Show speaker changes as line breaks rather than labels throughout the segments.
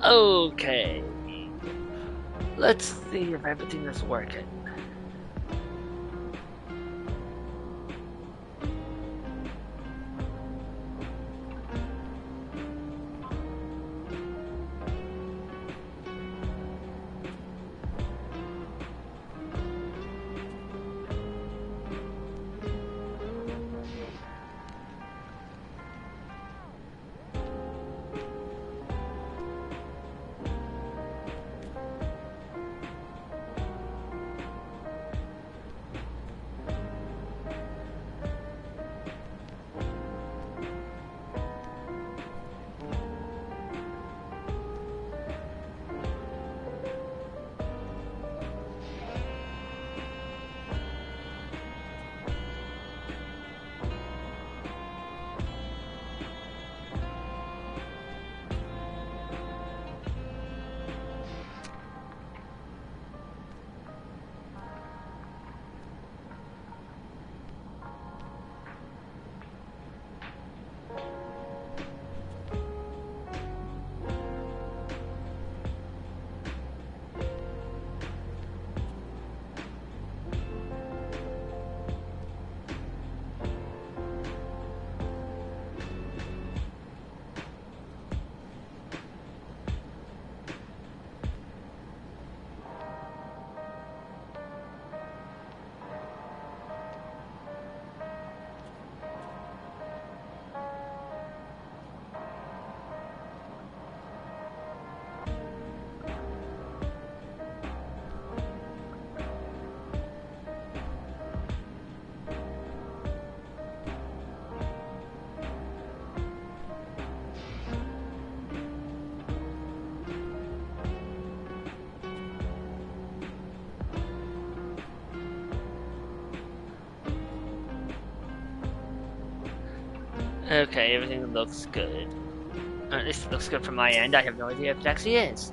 Okay. Let's see if everything is working. Okay, everything looks good. Or at least it looks good from my end. I have no idea if it actually is.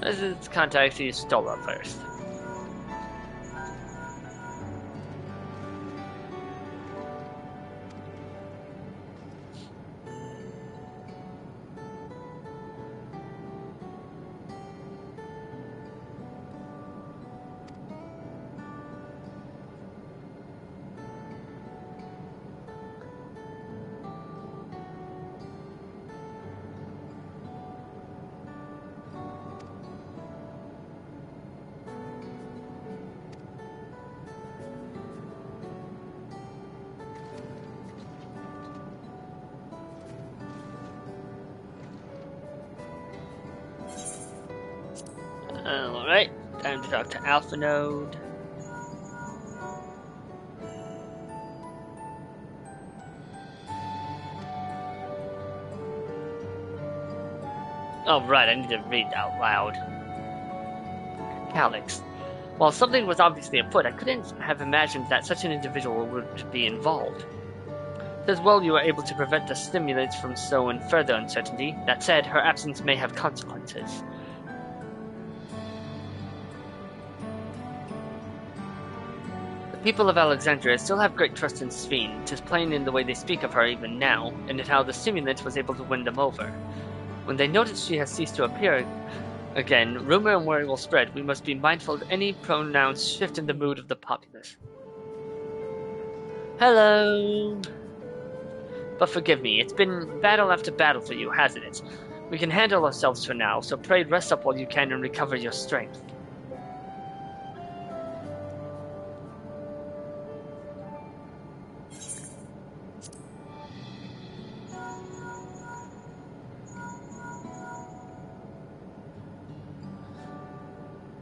Let's contact the Stola first. Alright, time to talk to Alpha Node. Oh, right, I need to read out loud. Calix. While something was obviously afoot, I couldn't have imagined that such an individual would be involved. As well, you were able to prevent the stimulants from sowing further uncertainty. That said, her absence may have consequences. The people of Alexandria still have great trust in Sphene. 'Tis plain in the way they speak of her even now, and in how the stimulant was able to win them over. When they notice she has ceased to appear again, rumor and worry will spread. We must be mindful of any pronounced shift in the mood of the populace. Hello! But forgive me, it's been battle after battle for you, hasn't it? We can handle ourselves for now, so pray rest up while you can and recover your strength.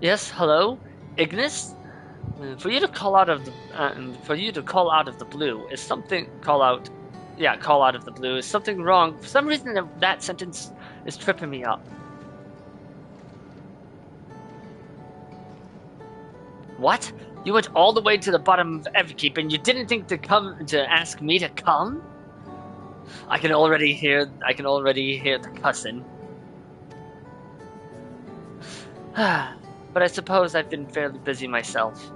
Yes, hello? Ignis? For you to call out of the blue is something. Call out Yeah, call out of the blue. Is something wrong? For some reason, that sentence is tripping me up. What? You went all the way to the bottom of Everkeep and you didn't think to come to ask me to come? I can already hear the cussing. But I suppose I've been fairly busy myself.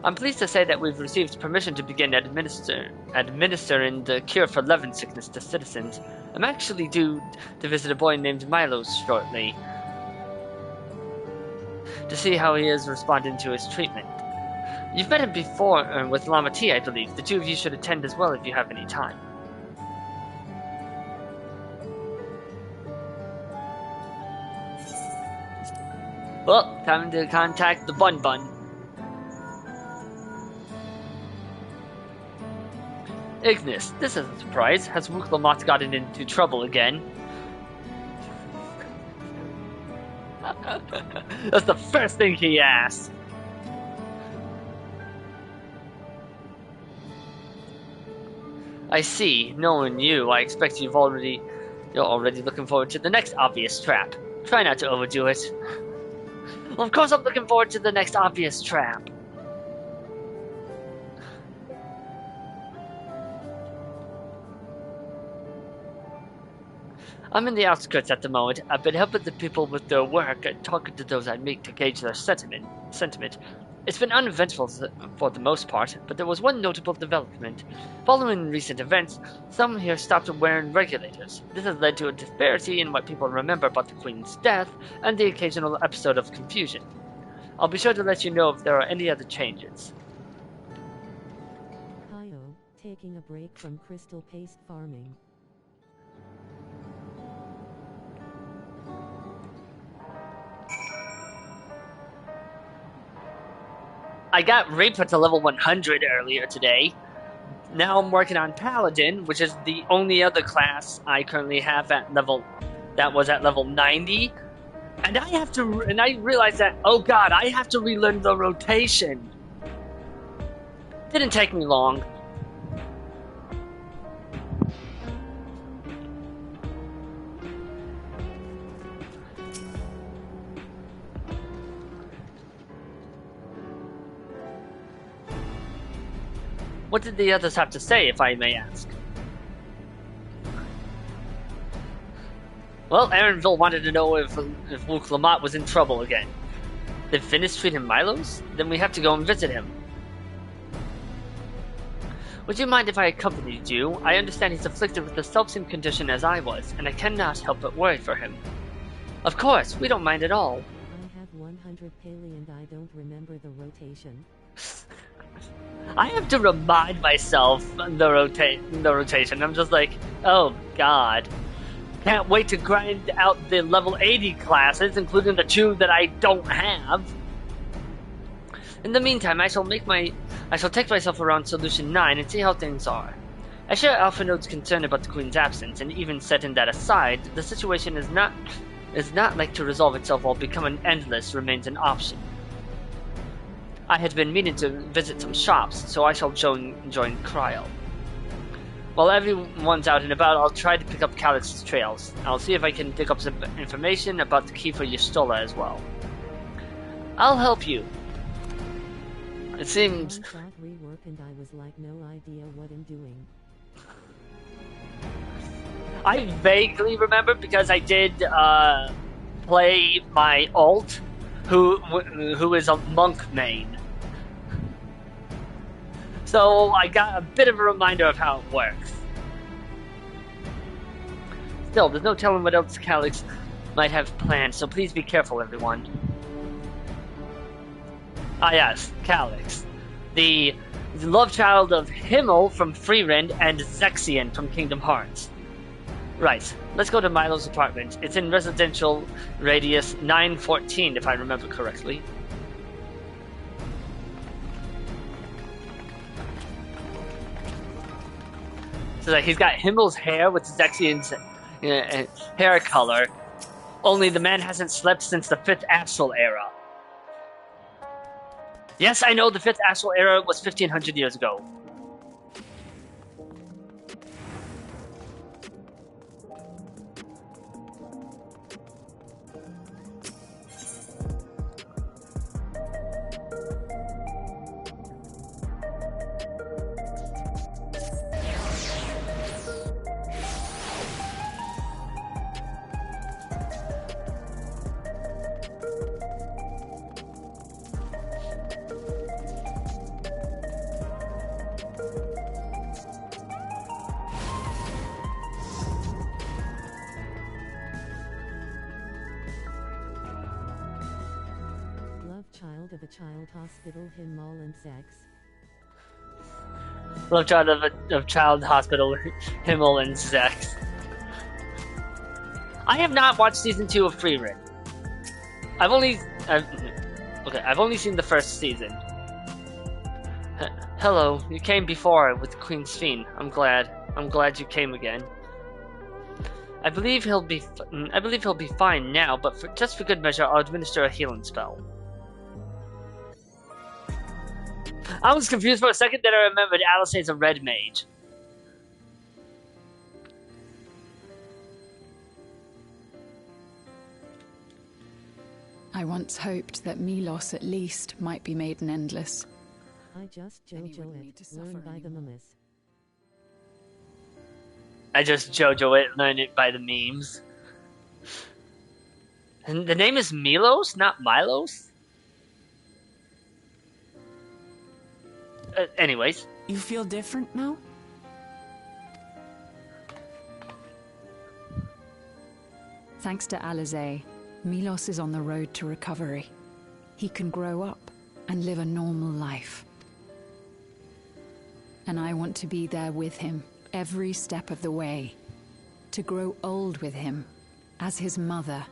I'm pleased to say that we've received permission to begin administering the cure for Levin sickness to citizens. I'm actually due to visit a boy named Milos shortly to see how he is responding to his treatment. You've met him before with Lama T, I believe. The two of you should attend as well if you have any time. Well, time to contact the Bun Bun. Ignis, this is a surprise. Has Wuklamat gotten into trouble again? That's the first thing he asks. I see. Knowing you, I expect you're already looking forward to the next obvious trap. Try not to overdo it. Well, of course I'm looking forward to the next obvious trap. I'm in the outskirts at the moment. I've been helping the people with their work and talking to those I meet to gauge their sentiment. It's been uneventful for the most part, but there was one notable development. Following recent events, some here stopped wearing regulators. This has led to a disparity in what people remember about the Queen's death and the occasional episode of confusion. I'll be sure to let you know if there are any other changes.
Kaio, taking a break from crystal paste farming.
I got Reaper to level 100 earlier today. Now I'm working on Paladin, which is the only other class I currently have at level 90. And I realized that, oh god, I have to relearn the rotation. Didn't take me long. What did the others have to say, if I may ask? Well, Aaronville wanted to know if Wuklamat was in trouble again. They've finished treating Milos? Then we have to go and visit him. Would you mind if I accompanied you? I understand he's afflicted with the self-same condition as I was, and I cannot help but worry for him. Of course, we don't mind at all.
I have 100 paley and I don't remember the rotation.
I have to remind myself the rotation. I'm just like, oh god. Can't wait to grind out the level 80 classes, including the 2 that I don't have. In the meantime, I shall take myself around Solution 9 and see how things are. I share Alphinode's concern about the Queen's absence, and even setting that aside, the situation is not like to resolve itself while becoming endless remains an option. I had been meaning to visit some shops, so I shall join Cryo. While everyone's out and about, I'll try to pick up Calix's trails. I'll see if I can dig up some information about the key for Yustola as well. I'll help you. It seems...
I thought rework and I was like, no idea what I'm doing.
I vaguely remember because I did play my alt, who is a monk main. So I got a bit of a reminder of how it works. Still, there's no telling what else Calix might have planned, so please be careful, everyone. Ah yes, Calix. The love child of Himmel from Freerend and Zexion from Kingdom Hearts. Right, let's go to Milo's apartment. It's in residential radius 914, if I remember correctly. So he's got Himmel's hair with Zexion's hair color. Only the man hasn't slept since the 5th Astral era. Yes, I know the fifth actual era was 1500 years ago.
Love child of a child hospital him all and sex.
Love child of child hospital Himmel and Zex. I have not watched season 2 of Free Rin. I've only seen the first season. Hello, you came before with Queen Sphene. I'm glad you came again. I believe he'll be fine now, but just for good measure, I'll administer a healing spell. I was confused for a second, then I remembered Alisaie's a red mage.
I once hoped that Milos at least might be made an endless.
I just JoJo it, learn by the memes.
I just JoJo it, learn it by the memes. And the name is Milos, not Milos? Anyways.
You feel different now?
Thanks to Alisaie, Milos is on the road to recovery. He can grow up and live a normal life. And I want to be there with him every step of the way. To grow old with him as his mother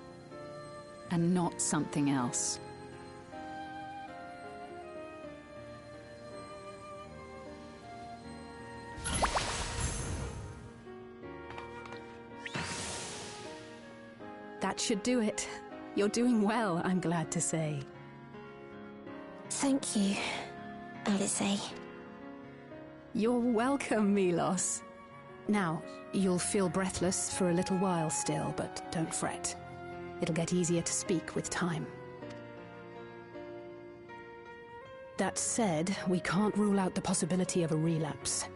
and not something else.
That should do it. You're doing well, I'm glad to say.
Thank you, Alisaie.
You're welcome, Milos. Now, you'll feel breathless for a little while still, but don't fret. It'll get easier to speak with time. That said, we can't rule out the possibility of a relapse.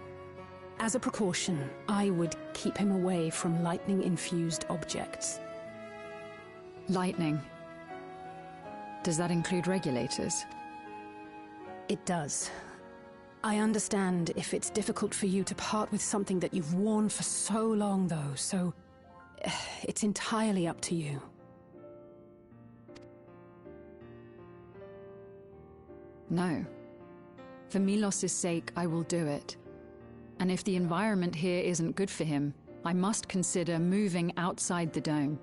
As a precaution, I would keep him away from lightning-infused objects.
Lightning. Does that include regulators?
It does. I understand if it's difficult for you to part with something that you've worn for so long, though, so it's entirely up to you.
No. For Milos' sake, I will do it. And if the environment here isn't good for him, I must consider moving outside the dome.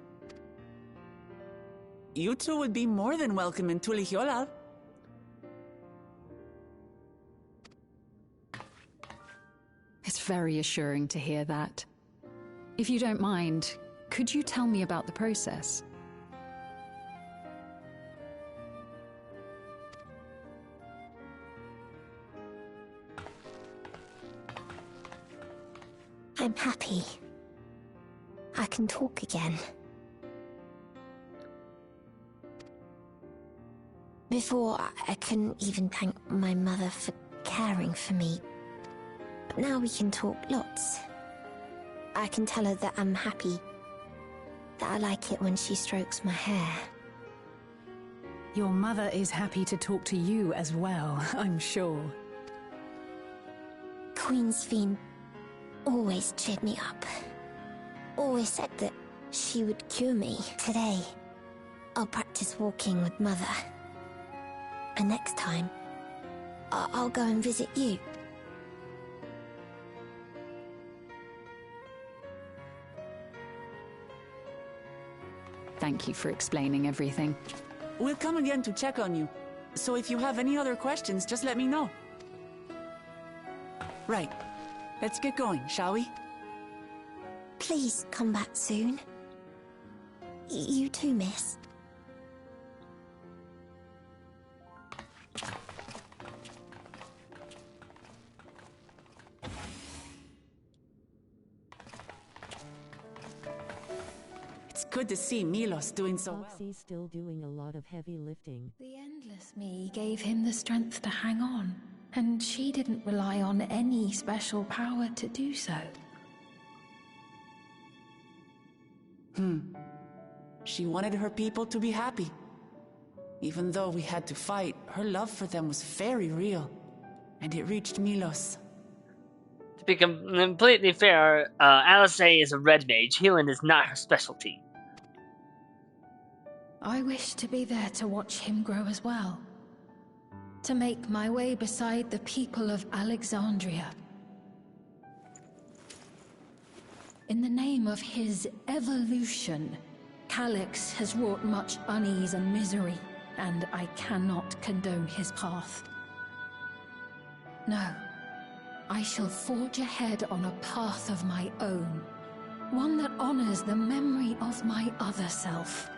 You two would be more than welcome in Tulihiola.
It's very assuring to hear that. If you don't mind, could you tell me about the process?
I'm happy. I can talk again. Before, I couldn't even thank my mother for caring for me. But now we can talk lots. I can tell her that I'm happy. That I like it when she strokes my hair.
Your mother is happy to talk to you as well, I'm sure.
Queen Sphene always cheered me up. Always said that she would cure me. Today, I'll practice walking with Mother. And next time, I'll go and visit you.
Thank you for explaining everything.
We'll come again to check on you. So if you have any other questions, just let me know. Right. Let's get going, shall we?
Please come back soon. You too, miss.
good to see Milos doing so well.
Foxy's still doing a lot of heavy lifting.
The endless me gave him the strength to hang on, and she didn't rely on any special power to do so.
She wanted her people to be happy. Even though we had to fight, her love for them was very real. And it reached Milos.
To be completely fair, Alice is a red mage. Healing is not her specialty.
I wish to be there to watch him grow as well. To make my way beside the people of Alexandria. In the name of his evolution, Calyx has wrought much unease and misery, and I cannot condone his path. No, I shall forge ahead on a path of my own, one that honors the memory of my other self.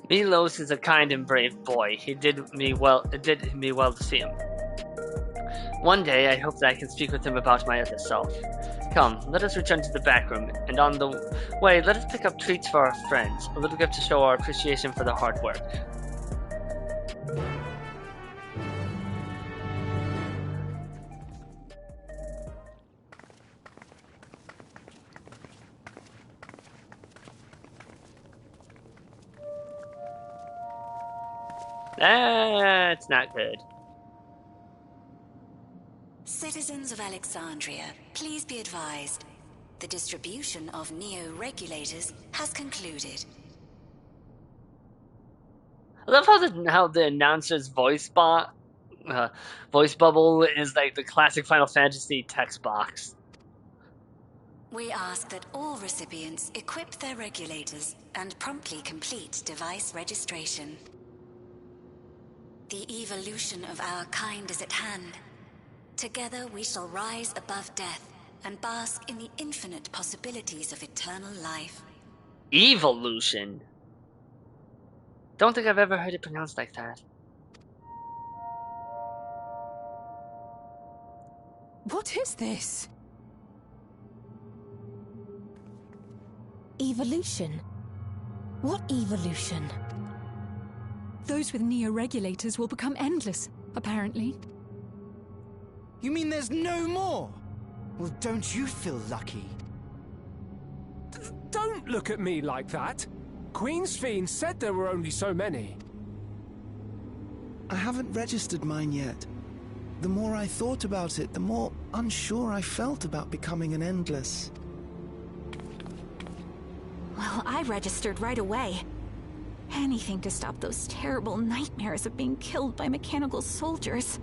Milos is a kind and brave boy. It did me well to see him. One day, I hope that I can speak with him about my other self. Come, let us return to the back room, and on the way, let us pick up treats for our friends, a little gift to show our appreciation for their hard work. That's not good.
Citizens of Alexandria, please be advised. The distribution of neo-regulators has concluded.
I love how the announcer's voice bubble is like the classic Final Fantasy text box.
We ask that all recipients equip their regulators and promptly complete device registration. The evolution of our kind is at hand. Together we shall rise above death and bask in the infinite possibilities of eternal life.
Evolution? Don't think I've ever heard it pronounced like that.
What is this?
Evolution? What evolution?
Those with neo-regulators will become endless, apparently.
You mean there's no more? Well, don't you feel lucky?
Don't look at me like that. Queen's Fiend said there were only so many.
I haven't registered mine yet. The more I thought about it, the more unsure I felt about becoming an endless.
Well, I registered right away. Anything to stop those terrible nightmares of being killed by mechanical soldiers.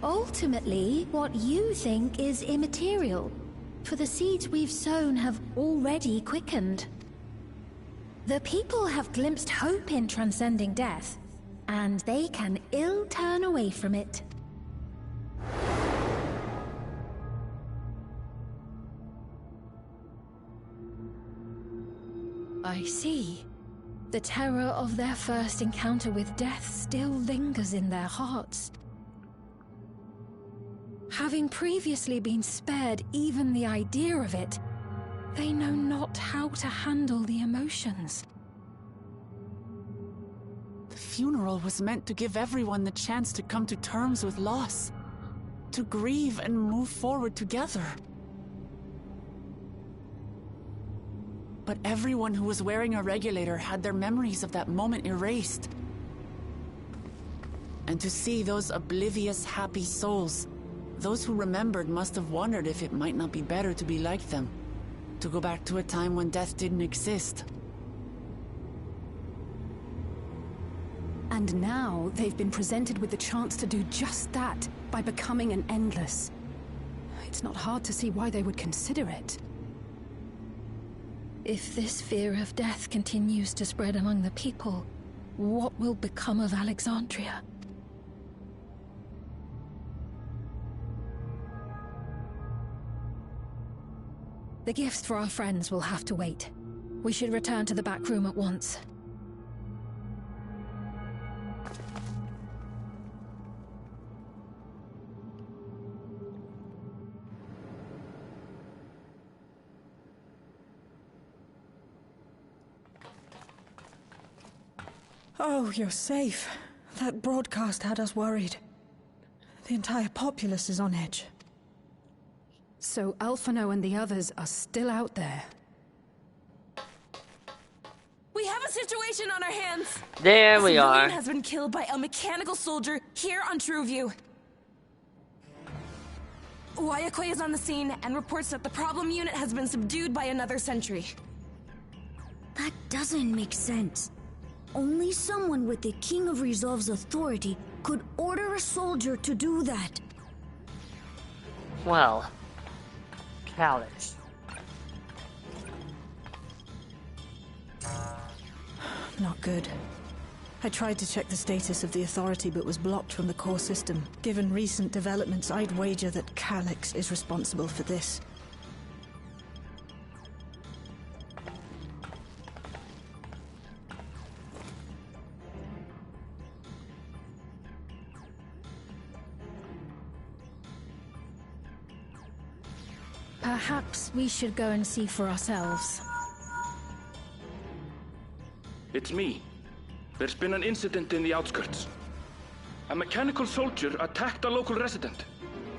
Ultimately, what you think is immaterial, for the seeds we've sown have already quickened. The people have glimpsed hope in transcending death, and they can ill turn away from it.
I see. The terror of their first encounter with death still lingers in their hearts. Having previously been spared even the idea of it, they know not how to handle the emotions.
The funeral was meant to give everyone the chance to come to terms with loss, to grieve and move forward together. But everyone who was wearing a regulator had their memories of that moment erased. And to see those oblivious, happy souls, those who remembered must have wondered if it might not be better to be like them, to go back to a time when death didn't exist.
And now they've been presented with the chance to do just that by becoming an endless. It's not hard to see why they would consider it.
If this fear of death continues to spread among the people, what will become of Alexandria? The gifts for our friends will have to wait. We should return to the back room at once.
Oh, you're safe. That broadcast had us worried. The entire populace is on edge.
So Alphino and the others are still out there.
We have a situation on our hands!
There we are.
A civilian has been killed by a mechanical soldier here on Trueview. Wayakwe is on the scene and reports that the problem unit has been subdued by another sentry.
That doesn't make sense. Only someone with the King of Resolve's authority could order a soldier to do that.
Well, Calix.
Not good. I tried to check the status of the authority but was blocked from the core system. Given recent developments, I'd wager that Calix is responsible for this.
Perhaps we should go and see for ourselves.
It's me. There's been an incident in the outskirts. A mechanical soldier attacked a local resident,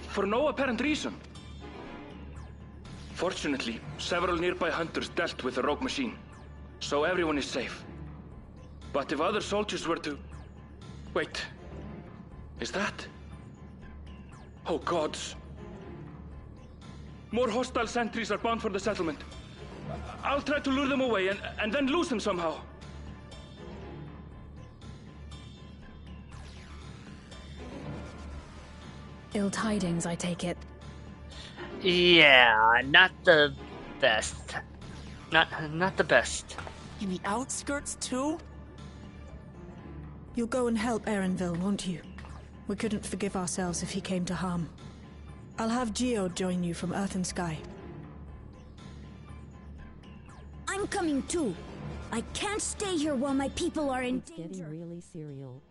for no apparent reason. Fortunately, several nearby hunters dealt with the rogue machine, so everyone is safe. But if other soldiers were to... Wait. Is that... Oh gods. More hostile sentries are bound for the settlement. I'll try to lure them away and then lose them somehow.
Ill tidings, I take it.
Yeah, not the best. Not the best.
In the outskirts too? You'll go and help Erenville, won't you? We couldn't forgive ourselves if he came to harm. I'll have Geo join you from Earth and Sky.
I'm coming too. I can't stay here while my people are in danger.
It's getting really serial.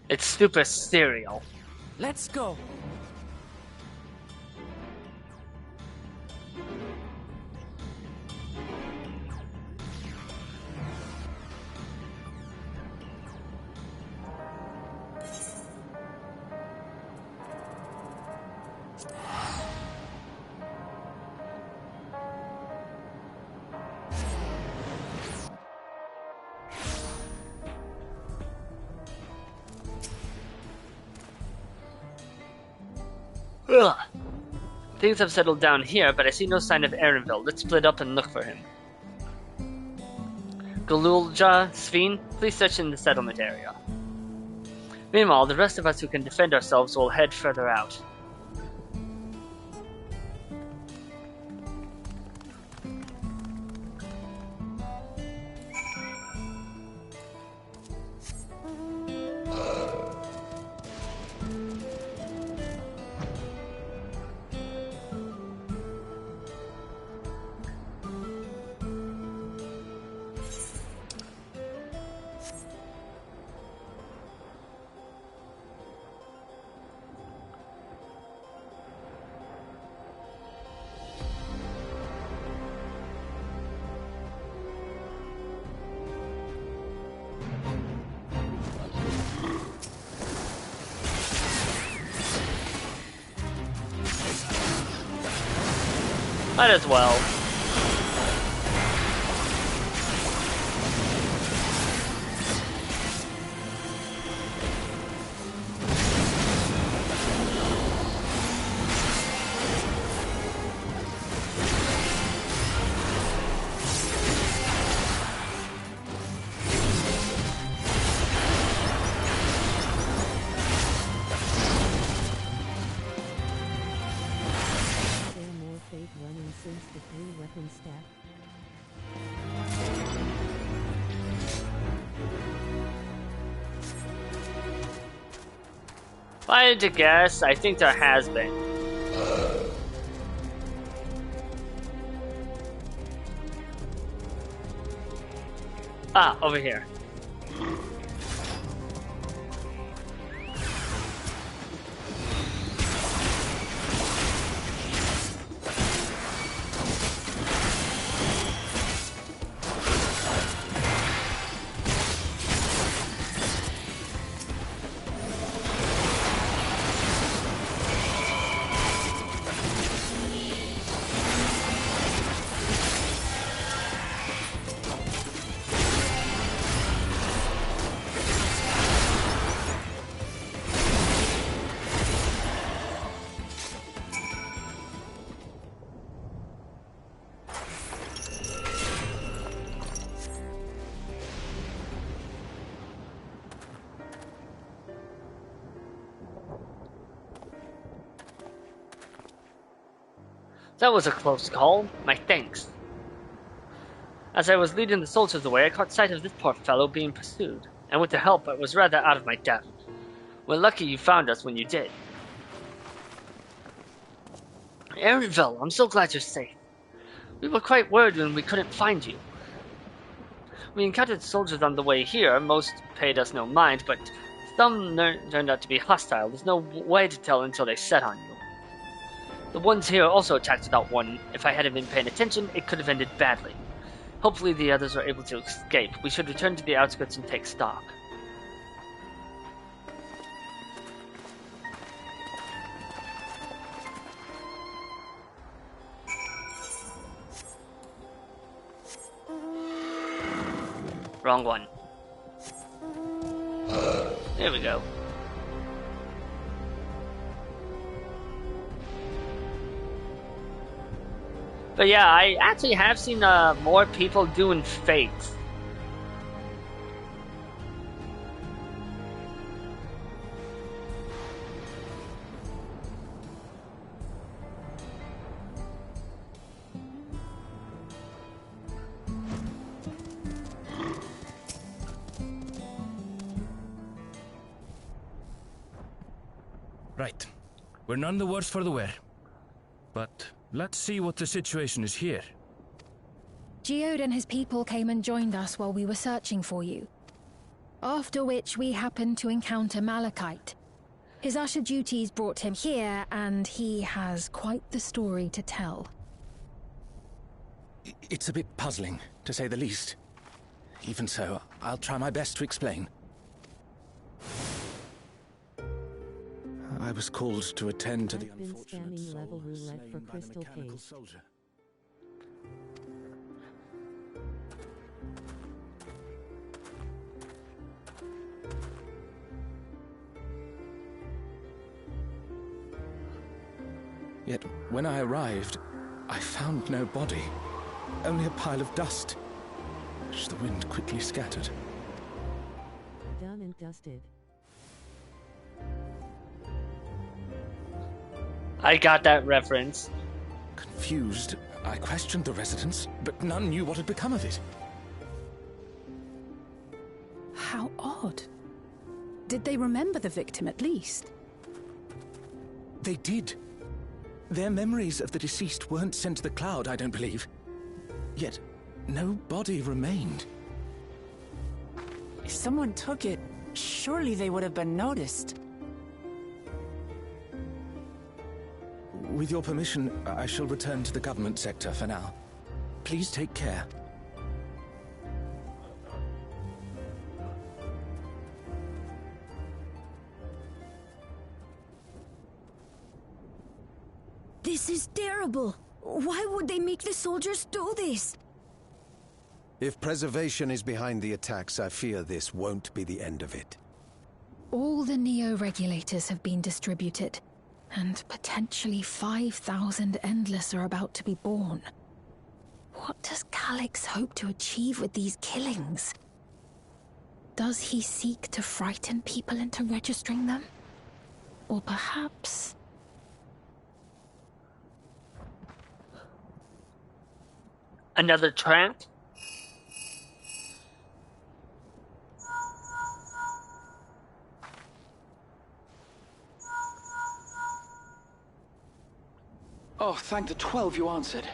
It's super serial.
Let's go.
Ugh. Things have settled down here, but I see no sign of Erenville. Let's split up and look for him. Galulja, Sveen, please search in the settlement area. Meanwhile, the rest of us who can defend ourselves will head further out. Might as well.
There more fake running since the 3
I had to guess, I think there has been. Ah, over here. That was a close call. My thanks. As I was leading the soldiers away, I caught sight of this poor fellow being pursued, and with the help, I was rather out of my depth. We're lucky you found us when you did. Erinville, I'm so glad you're safe. We were quite worried when we couldn't find you. We encountered soldiers on the way here. Most paid us no mind, but some turned out to be hostile. There's no way to tell until they set on you. The ones here also attacked without warning. If I hadn't been paying attention, it could have ended badly. Hopefully the others were able to escape. We should return to the outskirts and take stock. Wrong one. There we go. But yeah, I actually have seen more people doing fates.
Right. We're none the worse for the wear. But let's see what the situation is here.
Geode and his people came and joined us while we were searching for you. After which we happened to encounter Malachite. His usher duties brought him here, and he has quite the story to tell.
It's a bit puzzling, to say the least. Even so, I'll try my best to explain. I was called to attend to the unfortunate soul slain by the mechanical soldier. Yet, when I arrived, I found no body. Only a pile of dust, which the wind quickly scattered.
Done and dusted.
I got that reference.
Confused, I questioned the residents, but none knew what had become of it.
How odd. Did they remember the victim at least?
They did. Their memories of the deceased weren't sent to the cloud, I don't believe. Yet, no body remained.
If someone took it, surely they would have been noticed.
With your permission, I shall return to the government sector for now. Please take care.
This is terrible. Why would they make the soldiers do this?
If preservation is behind the attacks, I fear this won't be the end of it.
All the Neo-regulators have been distributed, and potentially 5,000 Endless are about to be born. What does Calyx hope to achieve with these killings? Does he seek to frighten people into registering them? Or perhaps...
Another trap?
Oh, thank the 12 you answered.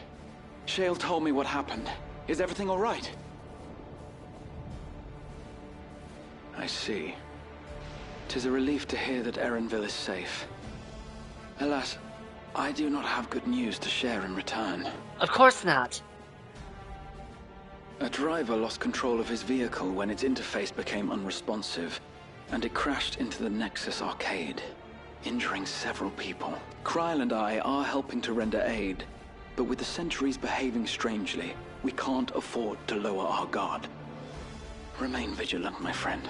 Shale told me what happened. Is everything all right? I see. 'Tis a relief to hear that Erenville is safe. Alas, I do not have good news to share in return.
Of course not.
A driver lost control of his vehicle when its interface became unresponsive, and it crashed into the Nexus arcade, injuring several people. Kryl and I are helping to render aid, but with the sentries behaving strangely, we can't afford to lower our guard. Remain vigilant, my friend.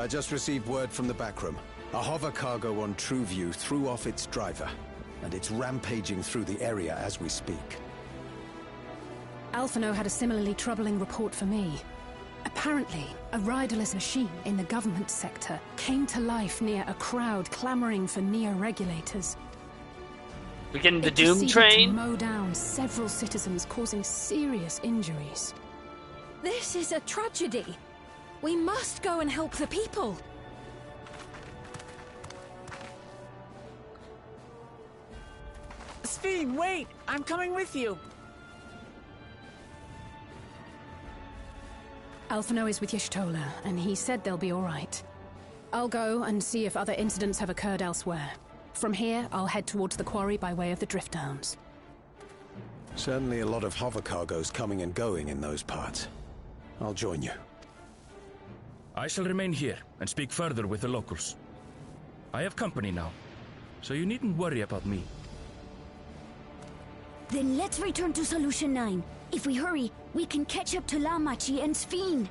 I just received word from the backroom. A hover cargo on TrueView threw off its driver, and it's rampaging through the area as we speak.
Alphino had a similarly troubling report for me. Apparently, a riderless machine in the government sector came to life near a crowd clamoring for neo-regulators.
We're getting the
It
Doom
proceeded
train?
to mow down several citizens, causing serious injuries.
This is a tragedy. We must go and help the people.
Sphene, wait! I'm coming with you!
Alphino is with Y'shtola, and he said they'll be all right. I'll go and see if other incidents have occurred elsewhere. From here, I'll head towards the quarry by way of the Drift Downs.
Certainly a lot of hover cargoes coming and going in those parts. I'll join you.
I shall remain here and speak further with the locals. I have company now, so you needn't worry about me.
Then let's return to Solution 9. If we hurry, we can catch up to Lamachi and Sphene.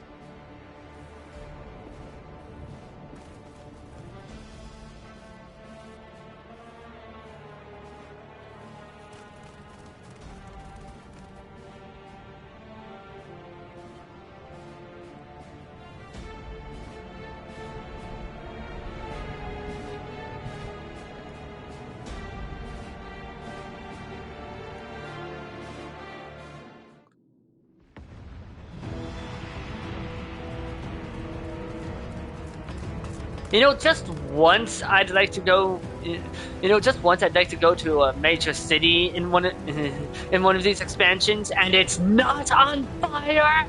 You know, just once I'd like to go. Just once I'd like to go to a major city in one of these expansions, and it's not on fire.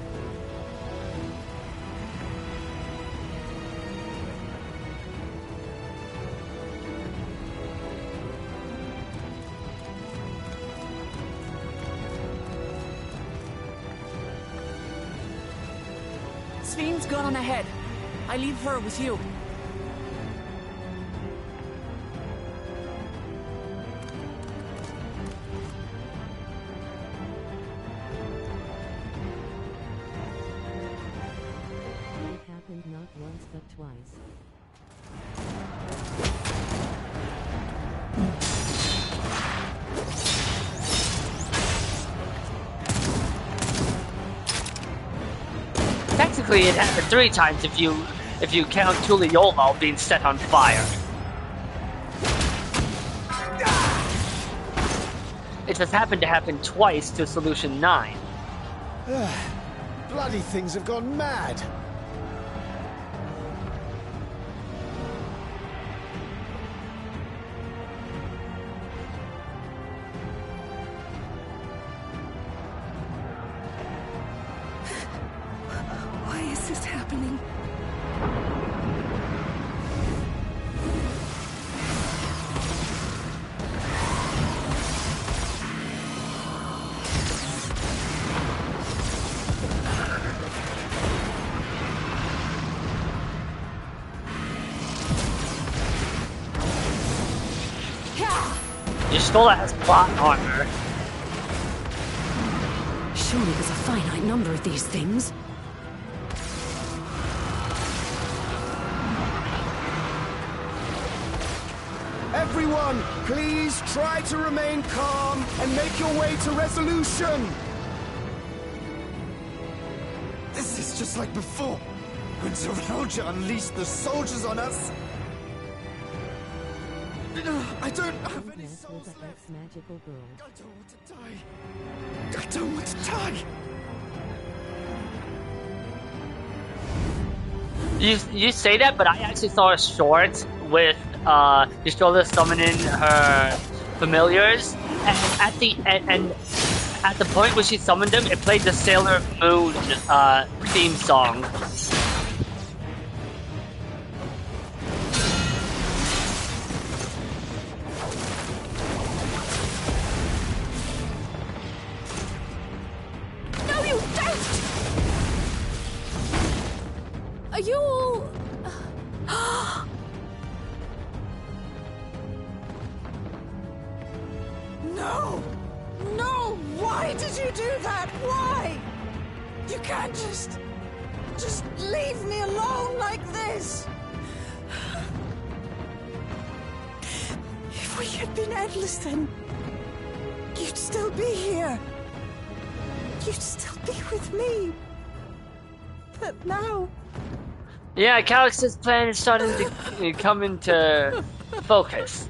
Sphene's gone on ahead. I leave her with you.
It happened not once but twice.
Technically, it happened 3 times if you count Tuliyola being set on fire. It just happened to happen twice to Solution 9.
Bloody things have gone mad.
Why is this happening?
Y'shtola has plot armor.
Surely there's a finite number of these things.
Everyone, please try to remain calm and make your way to resolution. This is just like before, when Zeralja unleashed the soldiers on us.
I don't have any
Mess
souls
with the
left.
ex-magical girl.
I don't want to die. I don't want to die.
You say that, but I actually saw a short with Yashoda summoning her familiars, and at the point where she summoned them, it played the Sailor Moon theme song.
No, you don't! Are you all...
No! No! Why did you do that? Why? You can't just leave me alone like this! If we had been endless, then you'd still be here. You'd still be with me. But now...
Yeah, Calix's plan is starting to come into focus.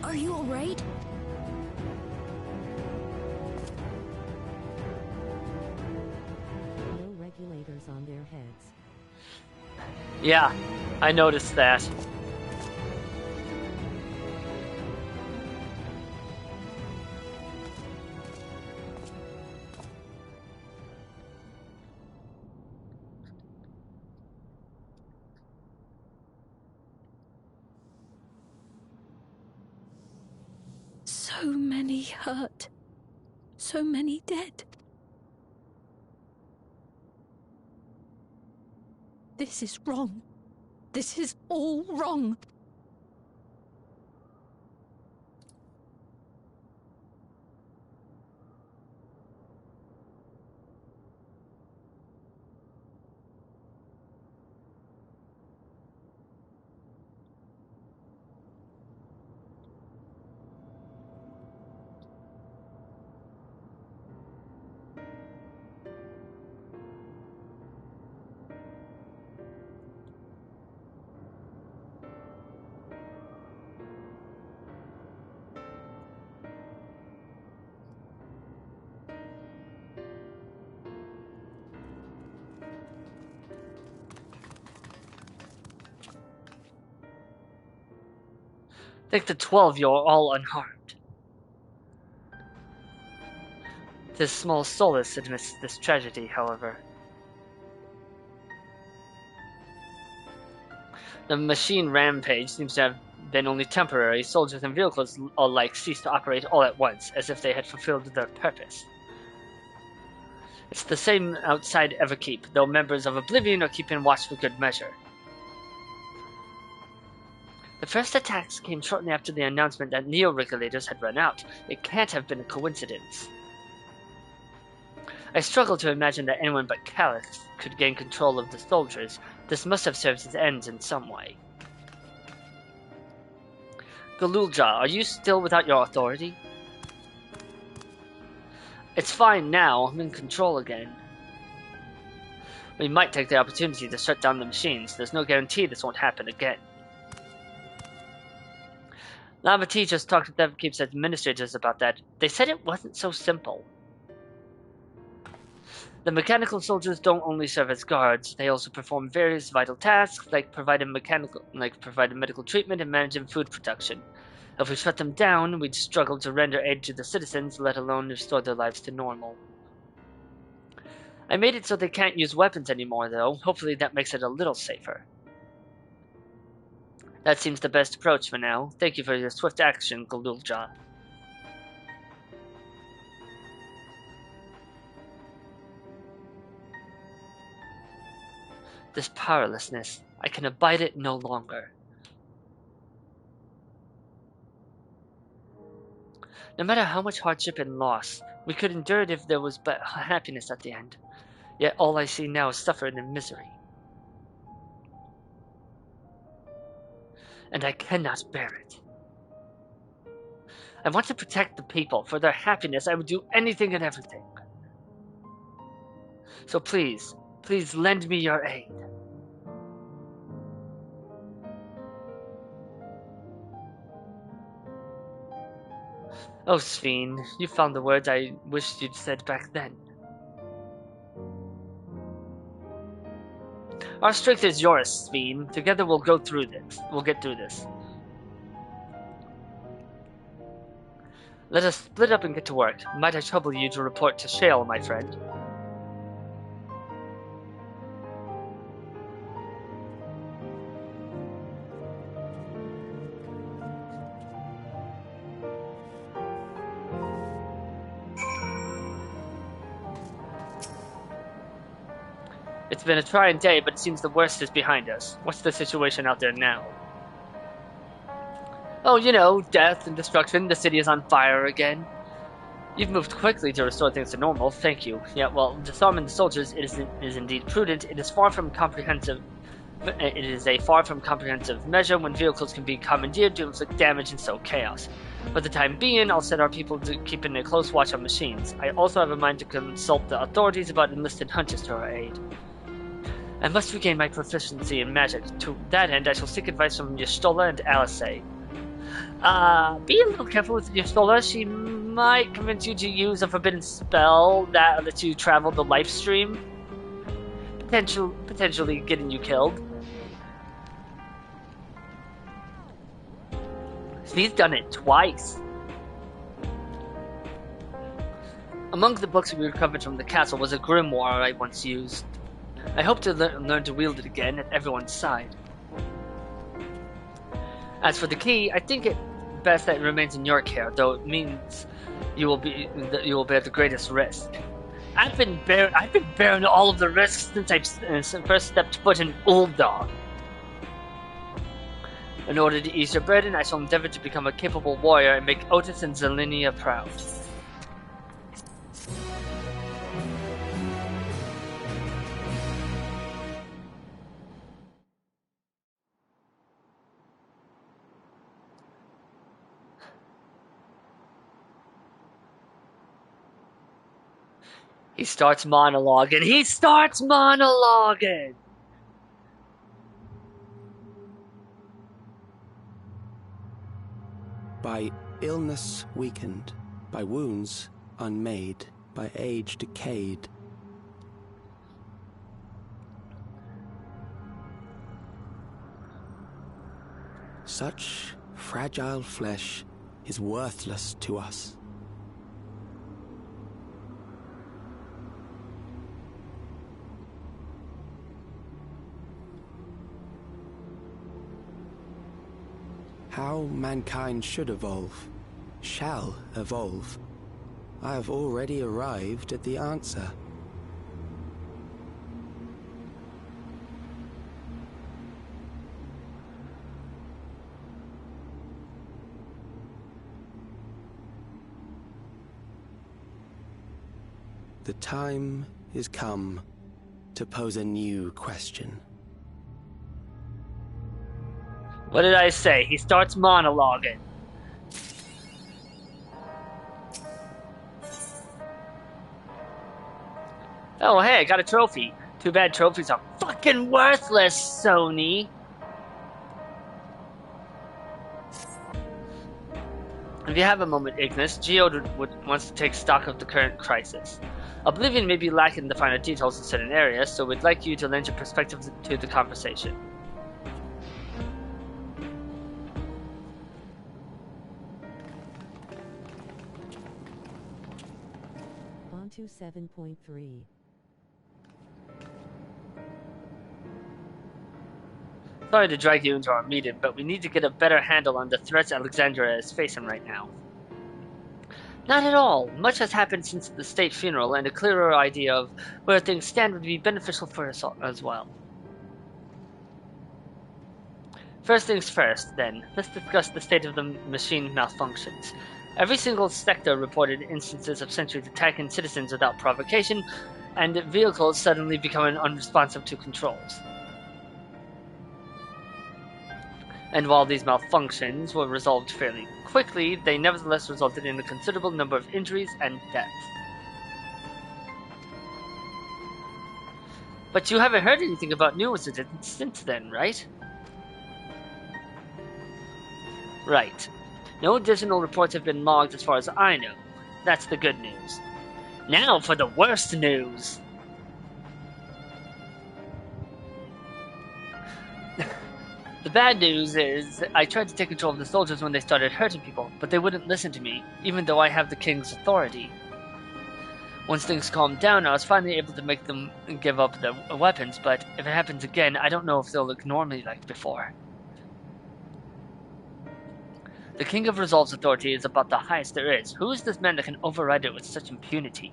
Are you alright?
No regulators on their heads.
Yeah, I noticed that.
So many hurt. So many dead. This is wrong. This is all wrong.
Take the 12, you're all unharmed. There's small solace amidst this tragedy, however. The machine rampage seems to have been only temporary. Soldiers and vehicles alike ceased to operate all at once, as if they had fulfilled their purpose. It's the same outside Everkeep, though members of Oblivion are keeping watch for good measure. The first attacks came shortly after the announcement that neo-regulators had run out. It can't have been a coincidence. I struggle to imagine that anyone but Calix could gain control of the soldiers. This must have served his ends in some way. Galulja, are you still without your authority? It's fine now, I'm in control again. We might take the opportunity to shut down the machines. There's no guarantee this won't happen again. Lavati just talked to Everkeep's administrators about that. They said it wasn't so simple. The mechanical soldiers don't only serve as guards, they also perform various vital tasks like providing medical treatment and managing food production. If we shut them down, we'd struggle to render aid to the citizens, let alone restore their lives to normal. I made it so they can't use weapons anymore, though. Hopefully that makes it a little safer. That seems the best approach for now. Thank you for your swift action, Galulja. This powerlessness, I can abide it no longer. No matter how much hardship and loss, we could endure it if there was but happiness at the end. Yet all I see now is suffering and misery. And I cannot bear it. I want to protect the people. For their happiness, I would do anything and everything. So please, please lend me your aid. Oh, Sphene, you found the words I wished you'd said back then. Our strength is yours, Sphene. Together we'll go through this. We'll get through this. Let us split up and get to work. Might I trouble you to report to Shale, my friend? It's been a trying day, but it seems the worst is behind us. What's the situation out there now? Oh, you know, death and destruction. The city is on fire again. You've moved quickly to restore things to normal. Thank you. Yeah, well, disarming the soldiers is indeed prudent. It is far from comprehensive. It is a far from comprehensive measure when vehicles can be commandeered to inflict damage and sow chaos. For the time being, I'll set our people to keeping a close watch on machines. I also have a mind to consult the authorities about enlisted hunters to our aid. I must regain my proficiency in magic. To that end, I shall seek advice from Y'shtola and Alisei. Be a little careful with Y'shtola. She might convince you to use a forbidden spell that lets you travel the life stream. Potentially getting you killed. He's done it twice. Among the books we recovered from the castle was a grimoire I once used. I hope to learn to wield it again at everyone's side. As for the key, I think it best that it remains in your care, though it means you will bear the greatest risk. I've been bearing all of the risks since I first stepped foot in Ul'dah. In order to ease your burden, I shall endeavor to become a capable warrior and make Otis and Zelinia proud. He starts monologuing.
By illness weakened, by wounds unmade, by age decayed. Such fragile flesh is worthless to us. How mankind should evolve, shall evolve. I have already arrived at the answer. The time is come to pose a new question.
What did I say? He starts monologuing. Oh, hey, I got a trophy. Too bad trophies are fucking worthless, Sony. If you have a moment, Ignis, Geode wants to take stock of the current crisis. Oblivion may be lacking the finer details in certain areas, so we'd like you to lend your perspective to the conversation.
7.3.
Sorry to drag you into our meeting, but we need to get a better handle on the threats Alexandria is facing right now. Not at all. Much has happened since the state funeral, and a clearer idea of where things stand would be beneficial for us as well. First things first, then. Let's discuss the state of the machine malfunctions. Every single sector reported instances of sentries attacking citizens without provocation, and vehicles suddenly becoming unresponsive to controls. And while these malfunctions were resolved fairly quickly, they nevertheless resulted in a considerable number of injuries and deaths. But you haven't heard anything about new incidents since then, right? Right. No additional reports have been logged as far as I know. That's the good news. Now for the worst news! The bad news is, I tried to take control of the soldiers when they started hurting people, but they wouldn't listen to me, even though I have the king's authority. Once things calmed down, I was finally able to make them give up their weapons, but if it happens again, I don't know if they'll ignore me like before. The King of Resolve's authority is about the highest there is. Who is this man that can override it with such impunity?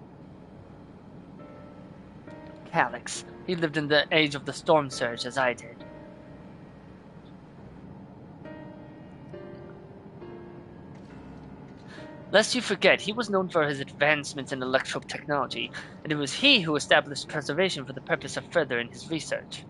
Calix. He lived in the age of the Storm Surge as I did. Lest you forget, he was known for his advancements in electro technology, and it was he who established preservation for the purpose of furthering his research.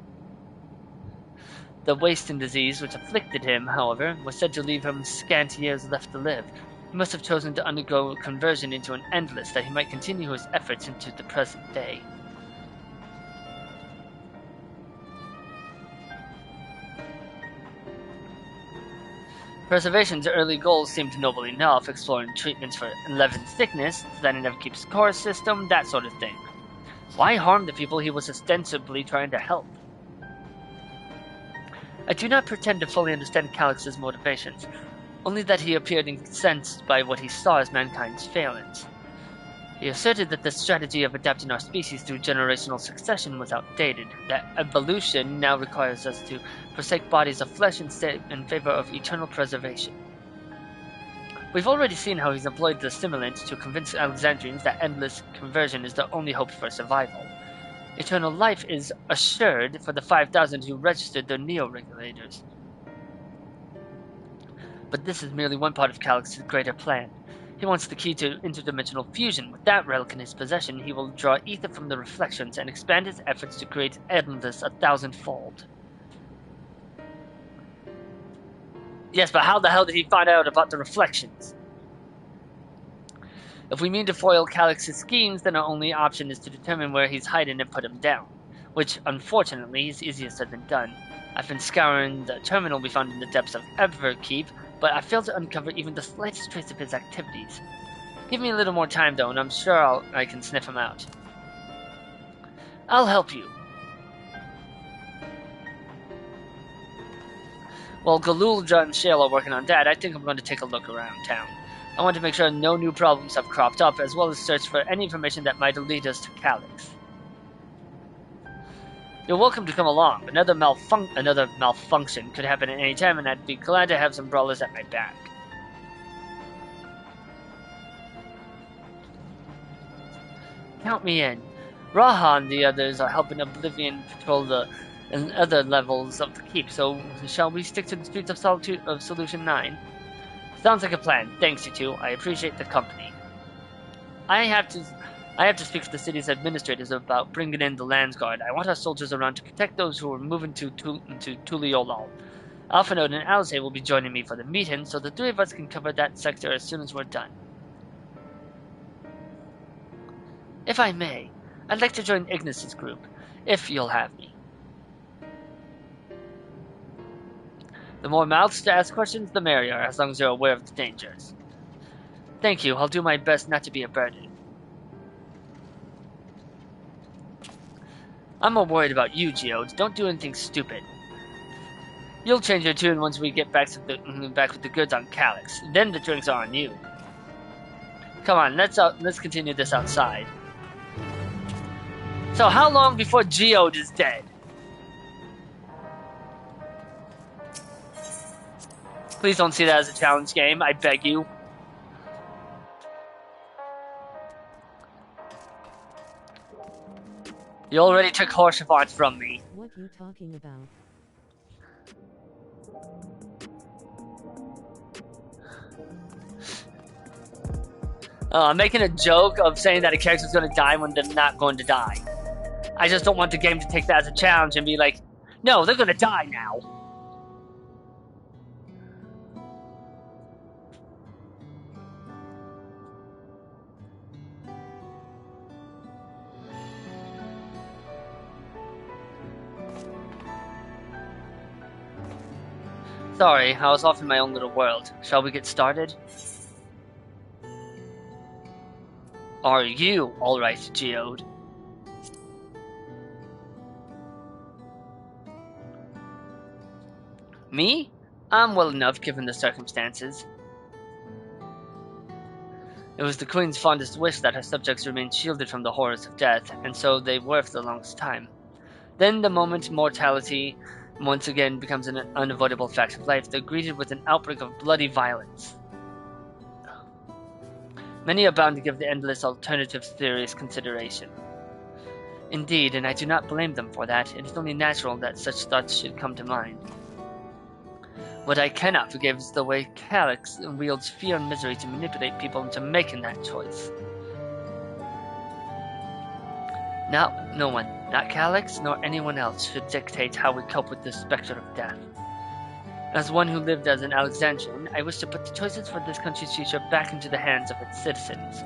The wasting disease which afflicted him, however, was said to leave him scant years left to live. He must have chosen to undergo conversion into an endless that he might continue his efforts into the present day. Preservation's early goals seemed noble enough, exploring treatments for 11 sickness, that it never keeps core system, that sort of thing. Why harm the people he was ostensibly trying to help? I do not pretend to fully understand Calix's motivations, only that he appeared incensed by what he saw as mankind's failings. He asserted that the strategy of adapting our species through generational succession was outdated, that evolution now requires us to forsake bodies of flesh in favor of eternal preservation. We've already seen how he's employed the stimulant to convince Alexandrians that endless conversion is the only hope for survival. Eternal life is assured for the 5,000 who registered their neo-regulators. But this is merely one part of Calix's greater plan. He wants the key to interdimensional fusion. With that relic in his possession, he will draw ether from the reflections and expand his efforts to create endless 1,000-fold. Yes, but how the hell did he find out about the reflections? If we mean to foil Calix's schemes, then our only option is to determine where he's hiding and put him down. Which, unfortunately, is easier said than done. I've been scouring the terminal we found in the depths of Everkeep, but I failed to uncover even the slightest trace of his activities. Give me a little more time, though, and I'm sure I can sniff him out. I'll help you. While Galulja and Shale are working on that, I think I'm going to take a look around town. I want to make sure no new problems have cropped up, as well as search for any information that might lead us to Calix. You're welcome to come along. Another malfunction could happen at any time, and I'd be glad to have some brawlers at my back. Count me in. Raha and the others are helping Oblivion patrol the other levels of the keep, so shall we stick to the streets of Solitude of Solution 9? Sounds like a plan. Thanks, you two. I appreciate the company. I have to speak to the city's administrators about bringing in the Landsguard. I want our soldiers around to protect those who are moving to Tuliolal. Alphanode and Alice will be joining me for the meeting, so the three of us can cover that sector as soon as we're done. If I may, I'd like to join Ignis's group, if you'll have me. The more mouths to ask questions, the merrier, as long as you're aware of the dangers. Thank you. I'll do my best not to be a burden. I'm more worried about you, Geode. Don't do anything stupid. You'll change your tune once we get back with the goods on Calix. Then the drinks are on you. Come on, let's continue this outside. So how long before Geode is dead? Please don't see that as a challenge game, I beg you. You already took Horsefort from me.
What you talking about?
I'm making a joke of saying that a character's going to die when they're not going to die. I just don't want the game to take that as a challenge and be like, no, they're going to die now. Sorry, I was off in my own little world. Shall we get started? Are you alright, Geode? Me? I'm well enough given the circumstances. It was the Queen's fondest wish that her subjects remain shielded from the horrors of death, and so they were for the longest time. Then, the moment mortality once again becomes an unavoidable fact of life, they're greeted with an outbreak of bloody violence. Many are bound to give the endless alternatives serious consideration. Indeed, and I do not blame them for that. It is only natural that such thoughts should come to mind. What I cannot forgive is the way Calyx wields fear and misery to manipulate people into making that choice. Now, no one, not Calyx, nor anyone else, should dictate how we cope with this specter of death. As one who lived as an Alexandrian, I wish to put the choices for this country's future back into the hands of its citizens.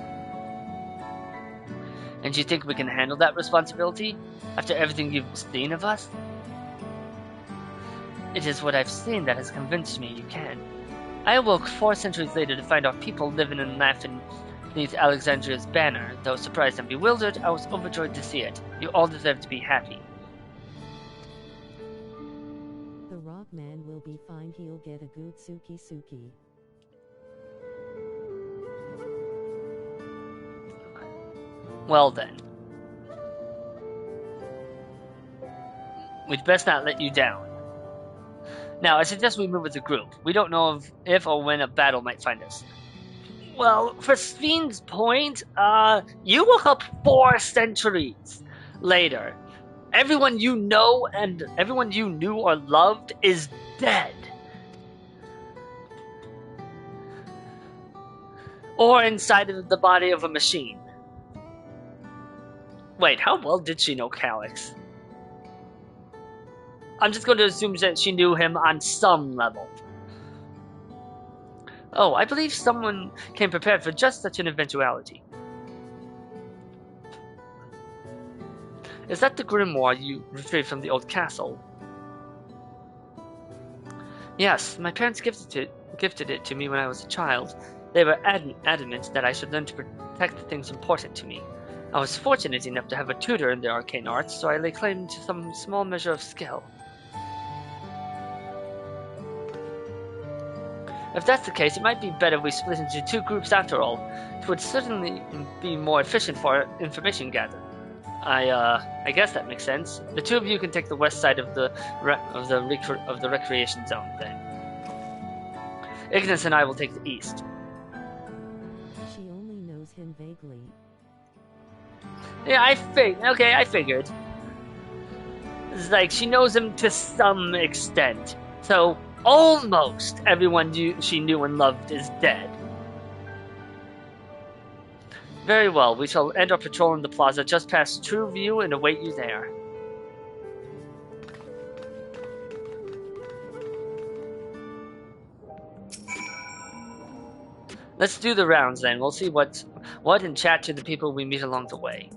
And you think we can handle that responsibility, after everything you've seen of us? It is what I've seen that has convinced me you can. I awoke 4 centuries later to find our people living and laughing beneath Alexandria's banner. Though surprised and bewildered, I was overjoyed to see it. You all deserve to be happy.
The rock man will be fine, he'll get a good suki.
Well then. We'd best not let you down. Now, I suggest we move as a group. We don't know if or when a battle might find us. Well, for Spheen's point, you woke up 4 centuries later. Everyone you know and everyone you knew or loved is dead. Or inside of the body of a machine. Wait, how well did she know Calyx? I'm just going to assume that she knew him on some level. Oh, I believe someone came prepared for just such an eventuality. Is that the grimoire you retrieved from the old castle? Yes, my parents gifted it to me when I was a child. They were adamant that I should learn to protect the things important to me. I was fortunate enough to have a tutor in the arcane arts, so I lay claim to some small measure of skill. If that's the case, it might be better if we split into 2 groups after all. It would certainly be more efficient for information gathering. I guess that makes sense. The 2 of you can take the west side of the recreation zone then. Ignis and I will take the east.
She only knows him vaguely.
Yeah, I figured. It's like she knows him to some extent. So almost everyone she knew and loved is dead. Very well, we shall end our patrol in the plaza just past True View and await you there. Let's do the rounds then. We'll see what and chat to the people we meet along the way.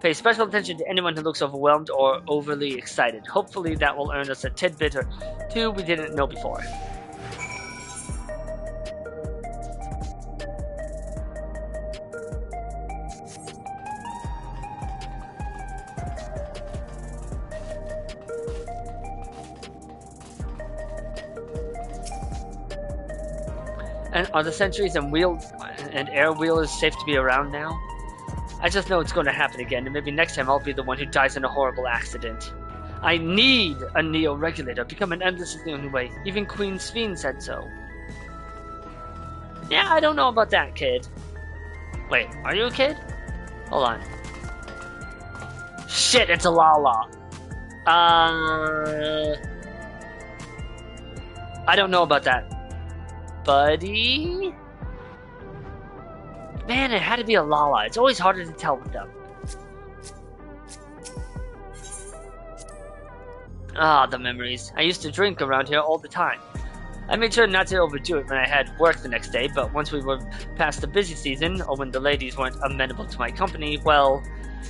Pay special attention to anyone who looks overwhelmed or overly excited. Hopefully that will earn us a tidbit or 2 we didn't know before. And are the sentries and air wheelers safe to be around now? I just know it's going to happen again, and maybe next time I'll be the one who dies in a horrible accident. I need a Neo-regulator. Become an endless is the only way. Even Queen Sphene said so. Yeah, I don't know about that, kid. Wait, are you a kid? Hold on. Shit, it's a Lala. I don't know about that. Buddy? Man, it had to be a Lala. It's always harder to tell with them. Ah, the memories. I used to drink around here all the time. I made sure not to overdo it when I had work the next day, but once we were past the busy season, or when the ladies weren't amenable to my company, well,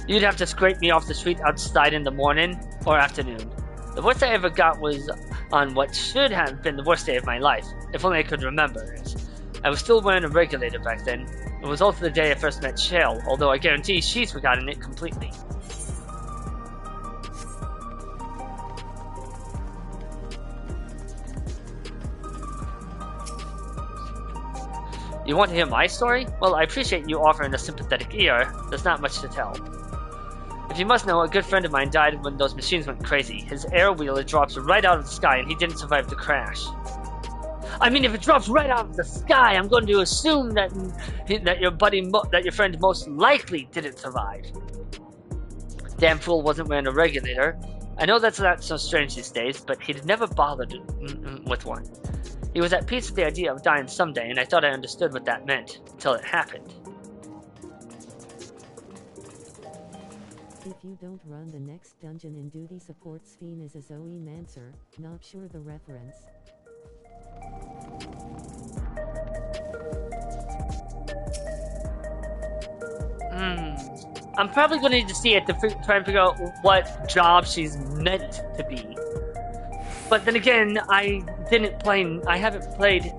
you'd have to scrape me off the street outside in the morning or afternoon. The worst I ever got was on what should have been the worst day of my life, if only I could remember it. I was still wearing a regulator back then. It was also the day I first met Shale, although I guarantee she's forgotten it completely. You want to hear my story? Well, I appreciate you offering a sympathetic ear. There's not much to tell. If you must know, a good friend of mine died when those machines went crazy. His air wheeler drops right out of the sky, and he didn't survive the crash. I mean, if it drops right out of the sky, I'm going to assume that your friend most likely didn't survive. Damn fool wasn't wearing a regulator. I know that's not so strange these days, but he'd never bothered with one. He was at peace with the idea of dying someday, and I thought I understood what that meant, until it happened.
If you don't run the next dungeon in duty support Sphene is a Zoe Mancer, not sure the reference.
I'm probably going to need to see it to try and figure out what job she's meant to be. But then again, I haven't played...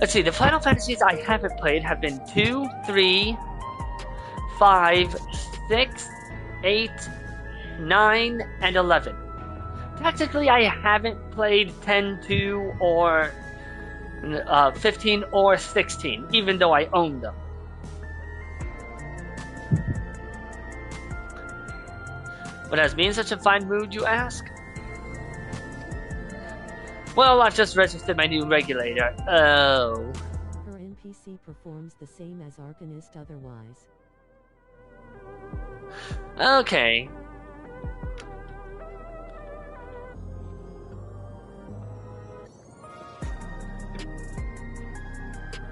Let's see, the Final Fantasies I haven't played have been 2, 3, 5, 6, 8, 9, and 11. Technically, I haven't played 10, 2, or 15, or 16, even though I own them. What has me in such a fine mood, you ask? Well, I've just registered my new regulator. Oh.
Her NPC performs the same as Arcanist otherwise.
Okay.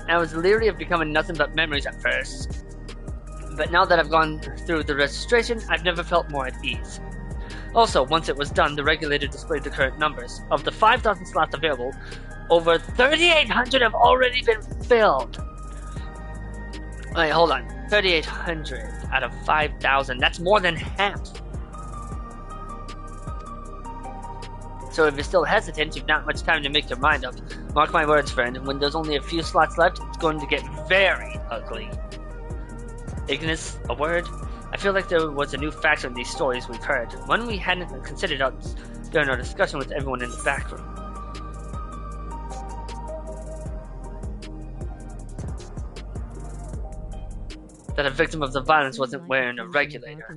I was leery of becoming nothing but memories at first. But now that I've gone through the registration, I've never felt more at ease. Also, once it was done, the regulator displayed the current numbers. Of the 5,000 slots available, over 3,800 have already been filled. Wait, hold on. 3,800 out of 5,000. That's more than half. So if you're still hesitant, you've not much time to make your mind up. Mark my words, friend, when there's only a few slots left, it's going to get very ugly. Ignis, a word? I feel like there was a new factor in these stories we've heard, one we hadn't considered during our discussion with everyone in the back room. That a victim of the violence wasn't wearing a regulator.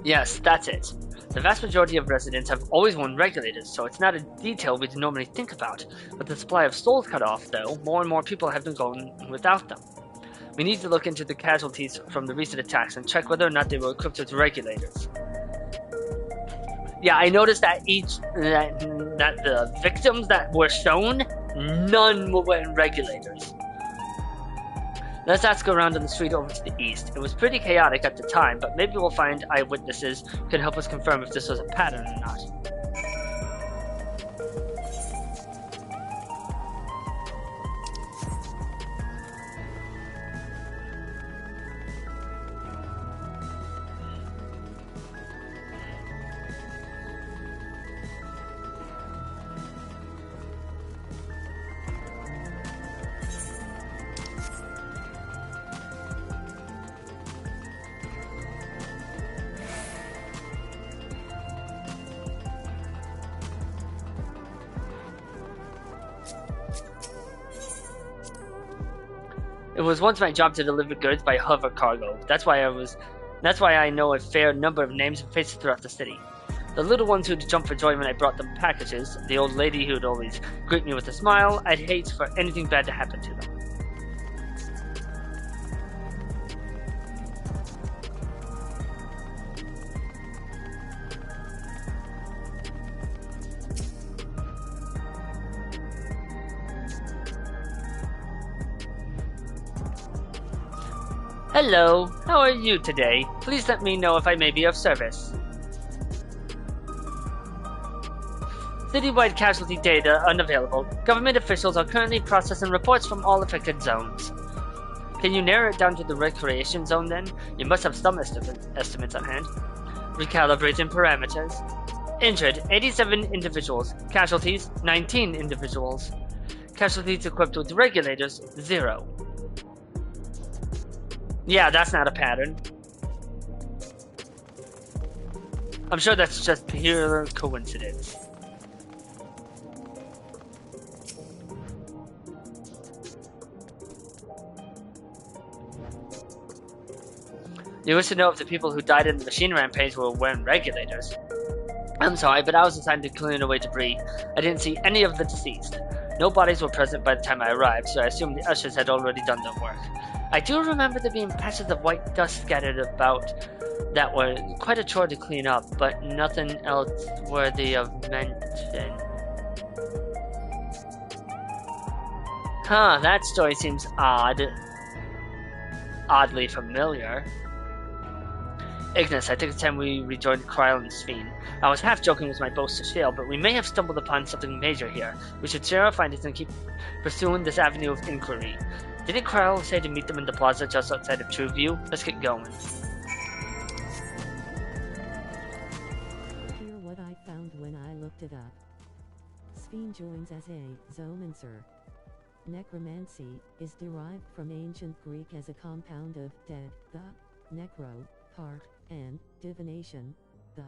Yes, that's it. The vast majority of residents have always worn regulators, so it's not a detail we'd normally think about. With the supply of souls cut off, though, more and more people have been going without them. We need to look into the casualties from the recent attacks and check whether or not they were equipped with regulators. Yeah, I noticed that that the victims that were shown, none were wearing regulators. Let's ask around on the street over to the east. It was pretty chaotic at the time, but maybe we'll find eyewitnesses who can help us confirm if this was a pattern or not. It was once my job to deliver goods by hover cargo. That's why I know a fair number of names and faces throughout the city. The little ones who'd jump for joy when I brought them packages, the old lady who'd always greet me with a smile, I'd hate for anything bad to happen to them. Hello, how are you today? Please let me know if I may be of service. Citywide casualty data unavailable. Government officials are currently processing reports from all affected zones. Can you narrow it down to the recreation zone then? You must have some estimates on hand. Recalibrating parameters. Injured, 87 individuals. Casualties, 19 individuals. Casualties equipped with regulators, 0. Yeah, that's not a pattern. I'm sure that's just pure coincidence. You wish to know if the people who died in the machine rampage were wearing regulators. I'm sorry, but I was assigned to clearing away debris. I didn't see any of the deceased. No bodies were present by the time I arrived, so I assumed the ushers had already done their work. I do remember there being patches of white dust scattered about that were quite a chore to clean up, but nothing else worthy of mention. Huh, that story seems oddly familiar. Ignis, I think it's time we rejoined Kryl and Sphene. I was half joking with my boast to Shale, but we may have stumbled upon something major here. We should share our findings and keep pursuing this avenue of inquiry. Didn't Kryl say to meet them in the plaza just outside of Trueview? Let's get going.
Hear what I found when I looked it up. Sphene joins as a zoomancer. Necromancy is derived from ancient Greek as a compound of dead, the, necro, part, and divination, the.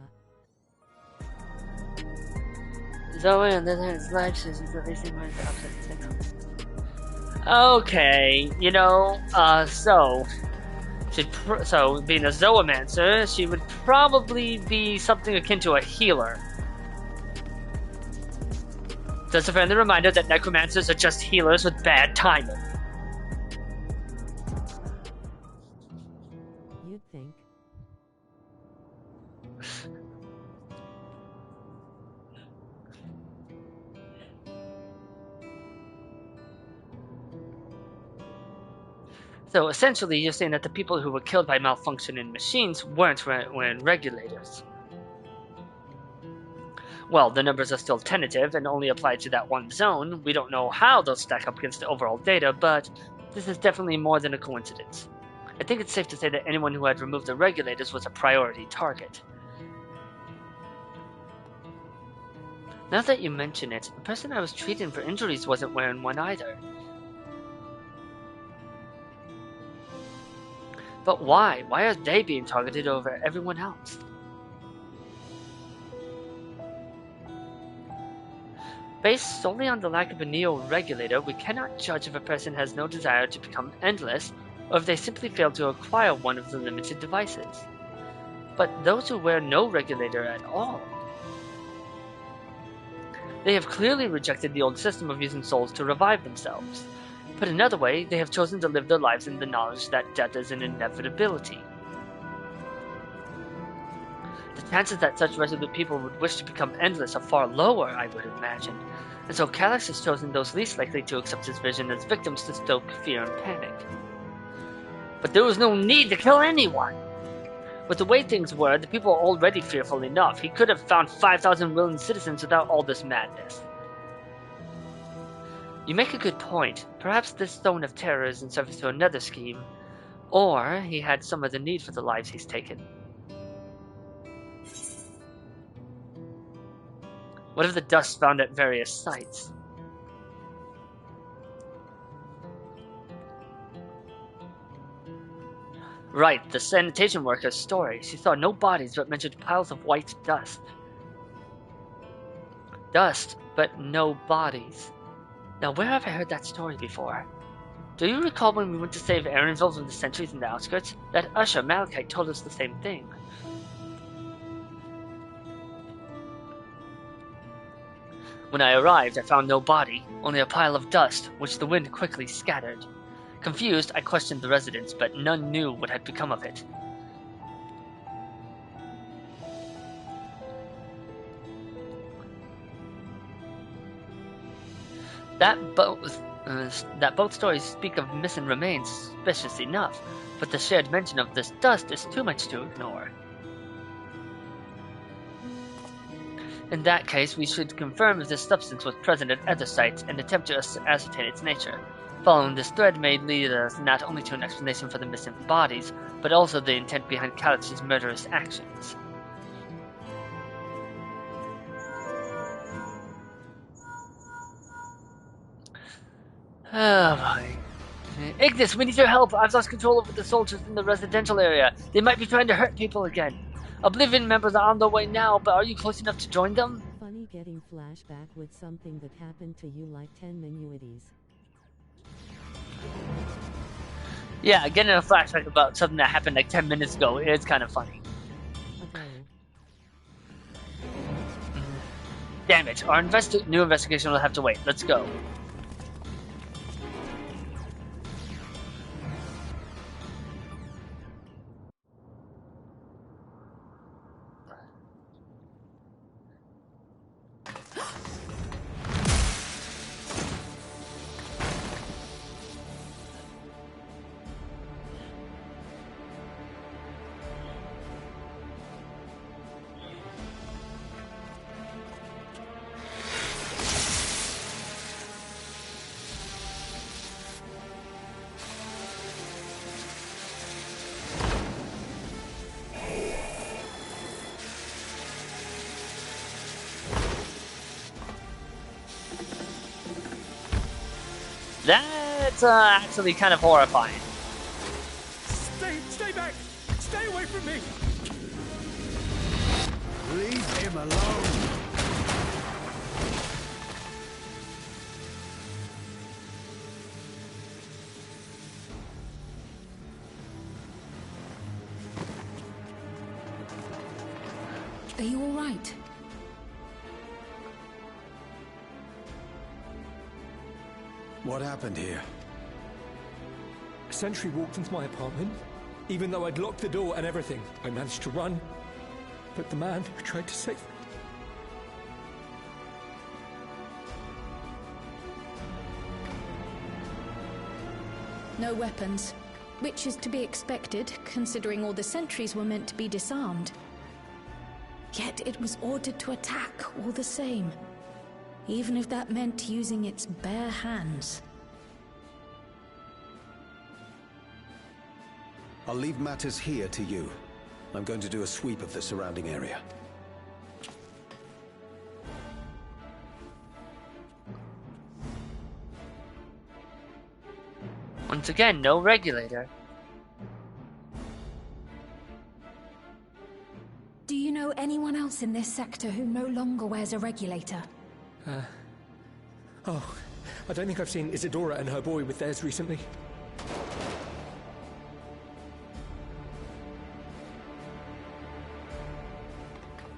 Zoe and then his life says he's releasing my Okay, you know, so being a zoomancer, she would probably be something akin to a healer. Just a friendly reminder that necromancers are just healers with bad timing.
You'd think.
So essentially, you're saying that the people who were killed by malfunctioning machines weren't wearing regulators. Well, the numbers are still tentative and only apply to that one zone. We don't know how they'll stack up against the overall data, but this is definitely more than a coincidence. I think it's safe to say that anyone who had removed the regulators was a priority target. Now that you mention it, the person I was treating for injuries wasn't wearing one either. But why? Why are they being targeted over everyone else? Based solely on the lack of a neo-regulator, we cannot judge if a person has no desire to become endless, or if they simply fail to acquire one of the limited devices. But those who wear no regulator at all, they have clearly rejected the old system of using souls to revive themselves. Put another way, they have chosen to live their lives in the knowledge that death is an inevitability. The chances that such resolute people would wish to become endless are far lower, I would imagine, and so Calyx has chosen those least likely to accept his vision as victims to stoke fear and panic. But there was no need to kill anyone! With the way things were, the people were already fearful enough. He could have found 5,000 willing citizens without all this madness. You make a good point. Perhaps this zone of terror is in service to another scheme. Or he had some other need for the lives he's taken. What of the dust found at various sites? Right, the sanitation worker's story. She saw no bodies but mentioned piles of white dust. Dust, but no bodies. Now, where have I heard that story before? Do you recall when we went to save Aaronville from the sentries in the outskirts? That usher, Malachite, told us the same thing. When I arrived, I found no body, only a pile of dust, which the wind quickly scattered. Confused, I questioned the residents, but none knew what had become of it. That both stories speak of missing remains suspicious enough, but the shared mention of this dust is too much to ignore. In that case, we should confirm if this substance was present at other sites and attempt to ascertain its nature. Following this thread may lead us not only to an explanation for the missing bodies, but also the intent behind Calix's murderous actions. Oh boy. Ignis, we need your help. I've lost control over the soldiers in the residential area. They might be trying to hurt people again. Oblivion members are on their way now, but are you close enough to join them?
Funny getting flashback with something that happened to you like 10 minuities.
Yeah, getting a flashback about something that happened like 10 minutes ago is kind of funny. Damn it, our new investigation will have to wait. Let's go. That's actually kind of horrifying.
Stay back! Stay away from me!
Leave him alone!
Are you all right?
What happened here?
A sentry walked into my apartment. Even though I'd locked the door and everything, I managed to run. But the man who tried to save me...
No weapons, which is to be expected, considering all the sentries were meant to be disarmed. Yet it was ordered to attack all the same, even if that meant using its bare hands.
I'll leave matters here to you. I'm going to do a sweep of the surrounding area.
Once again, no regulator.
Do you know anyone else in this sector who no longer wears a regulator?
Oh, I don't think I've seen Isadora and her boy with theirs recently.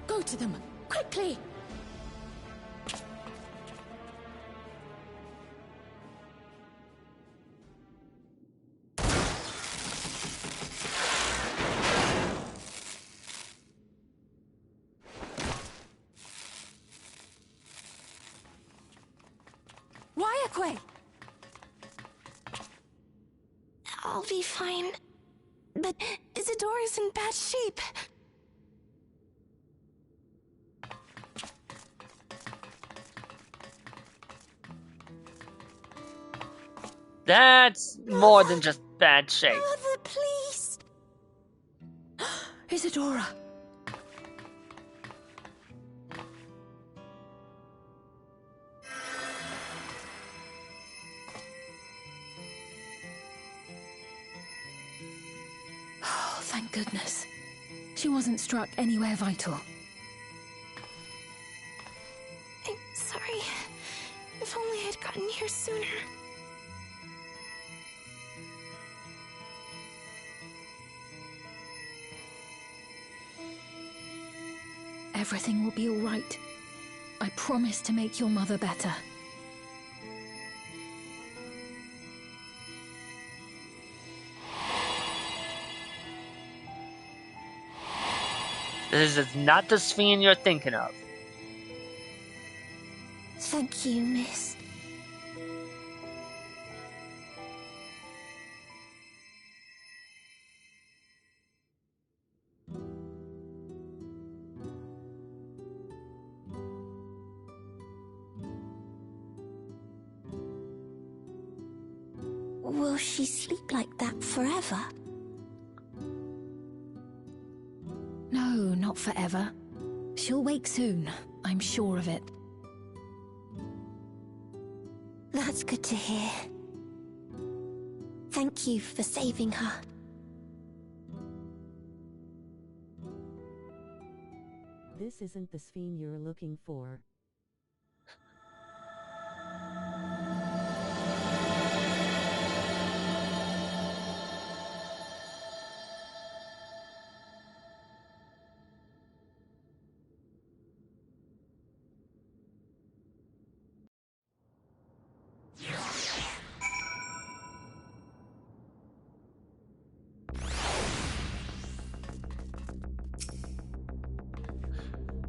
Go to them, quickly!
I'll be fine. But Isadora's in bad shape.
That's more than just bad shape.
Mother, please.
Isadora. Oh, thank goodness. She wasn't struck anywhere vital.
I'm sorry. If only I'd gotten here sooner.
Everything will be all right. I promise to make your mother better.
This is not the Sphene you're thinking of.
Thank you, miss. Will she sleep like that forever?
No, not forever. She'll wake soon, I'm sure of it.
That's good to hear. Thank you for saving her.
This isn't the Sphene you're looking for.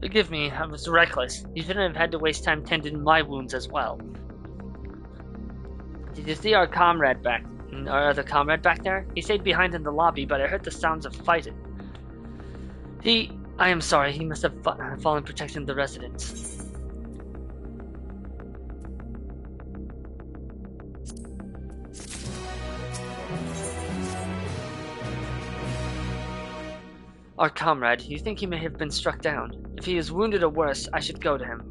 Forgive me, I was reckless. You shouldn't have had to waste time tending my wounds as well. Did you see our other comrade back there? He stayed behind in the lobby, but I heard the sounds of fighting. I am sorry, he must have fallen protecting the residents. Our comrade, you think he may have been struck down? If he is wounded or worse, I should go to him.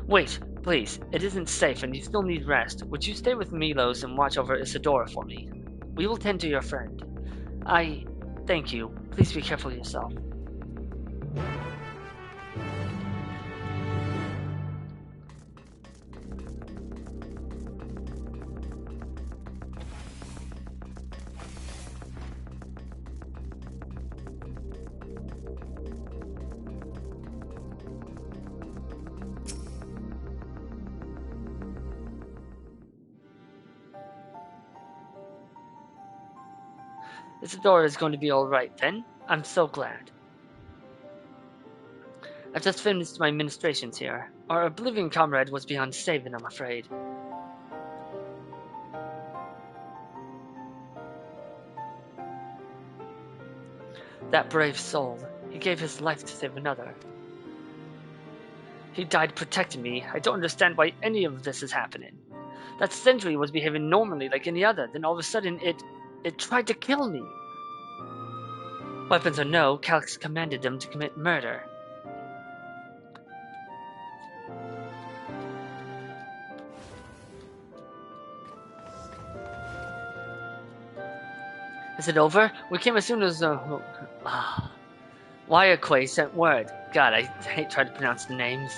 Wait, please. It isn't safe and you still need rest. Would you stay with Milos and watch over Isadora for me? We will tend to your friend. Thank you. Please be careful yourself. Isadora is going to be alright then. I'm so glad. I've just finished my ministrations here. Our Oblivion comrade was beyond saving, I'm afraid. That brave soul. He gave his life to save another. He died protecting me. I don't understand why any of this is happening. That sentry was behaving normally like any other, then all of a sudden it tried to kill me. Weapons or no, Calyx commanded them to commit murder. Is it over? We came as soon as Wyaquay sent word. God, I hate trying to pronounce the names.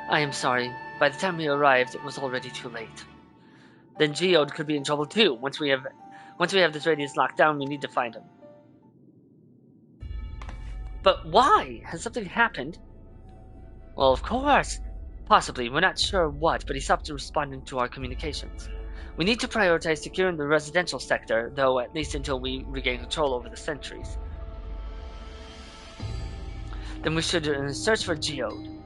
I am sorry. By the time we arrived, it was already too late. Then Geode could be in trouble too. Once we have this radius locked down, we need to find him. But why? Has something happened? Well, of course. Possibly. We're not sure what, but he stopped responding to our communications. We need to prioritize securing the residential sector, though at least until we regain control over the sentries. Then we should search for Geode.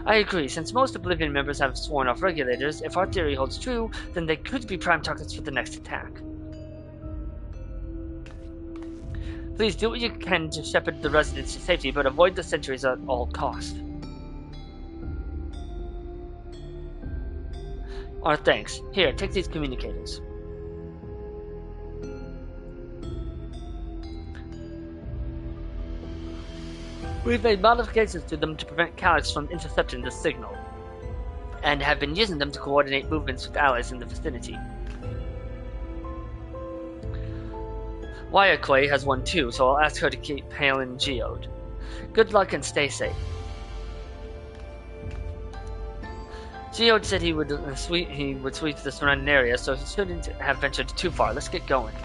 I agree. Since most Oblivion members have sworn off regulators, if our theory holds true, then they could be prime targets for the next attack. Please do what you can to shepherd the residents to safety, but avoid the sentries at all costs. Our thanks. Here, take these communicators. We've made modifications to them to prevent Calyx from intercepting the signal, and have been using them to coordinate movements with allies in the vicinity. Wyaquay has one too, so I'll ask her to keep hailing Geode. Good luck and stay safe. Geode said he would sweep the surrounding area, so he shouldn't have ventured too far. Let's get going.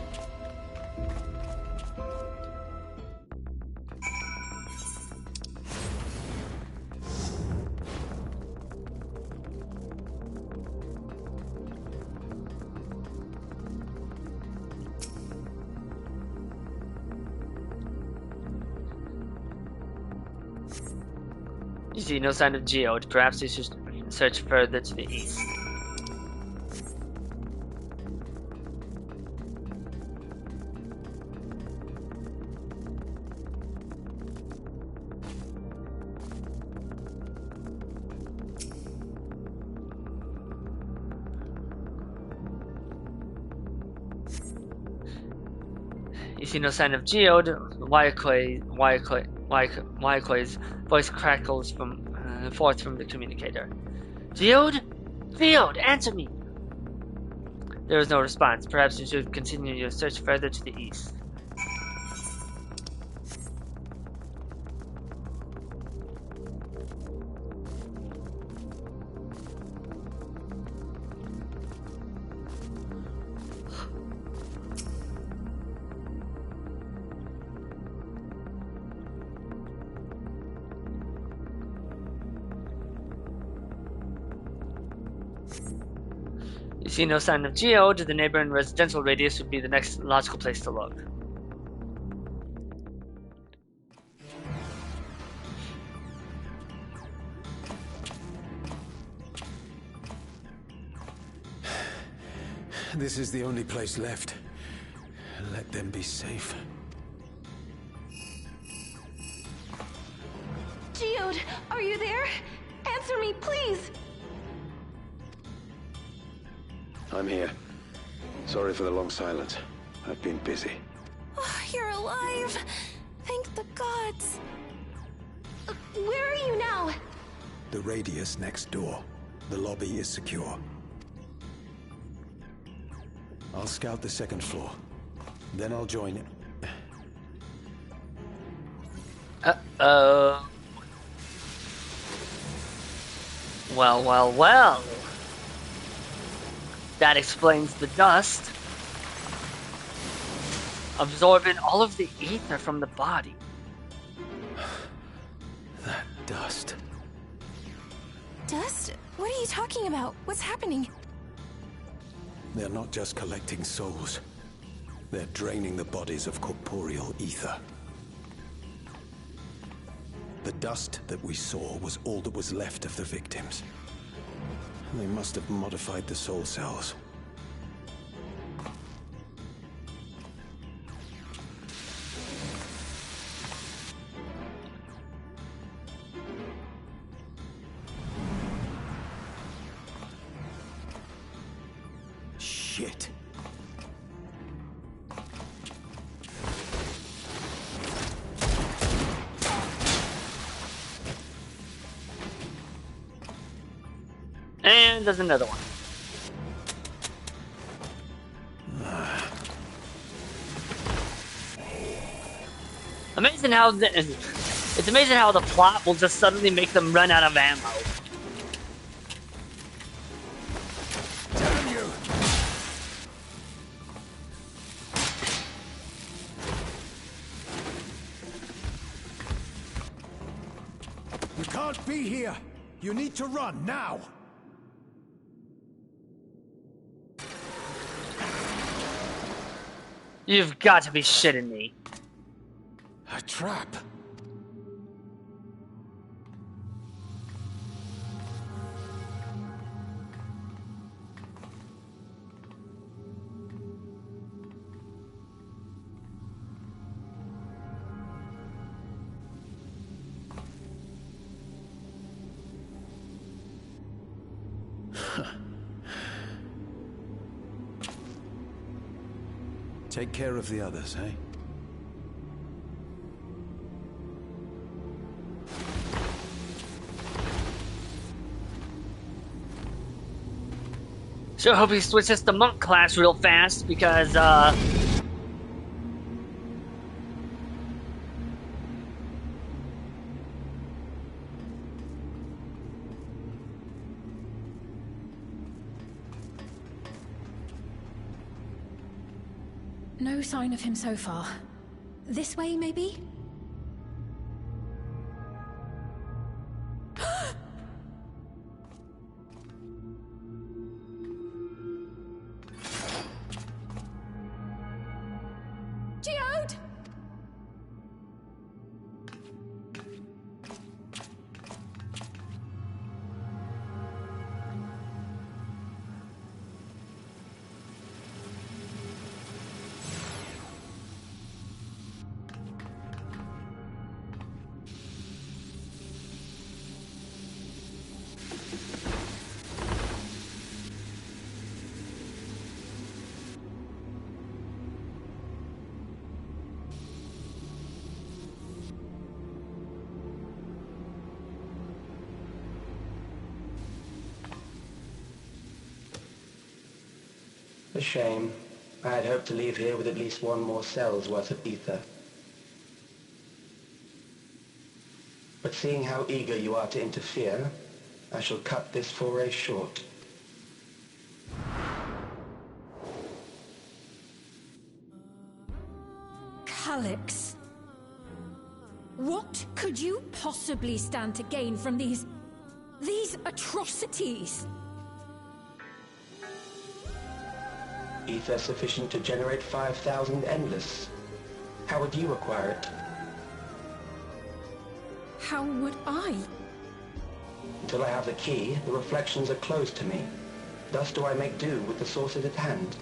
You see no sign of Geode. Perhaps we should search further to the east. You see no sign of Geode. Wyakoi's voice crackles forth from the communicator. Geode? Geode, answer me! There is no response. Perhaps you should continue your search further to the east. You see no sign of Geode. The neighboring residential radius would be the next logical place to look.
This is the only place left. Let them be safe.
Geode, are you there? Answer me, please!
I'm here. Sorry for the long silence. I've been busy.
Oh, you're alive! Thank the gods! Where are you now?
The radius next door. The lobby is secure. I'll scout the second floor. Then I'll join it.
Uh-oh. Well. That explains the dust. Absorbing all of the ether from the body.
That dust.
Dust? What are you talking about? What's happening?
They're not just collecting souls. They're draining the bodies of corporeal ether. The dust that we saw was all that was left of the victims. They must have modified the soul cells. Shit.
And there's another one. Amazing how it's amazing how the plot will just suddenly make them run out of ammo.
Damn you! You can't be here. You need to run now.
You've got to be shitting me.
A trap. Take care of the others, eh?
Sure hope he switches to monk class real fast because,
No sign of him so far. This way, maybe?
Geode!
A shame. I had hoped to leave here with at least one more cell's worth of ether. But seeing how eager you are to interfere, I shall cut this foray short.
Calyx. What could you possibly stand to gain from these atrocities?
Ether sufficient to generate 5,000 endless. How would you acquire it?
How would I?
Until I have the key, the reflections are closed to me. Thus do I make do with the sources at hand.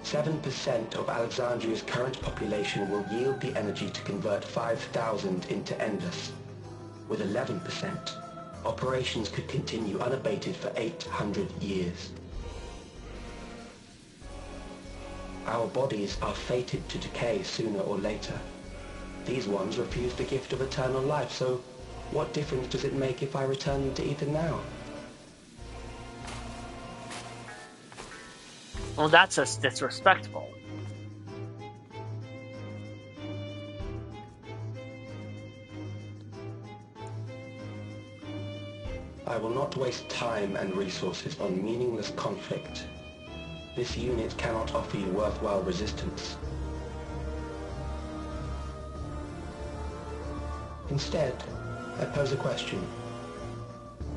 7% of Alexandria's current population will yield the energy to convert 5,000 into endless. With 11%, operations could continue unabated for 800 years. Our bodies are fated to decay sooner or later. These ones refuse the gift of eternal life, so what difference does it make if I return them to ether now?
Well, that's just disrespectful.
I will not waste time and resources on meaningless conflict. This unit cannot offer you worthwhile resistance. Instead, I pose a question.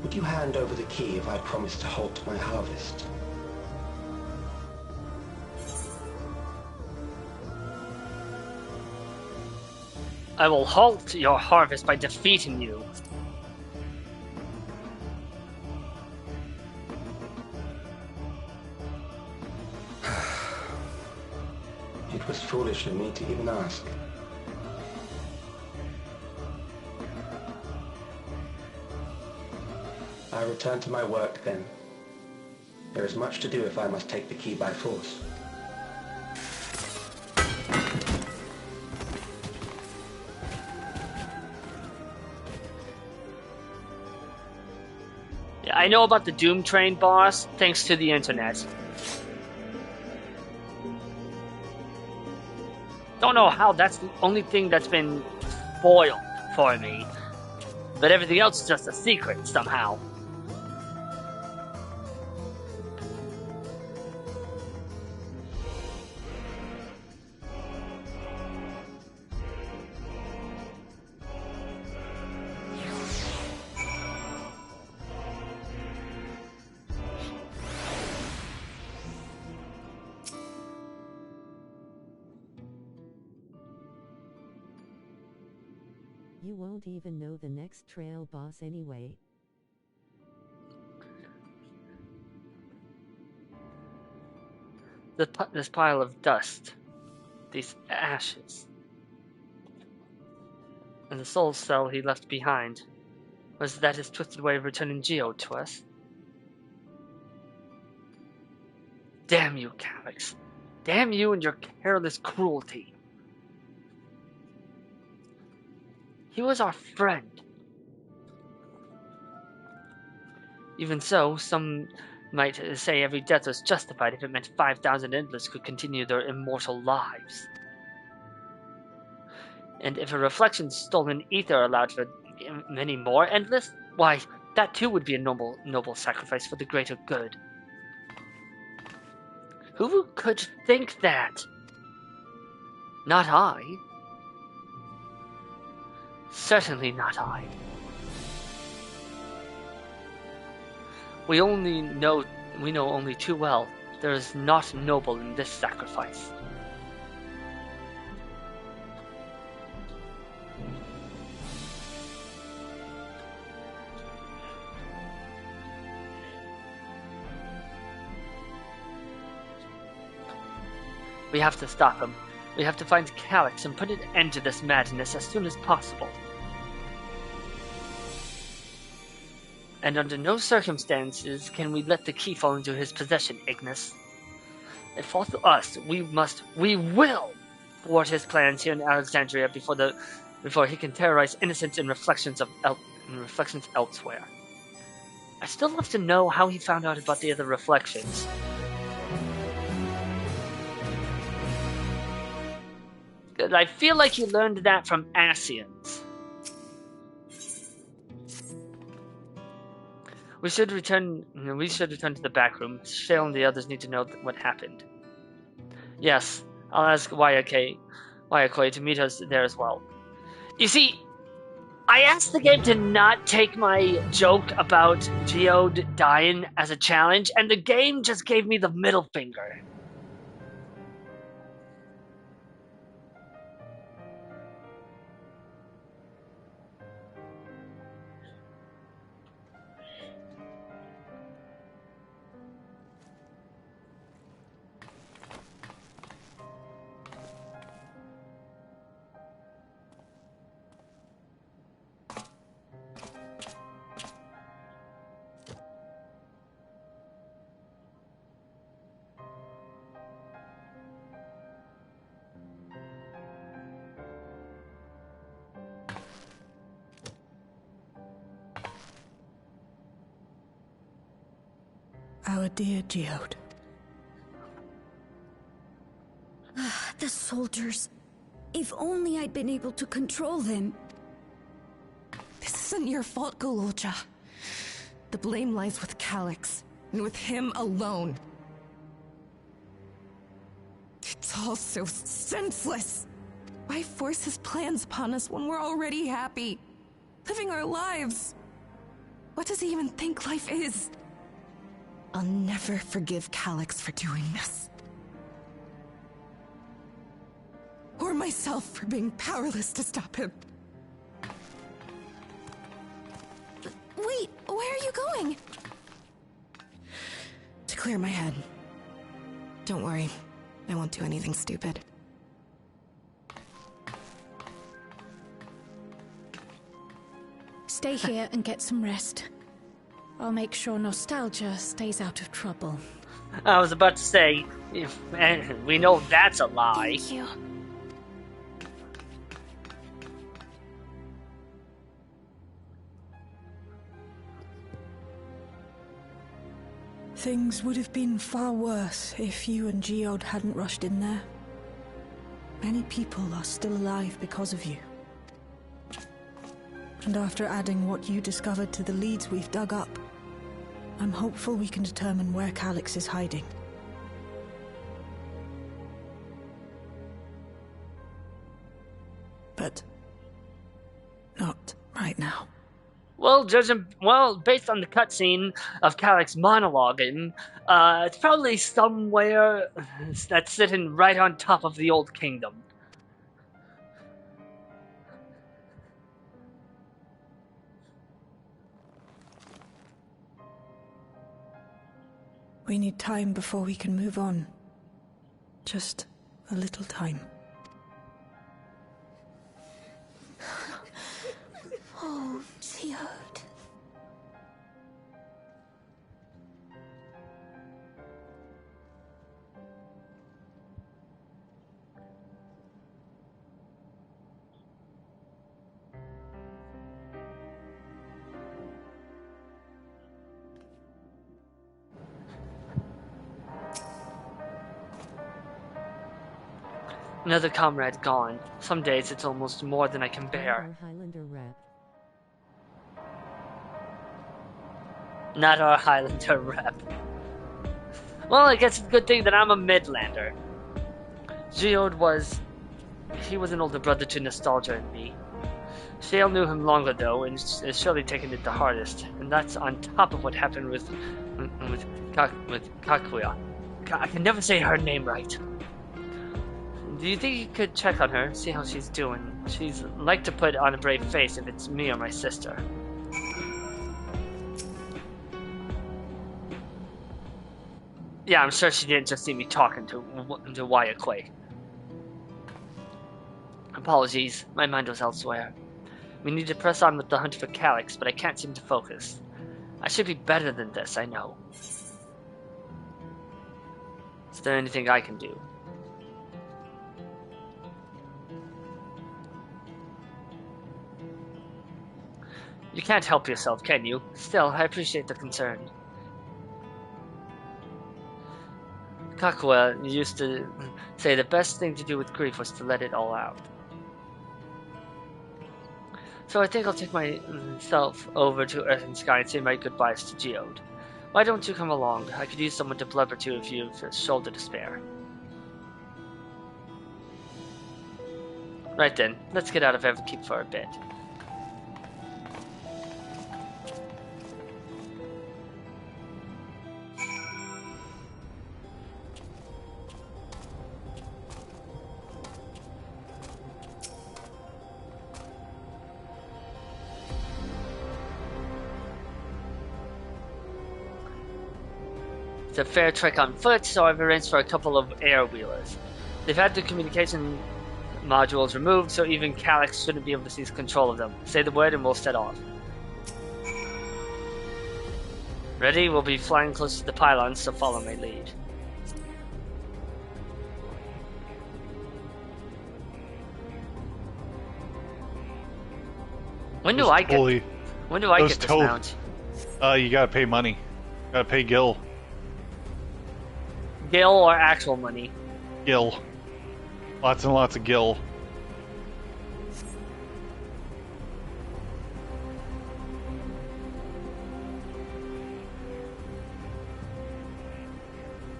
Would you hand over the key if I promise to halt my harvest?
I will halt your harvest by defeating you.
It was foolish of me to even ask. I return to my work then. There is much to do if I must take the key by force.
Yeah, I know about the Doom Train boss thanks to the internet. Don't know how, that's the only thing that's been spoiled for me. But everything else is just a secret somehow.
You won't even know the next trail boss anyway.
This pile of dust, these ashes, and the soul cell he left behind, was that his twisted way of returning Geo to us? Damn you, Calyx. Damn you and your careless cruelty. He was our friend. Even so, some might say every death was justified if it meant 5,000 endless could continue their immortal lives. And if a reflection's stolen ether allowed for many more endless, why, that too would be a noble sacrifice for the greater good. Who could think that? Not I. Certainly not I. We know only too well there is naught noble in this sacrifice. We have to stop him. We have to find Calyx and put an end to this madness as soon as possible. And under no circumstances can we let the key fall into his possession, Ignis. It falls to us. We will thwart his plans here in Alexandria before he can terrorize innocents and reflections elsewhere. I still love to know how he found out about the other reflections. 'Cause I feel like you learned that from Asians. We should return to the back room. Shale and the others need to know what happened. Yes, I'll ask Wayakoi to meet us there as well. You see, I asked the game to not take my joke about Geode dying as a challenge, and the game just gave me the middle finger.
Our dear Geode.
The soldiers. If only I'd been able to control them.
This isn't your fault, Gololja. The blame lies with Calyx, and with him alone. It's all so senseless. Why force his plans upon us when we're already happy? Living our lives. What does he even think life is? I'll never forgive Calyx for doing this. Or myself for being powerless to stop him. Wait, where are you going? To clear my head. Don't worry, I won't do anything stupid.
Stay here and get some rest. I'll make sure nostalgia stays out of trouble.
I was about to say, we know that's a lie.
Thank you.
Things would have been far worse if you and Geode hadn't rushed in there. Many people are still alive because of you. And after adding what you discovered to the leads we've dug up, I'm hopeful we can determine where Calyx is hiding. But not right now.
Well, based on the cutscene of Calyx monologuing, it's probably somewhere that's sitting right on top of the Old Kingdom.
We need time before we can move on. Just a little time.
Oh, Geode.
Another comrade gone. Some days it's almost more than I can bear.
Highlander rep.
Not our Highlander rep. Well, I guess it's a good thing that I'm a Midlander. Geode was an older brother to Nostalgia and me. Shale knew him long ago and has surely taken it the hardest. And that's on top of what happened with Kakuya. I can never say her name right. Do you think you could check on her, see how she's doing? She's like to put on a brave face if it's me or my sister. Yeah, I'm sure she didn't just see me talking to Wayakoi. Apologies, my mind was elsewhere. We need to press on with the hunt for Calyx, but I can't seem to focus. I should be better than this, I know. Is there anything I can do? You can't help yourself, can you? Still, I appreciate the concern. Kakua used to say the best thing to do with grief was to let it all out. So I think I'll take myself over to Earth and Sky and say my goodbyes to Geode. Why don't you come along? I could use someone to blubber to if you've a shoulder to spare. Right then, let's get out of Everkeep for a bit. It's a fair trek on foot, so I've arranged for a couple of air-wheelers. They've had the communication modules removed, so even Calyx shouldn't be able to seize control of them. Say the word and we'll set off. Ready? We'll be flying close to the pylons, so follow my lead. When do I get this mount?
You gotta pay money. Gotta pay Gil.
Gil or actual money?
Gil. Lots and lots of Gil.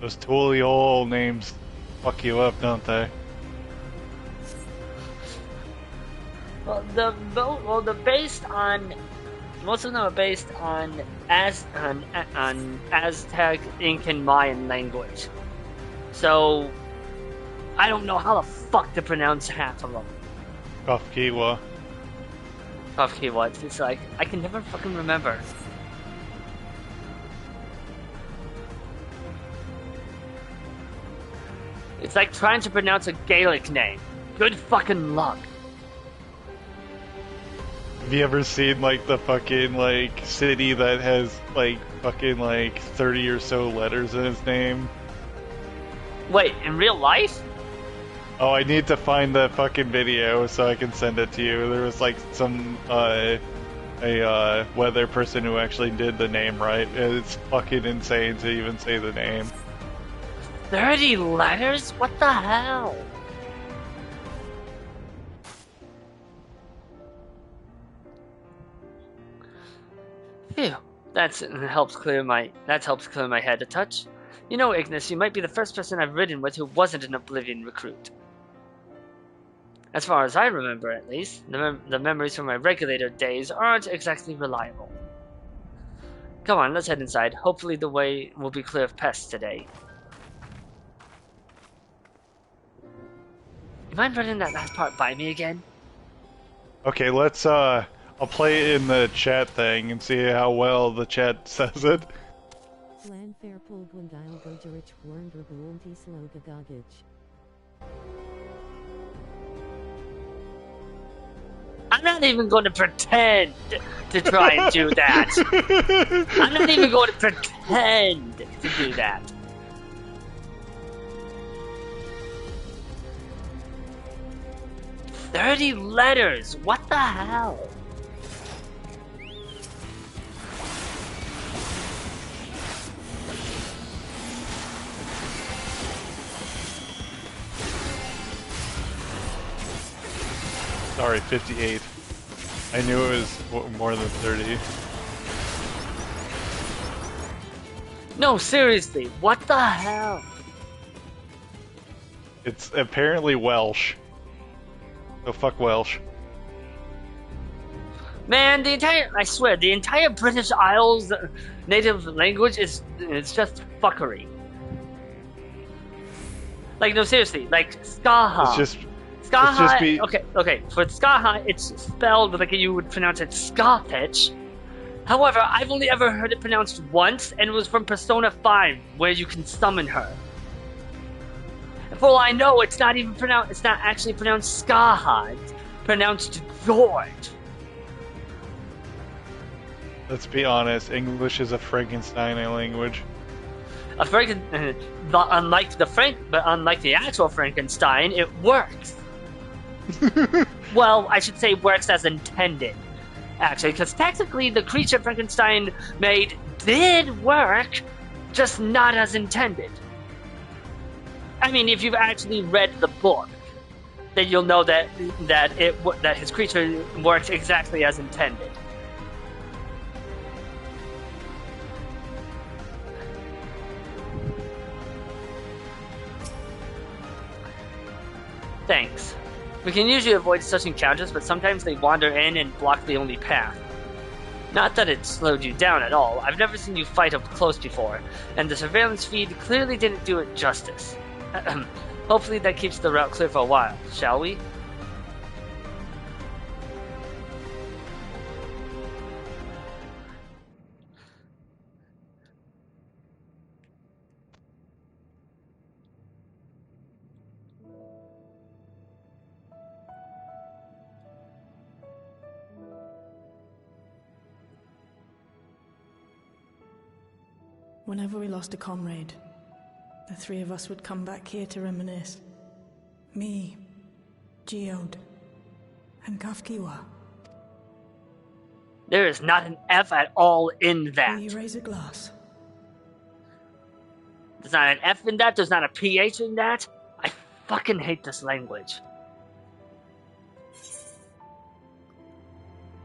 Those Tuliol names fuck you up, don't they?
Well, they're based on. Most of them are based on Aztec, Incan, Mayan language. So I don't know how the fuck to pronounce half of them.
Kafkiwa.
Kafkiwa. It's like I can never fucking remember. It's like trying to pronounce a Gaelic name. Good fucking luck.
Have you ever seen like the fucking like city that has like fucking like 30 or so letters in its name?
Wait, in real life?
Oh, I need to find the fucking video so I can send it to you. There was like some a weather person who actually did the name right. It's fucking insane to even say the name.
30 letters? What the hell? Phew, that helps clear my head a touch. You know, Ignis, you might be the first person I've ridden with who wasn't an Oblivion recruit. As far as I remember, at least, the memories from my regulator days aren't exactly reliable. Come on, let's head inside. Hopefully the way will be clear of pests today. You mind running that last part by me again?
Okay, let's I'll play it in the chat thing and see how well the chat says it.
I'm not even going to pretend to try and do that. I'm not even going to pretend to do that. "30 letters? What the hell?"
Sorry, 58. I knew it was more than 30.
No, seriously, what the hell?
It's apparently Welsh. So fuck Welsh.
Man, I swear, the entire British Isles native language it's just fuckery. Like, no, seriously, like, Skaha. Skaha, okay, for Skaha, it's spelled like you would pronounce it Scottish. However, I've only ever heard it pronounced once, and it was from Persona 5, where you can summon her. And for all I know, it's not actually pronounced Skaha, it's pronounced George.
Let's be honest, English is a Frankenstein language.
Unlike the actual Frankenstein, it works. Well, I should say works as intended, actually, because technically the creature Frankenstein made did work, just not as intended. I mean, if you've actually read the book, then you'll know that his creature works exactly as intended. Thanks. We can usually avoid such encounters, but sometimes they wander in and block the only path. Not that it slowed you down at all. I've never seen you fight up close before, and the surveillance feed clearly didn't do it justice. Hopefully that keeps the route clear for a while, shall we?
Whenever we lost a comrade, the three of us would come back here to reminisce. Me, Geode, and Kafkiwa.
There is not an F at all in that.
Will you raise a glass?
There's not an F in that, there's not a PH in that. I fucking hate this language.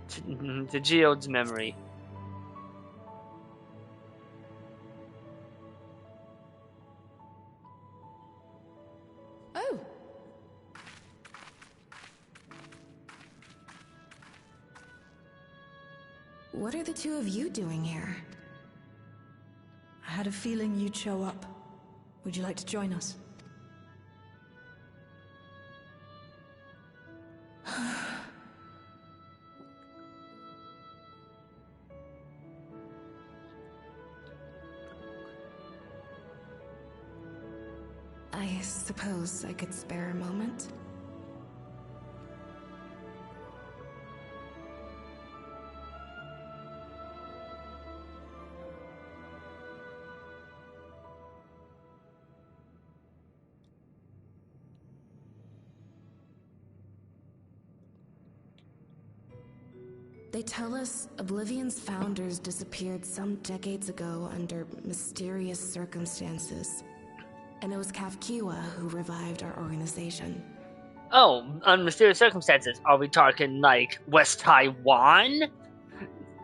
To Geode's memory.
Oh. What are the two of you doing here?
I had a feeling you'd show up. Would you like to join us?
I suppose I could spare a moment. They tell us Oblivion's founders disappeared some decades ago under mysterious circumstances. And it was Kafkiwa who revived our organization.
Oh, on mysterious circumstances. Are we talking like West Taiwan?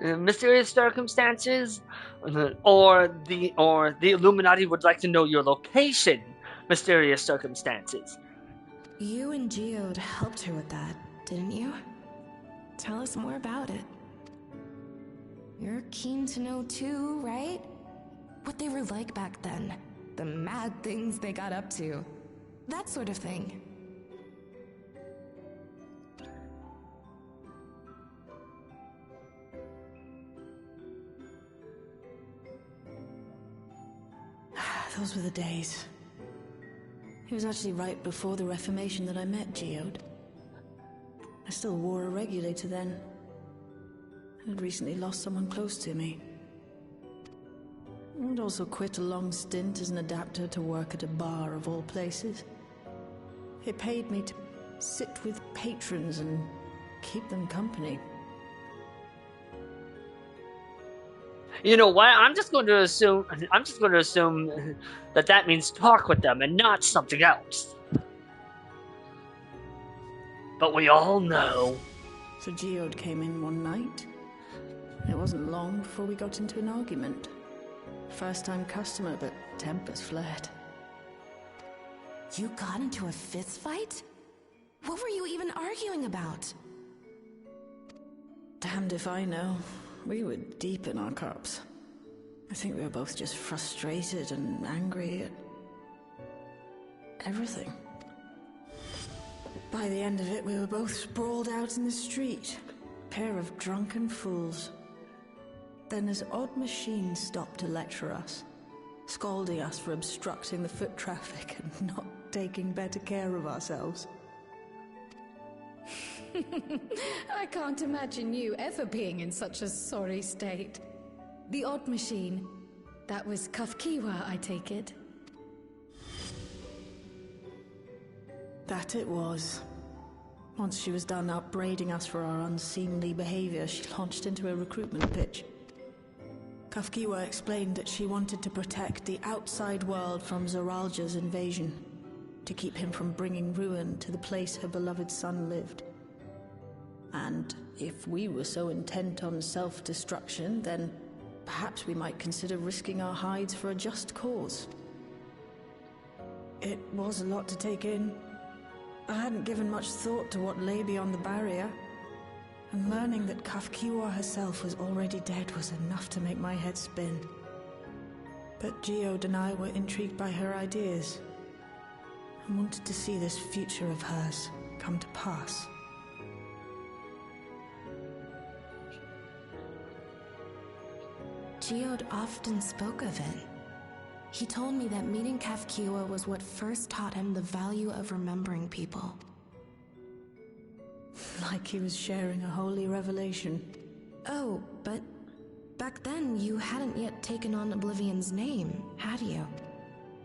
Mysterious circumstances? Or the Illuminati would like to know your location? Mysterious circumstances.
You and Geode helped her with that, didn't you? Tell us more about it. You're keen to know too, right? What they were like back then. The mad things they got up to. That sort of thing.
Those were the days. It was actually right before the Reformation that I met Geode. I still wore a regulator then. I had recently lost someone close to me. I'd also quit a long stint as an adapter to work at a bar of all places. It paid me to sit with patrons and keep them company.
You know what? I'm just going to assume that means talk with them and not something else. But we all know.
So Geode came in one night. It wasn't long before we got into an argument. First-time customer, but tempers flared.
You got into a fist fight? What were you even arguing about?
Damned if I know. We were deep in our cups. I think we were both just frustrated and angry at everything. By the end of it, we were both sprawled out in the street. Pair of drunken fools. Then this odd machine stopped to lecture us, scolding us for obstructing the foot traffic and not taking better care of ourselves.
I can't imagine you ever being in such a sorry state. The odd machine. That was Kafkiwa, I take it.
That it was. Once she was done upbraiding us for our unseemly behavior, she launched into a recruitment pitch. Kafkiwa explained that she wanted to protect the outside world from Zoralja's invasion. to keep him from bringing ruin to the place her beloved son lived. And if we were so intent on self-destruction, then perhaps we might consider risking our hides for a just cause. It was a lot to take in. I hadn't given much thought to what lay beyond the barrier, and learning that Kafkiwa herself was already dead was enough to make my head spin. But Geode and I were intrigued by her ideas, and wanted to see this future of hers come to pass.
Geode often spoke of it. He told me that meeting Kafkiwa was what first taught him the value of remembering people.
Like he was sharing a holy revelation.
Oh, but back then you hadn't yet taken on Oblivion's name, had you?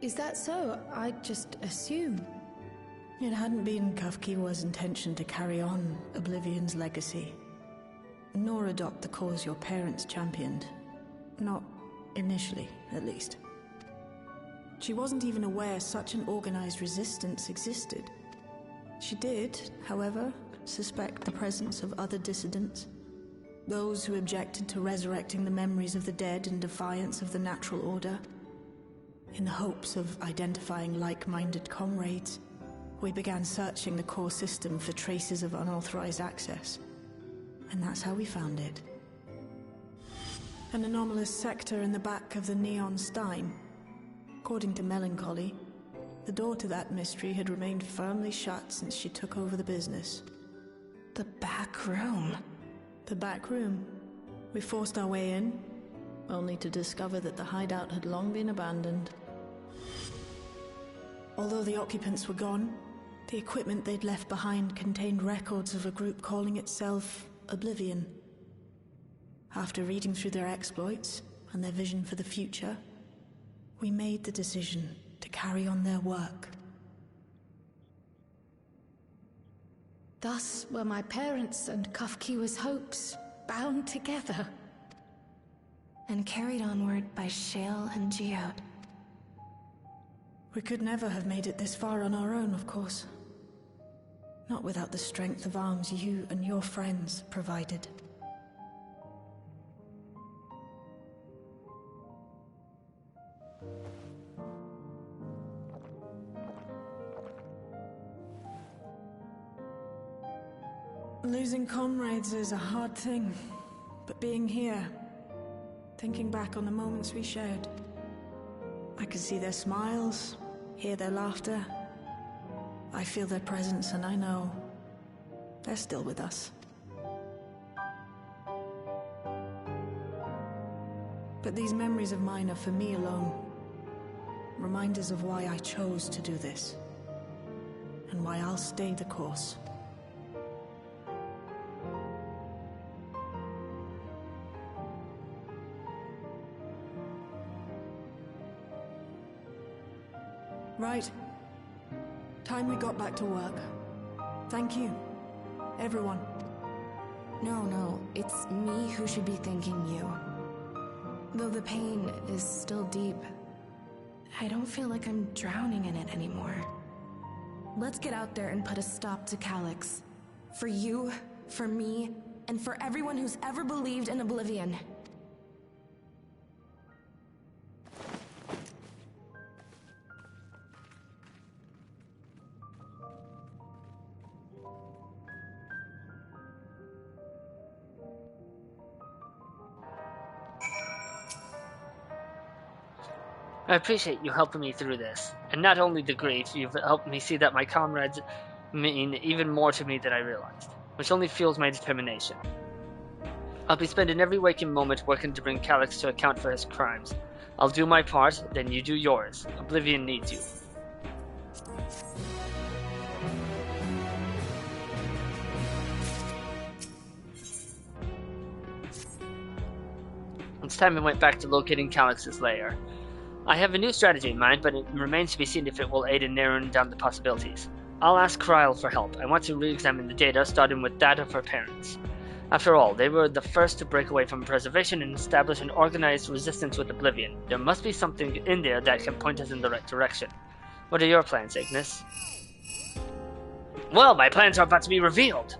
Is that so? I just assumed. It hadn't been Kafkiwa's intention to carry on Oblivion's legacy, nor adopt the cause your parents championed. Not initially, at least. She wasn't even aware such an organized resistance existed. She did, however, suspect the presence of other dissidents. Those who objected to resurrecting the memories of the dead in defiance of the natural order. In the hopes of identifying like-minded comrades, we began searching the core system for traces of unauthorized access. And that's how we found it. An anomalous sector in the back of the Neon Stein. According to Melancholy, the door to that mystery had remained firmly shut since she took over the business.
The back room.
The back room. We forced our way in, only to discover that the hideout had long been abandoned. Although the occupants were gone, the equipment they'd left behind contained records of a group calling itself Oblivion. After reading through their exploits and their vision for the future, we made the decision to carry on their work.
Thus were my parents and Kafkiwa's hopes bound together.
And carried onward by Shale and Geode.
We could never have made it this far on our own, of course. Not without the strength of arms you and your friends provided. Losing comrades is a hard thing, but being here, thinking back on the moments we shared, I can see their smiles, hear their laughter. I feel their presence, and I know they're still with us. But these memories of mine are for me alone. Reminders of why I chose to do this, and why I'll stay the course. Right. Time we got back to work. Thank you, everyone.
No, it's me who should be thanking you. Though the pain is still deep, I don't feel like I'm drowning in it anymore. Let's get out there and put a stop to Calyx. For you, for me, and for everyone who's ever believed in Oblivion.
I appreciate you helping me through this, and not only the grief, you've helped me see that my comrades mean even more to me than I realized, which only fuels my determination. I'll be spending every waking moment working to bring Calyx to account for his crimes. I'll do my part, then you do yours. Oblivion needs you. It's time I went back to locating Calyx's lair. I have a new strategy in mind, but it remains to be seen if it will aid in narrowing down the possibilities. I'll ask Kryl for help. I want to re-examine the data, starting with that of her parents. After all, they were the first to break away from preservation and establish an organized resistance with Oblivion. There must be something in there that can point us in the right direction. What are your plans, Ignis? Well, my plans are about to be revealed.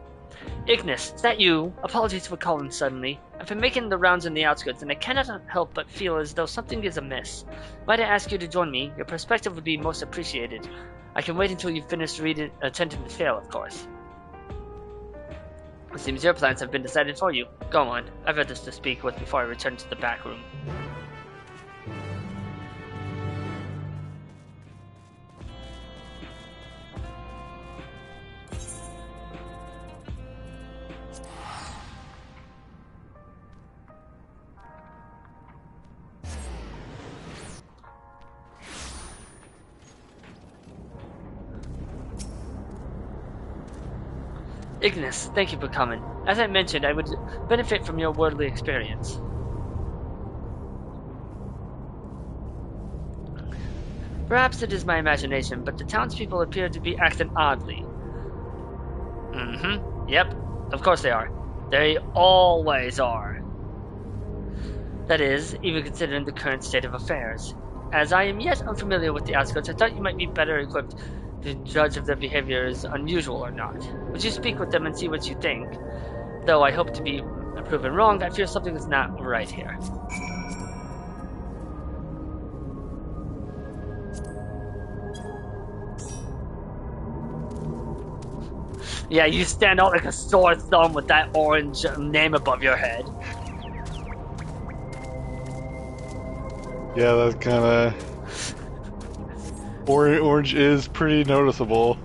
Ignis, is that you? Apologies for calling suddenly. I've been making the rounds in the outskirts, and I cannot help but feel as though something is amiss. Might I ask you to join me? Your perspective would be most appreciated. I can wait until you've finished attending the tale, of course. It seems your plans have been decided for you. Go on. I've others to speak with before I return to the back room. Ignis, thank you for coming. As I mentioned, I would benefit from your worldly experience. Perhaps it is my imagination, but the townspeople appear to be acting oddly. Yep, of course they are. They always are. That is, even considering the current state of affairs. As I am yet unfamiliar with the outskirts, I thought you might be better equipped to judge if their behavior is unusual or not. Would you speak with them and see what you think? Though I hope to be proven wrong, I fear something is not right here. Yeah, you stand out like a sore thumb with that orange name above your head.
Yeah, that's kind of... Orange is pretty noticeable.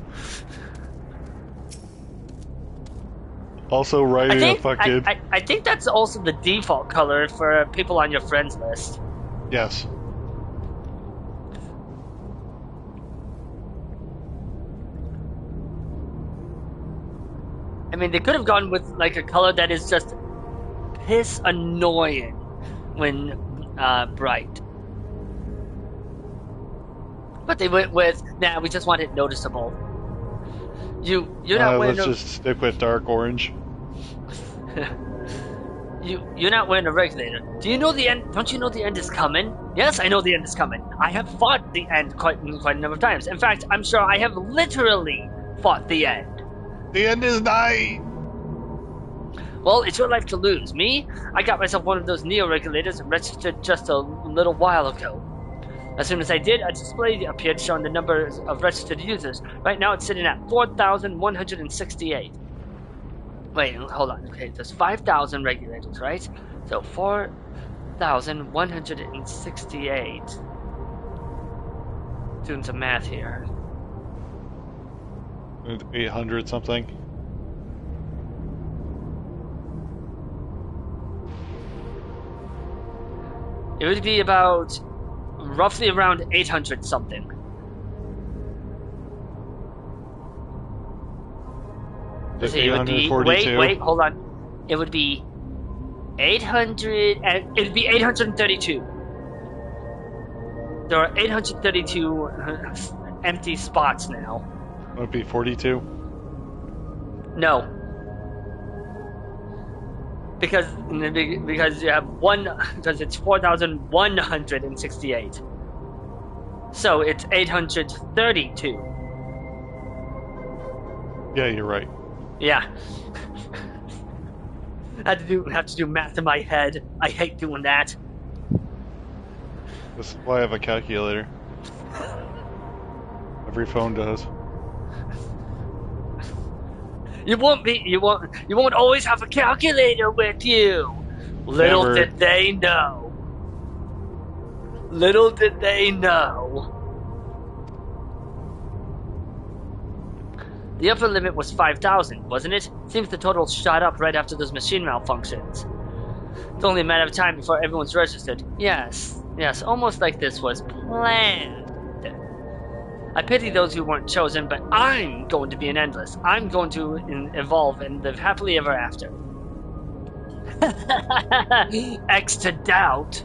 Also, writing a fucking...
I think that's also the default color for people on your friends list.
Yes.
I mean, they could have gone with like a color that is just piss annoying when bright. But they went with, nah, we just want it noticeable. You're not wearing.
Let's just stick with dark orange.
You're not wearing a regulator. Do you know the end? Don't you know the end is coming? Yes, I know the end is coming. I have fought the end quite a number of times. In fact, I'm sure I have literally fought the end.
The end is nigh.
Well, it's your life to lose. Me? I got myself one of those neo-regulators and registered just a little while ago. As soon as I did, a display appeared showing the number of registered users. Right now it's sitting at 4,168. Wait, hold on. Okay, there's 5,000 regulators, right? So 4,168. Doing some math here.
800 something.
It would be about roughly around 800 something. Let's see, it would be wait, hold on. It would be 800 and it would be 832. There are 832 empty spots now.
Would it be 42?
No. Because you have because it's 4,168. So it's 832.
Yeah, you're right.
Yeah. I have to do math in my head. I hate doing that.
This is why I have a calculator. Every phone does.
You won't always have a calculator with you. Little
Never.
did they know. Little did they know. The upper limit was 5,000, wasn't it? Seems the total shot up right after those machine malfunctions. It's only a matter of time before everyone's registered. Yes, almost like this was planned. I pity those who weren't chosen, but I'm going to be an endless. I'm going to evolve and live happily ever after. X to doubt.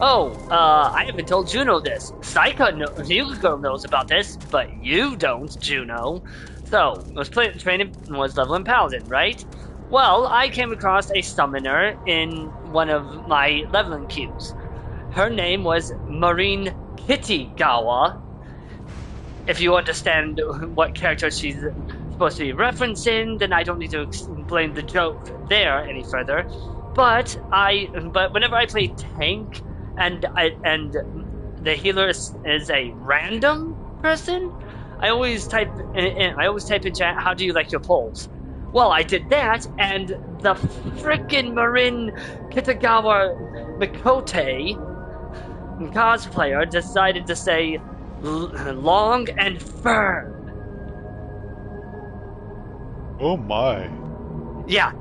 Oh, I haven't told Juno this. Yuka knows about this, but you don't, Juno. So, was training was leveling Paladin, right? Well, I came across a summoner in one of my leveling queues. Her name was Marine Kittygawa. If you understand what character she's supposed to be referencing, then I don't need to explain the joke there any further. But whenever I play tank and the healer is a random person, I always type in chat, "How do you like your polls?" Well, I did that, and the frickin' Marin Kitagawa Mikote cosplayer decided to say long and firm.
Oh my.
Yeah,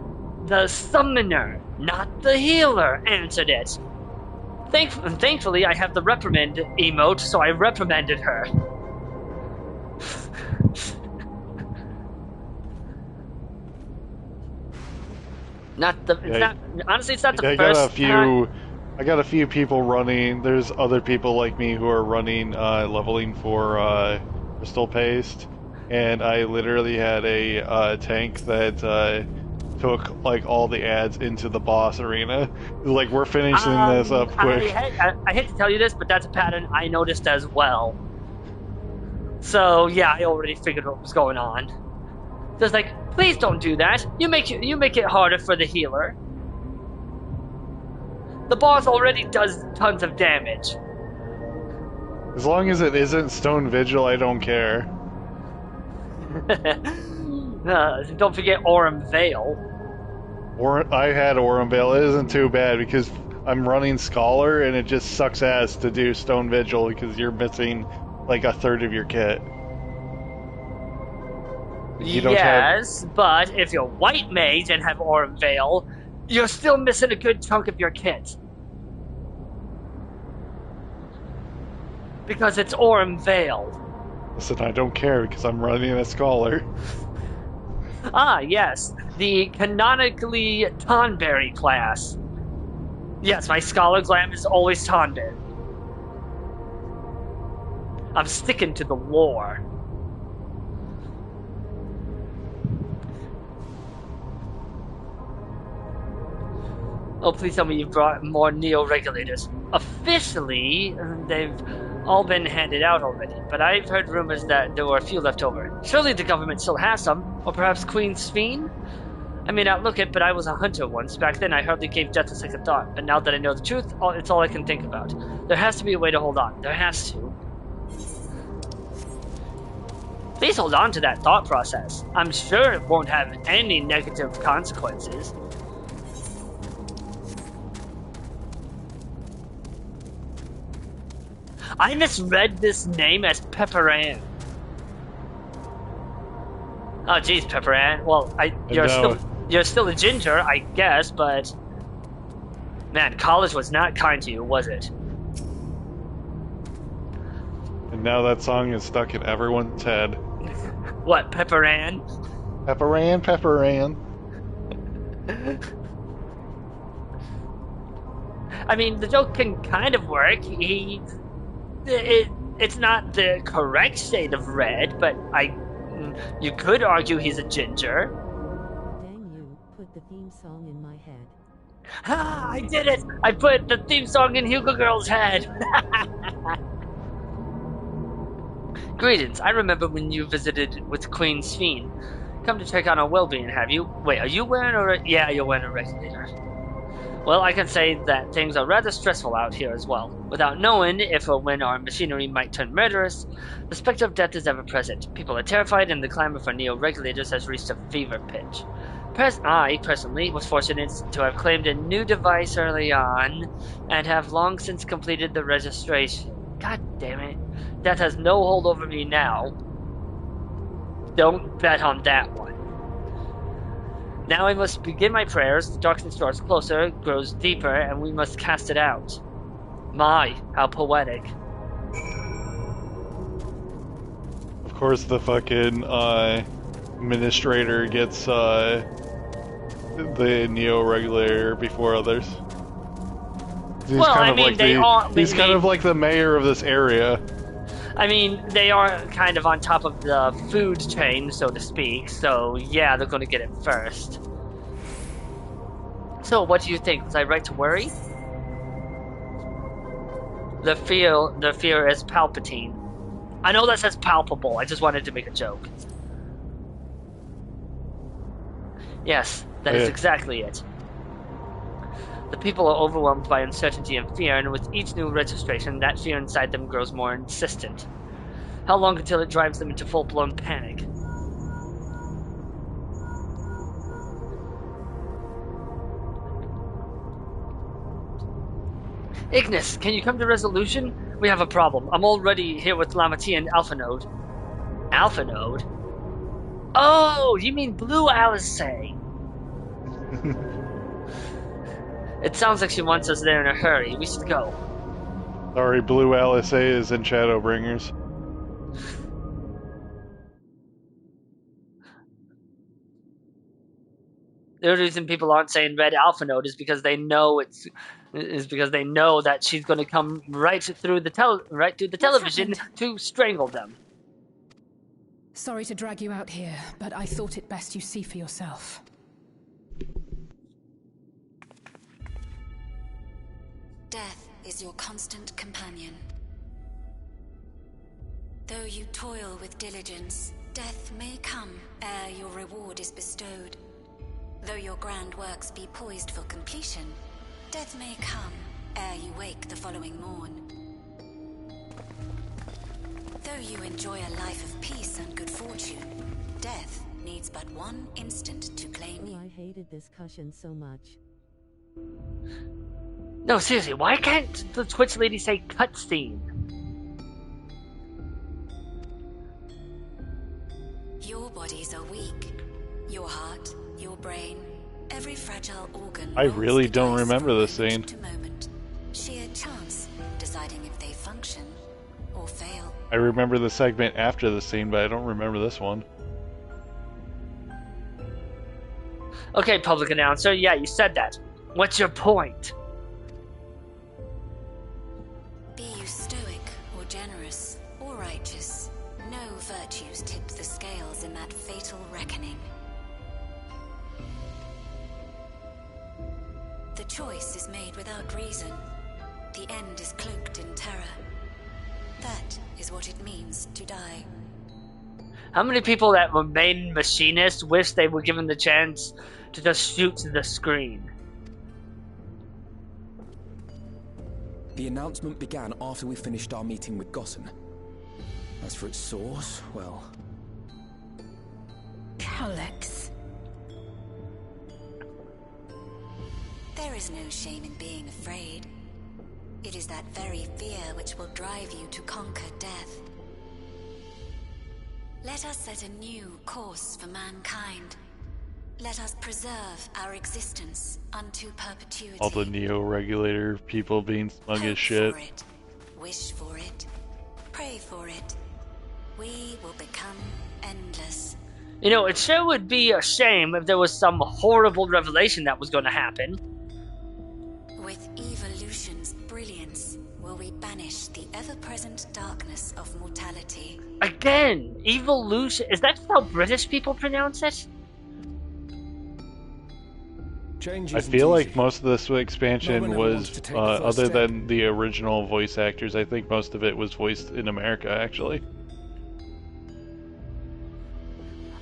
the summoner, not the healer, answered it. Thankfully, I have the reprimand emote, so I reprimanded her. Honestly, it's not the first time.
I got a few people running. There's other people like me who are running leveling for crystal paste, and I literally had a tank that took like all the ads into the boss arena. Like, we're finishing this up quick.
I hate to tell you this, but that's a pattern I noticed as well. So yeah, I already figured what was going on. Just like, please don't do that. You make it harder for the healer. The boss already does tons of damage.
As long as it isn't Stone Vigil, I don't care.
Don't forget Aurum Vale.
I had Aurum Vale. It isn't too bad because I'm running Scholar and it just sucks ass to do Stone Vigil because you're missing like a third of your kit.
But if you're White Mage and have Aurum Vale, you're still missing a good chunk of your kit. Because it's Aurum Vale.
Listen, I don't care because I'm running a Scholar.
Ah, yes. The canonically Tonberry class. Yes, my Scholar glam is always Tonberry. I'm sticking to the lore. Oh, please tell me you've brought more Neo-Regulators. Officially, they've all been handed out already, but I've heard rumors that there were a few left over. Surely the government still has some, or perhaps Queen Sphene? I may not look it, but I was a hunter once. Back then I hardly gave death a second thought, but now that I know the truth, it's all I can think about. There has to be a way to hold on. There has to. Please hold on to that thought process. I'm sure it won't have any negative consequences. I misread this name as Pepperan. Oh, geez, Pepperan. Well, you're still a ginger, I guess, but man, college was not kind to you, was it?
And now that song is stuck in everyone's head.
What, Pepperan?
Pepperan, Pepperan.
I mean, the joke can kind of work. It's not the correct shade of red, but you could argue he's a ginger.
Dang, you put the theme song in my head.
Ah, I did it! I put the theme song in Hugo Girl's head! Greetings, I remember when you visited with Queen Sphene. Come to check on our well-being, have you? Wait, are you wearing yeah, you're wearing a regulator. Well, I can say that things are rather stressful out here as well. Without knowing if or when our machinery might turn murderous, the specter of death is ever present. People are terrified and the clamor for neo-regulators has reached a fever pitch. I, personally, was fortunate to have claimed a new device early on and have long since completed the registration. God damn it. Death has no hold over me now. Don't bet on that one. Now I must begin my prayers. The darkness draws closer, grows deeper, and we must cast it out. My, how poetic.
Of course the fucking administrator gets the neo-regulator before others. He's he's kind of like the mayor of this area.
I mean, they are kind of on top of the food chain, so to speak, so yeah, they're going to get it first. So, what do you think? Was I right to worry? The fear is Palpatine. I know that says palpable. I just wanted to make a joke. Yes, that is exactly it. The people are overwhelmed by uncertainty and fear, and with each new registration, that fear inside them grows more insistent. How long until it drives them into full-blown panic? Ignis, can you come to resolution? We have a problem. I'm already here with Lamati and Alpha Node. Alpha Node? Oh, you mean Blue Alice? It sounds like she wants us there in a hurry. We should go.
Sorry, Blue Alice is in Shadowbringers.
The reason people aren't saying Red Alpha Node is because they know that she's going to come right through the television to strangle them.
Sorry to drag you out here, but I thought it best you see for yourself.
Death is your constant companion. Though you toil with diligence, death may come ere your reward is bestowed. Though your grand works be poised for completion, death may come ere you wake the following morn. Though you enjoy a life of peace and good fortune, death needs but one instant to claim you.
I hated this cushion so much.
No, seriously, why can't the Twitch lady say cutscene?
Your bodies are weak. Your heart, your brain, every fragile organ.
I really don't remember this scene.
Sheer chance deciding if they function or fail.
I remember the segment after the scene, but I don't remember this one.
Okay, public announcer, yeah, you said that. What's your point?
Be you stoic or generous or righteous, no virtues tipped the scales in that fatal reckoning. The choice is made without reason. The end is cloaked in terror. That is what it means to die.
How many people that remain machinists wish they were given the chance to just shoot to the screen?
The announcement began after we finished our meeting with Gossen. As for its source, well...
Calyx. There is no shame in being afraid. It is that very fear which will drive you to conquer death. Let us set a new course for mankind. Let us preserve our existence unto perpetuity.
All the Neo-regulator people being smug as shit.
For it, wish for it, pray for it. We will become endless.
You know, it sure would be a shame if there was some horrible revelation that was going to happen.
With evolution's brilliance, will we banish the ever-present darkness of mortality.
Again, evolution. Is that how British people pronounce it?
I feel like most of this expansion was, other than the original voice actors, I think most of it was voiced in America, actually.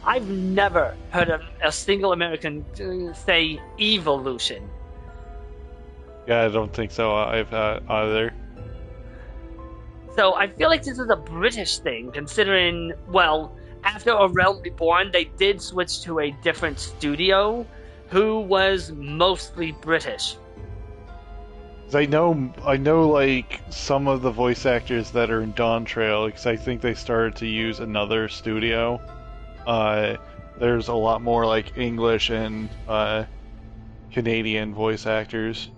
I've never heard of a single American say evolution.
Yeah, I don't think so. I've either.
So I feel like this is a British thing, considering, well, after A Realm Reborn, they did switch to a different studio who was mostly British.
I know, like, some of the voice actors that are in Dawn Trail, because I think they started to use another studio. There's a lot more, like, English and Canadian voice actors.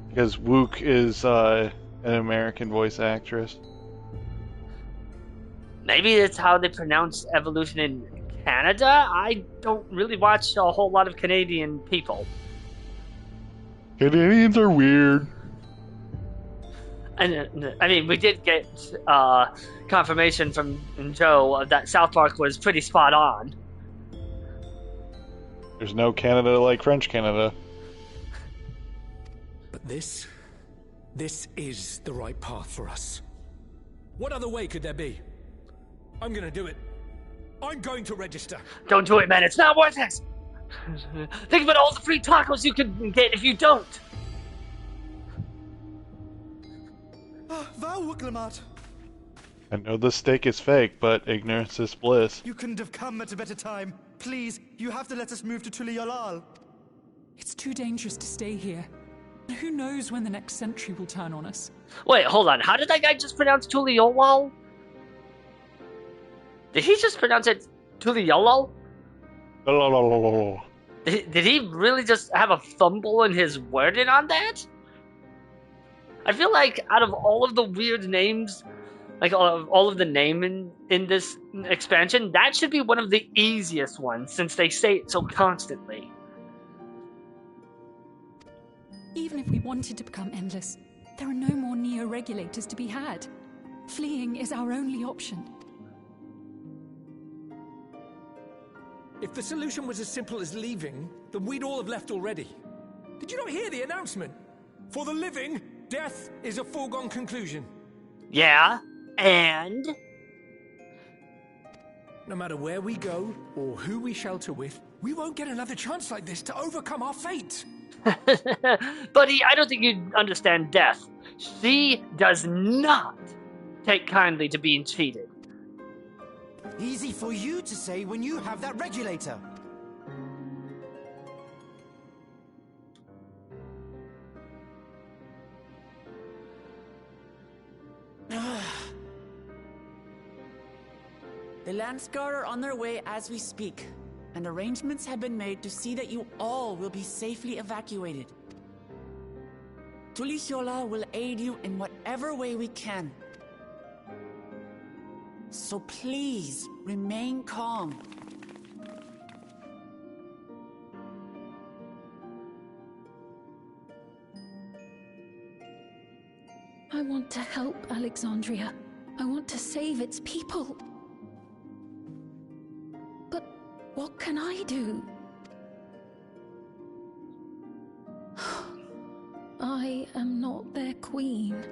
Because Wook is an American voice actress.
Maybe that's how they pronounce evolution in Canada? I don't really watch a whole lot of Canadian people.
Canadians are weird.
And I mean, we did get confirmation from Joe that South Park was pretty spot on.
There's no Canada like French Canada.
This is the right path for us. What other way could there be? I'm gonna do it. I'm going to register.
Don't do it, man. It's not worth it. Think about all the free tacos you could get if you don't.
Wow, Wuklamat.
I know the steak is fake, but ignorance is bliss.
You couldn't have come at a better time. Please, you have to let us move to Tuliolal.
It's too dangerous to stay here. Who knows when the next century will turn on us?
Wait, hold on. How did that guy just pronounce Tuliolal? Did he just pronounce it Tuliolal? Did he really just have a fumble in his wording on that? I feel like out of all of the weird names, like all of the naming in this expansion, that should be one of the easiest ones since they say it so constantly.
Even if we wanted to become endless, there are no more neo-regulators to be had. Fleeing is our only option.
If the solution was as simple as leaving, then we'd all have left already. Did you not hear the announcement? For the living, death is a foregone conclusion.
Yeah, and?
No matter where we go, or who we shelter with, we won't get another chance like this to overcome our fate.
Buddy, I don't think you understand death. She does not take kindly to being cheated.
Easy for you to say when you have that regulator.
The Landsguard are on their way as we speak, and arrangements have been made to see that you all will be safely evacuated. Tuliolal will aid you in whatever way we can. So please, remain calm.
I want to help Alexandria. I want to save its people. But what can I do? I am not their queen.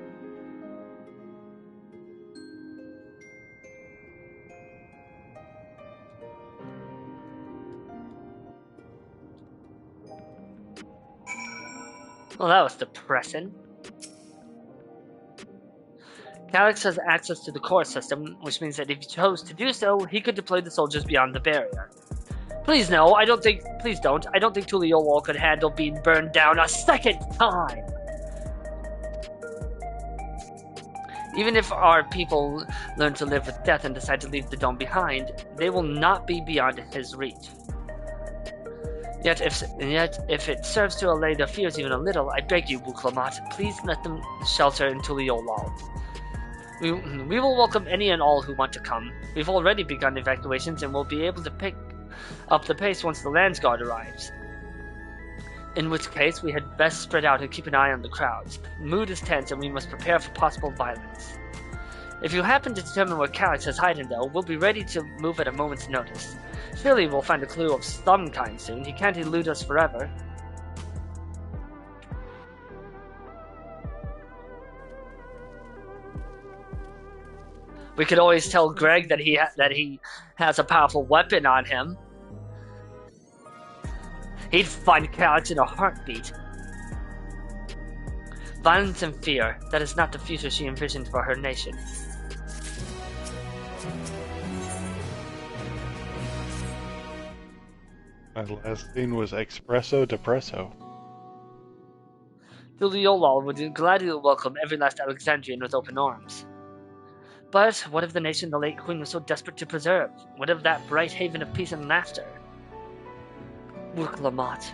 Well, that was depressing. Calix has access to the core system, which means that if he chose to do so, he could deploy the soldiers beyond the barrier. Please no, please don't. I don't think Tuliolal could handle being burned down a second time. Even if our people learn to live with death and decide to leave the dome behind, they will not be beyond his reach. Yet if it serves to allay their fears even a little, I beg you, Wuklamat, please let them shelter in Tuliolal. We will welcome any and all who want to come. We've already begun evacuations and will be able to pick up the pace once the Landsguard arrives. In which case, we had best spread out and keep an eye on the crowds. The mood is tense and we must prepare for possible violence. If you happen to determine where Calix is hiding though, we'll be ready to move at a moment's notice. Surely we'll find a clue of some kind soon. He can't elude us forever. We could always tell Greg that he has a powerful weapon on him. He'd find Calix in a heartbeat. Violence and fear, that is not the future she envisioned for her nation.
My last scene was espresso depresso.
Tuliolal would gladly welcome every last Alexandrian with open arms. But what of the nation the late queen was so desperate to preserve? What of that bright haven of peace and laughter? Wuklamat.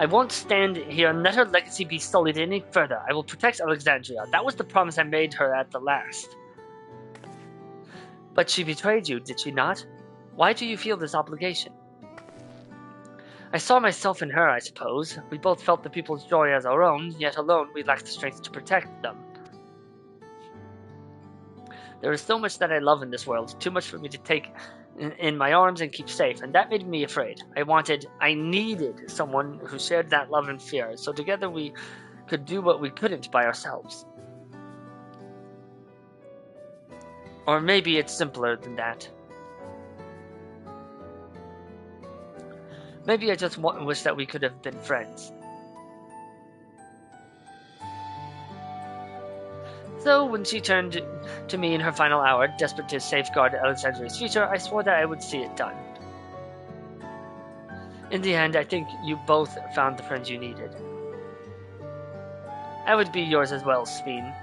I won't stand here and let her legacy be sullied any further. I will protect Alexandria. That was the promise I made her at the last. But she betrayed you, did she not? Why do you feel this obligation? I saw myself in her, I suppose. We both felt the people's joy as our own, yet alone we lacked the strength to protect them. There is so much that I love in this world, too much for me to take in my arms and keep safe, and that made me afraid. I needed someone who shared that love and fear, so together we could do what we couldn't by ourselves. Or maybe it's simpler than that. Maybe I just wish that we could have been friends. So, when she turned to me in her final hour, desperate to safeguard Alexandria's future, I swore that I would see it done. In the end, I think you both found the friends you needed. I would be yours as well, Sveen.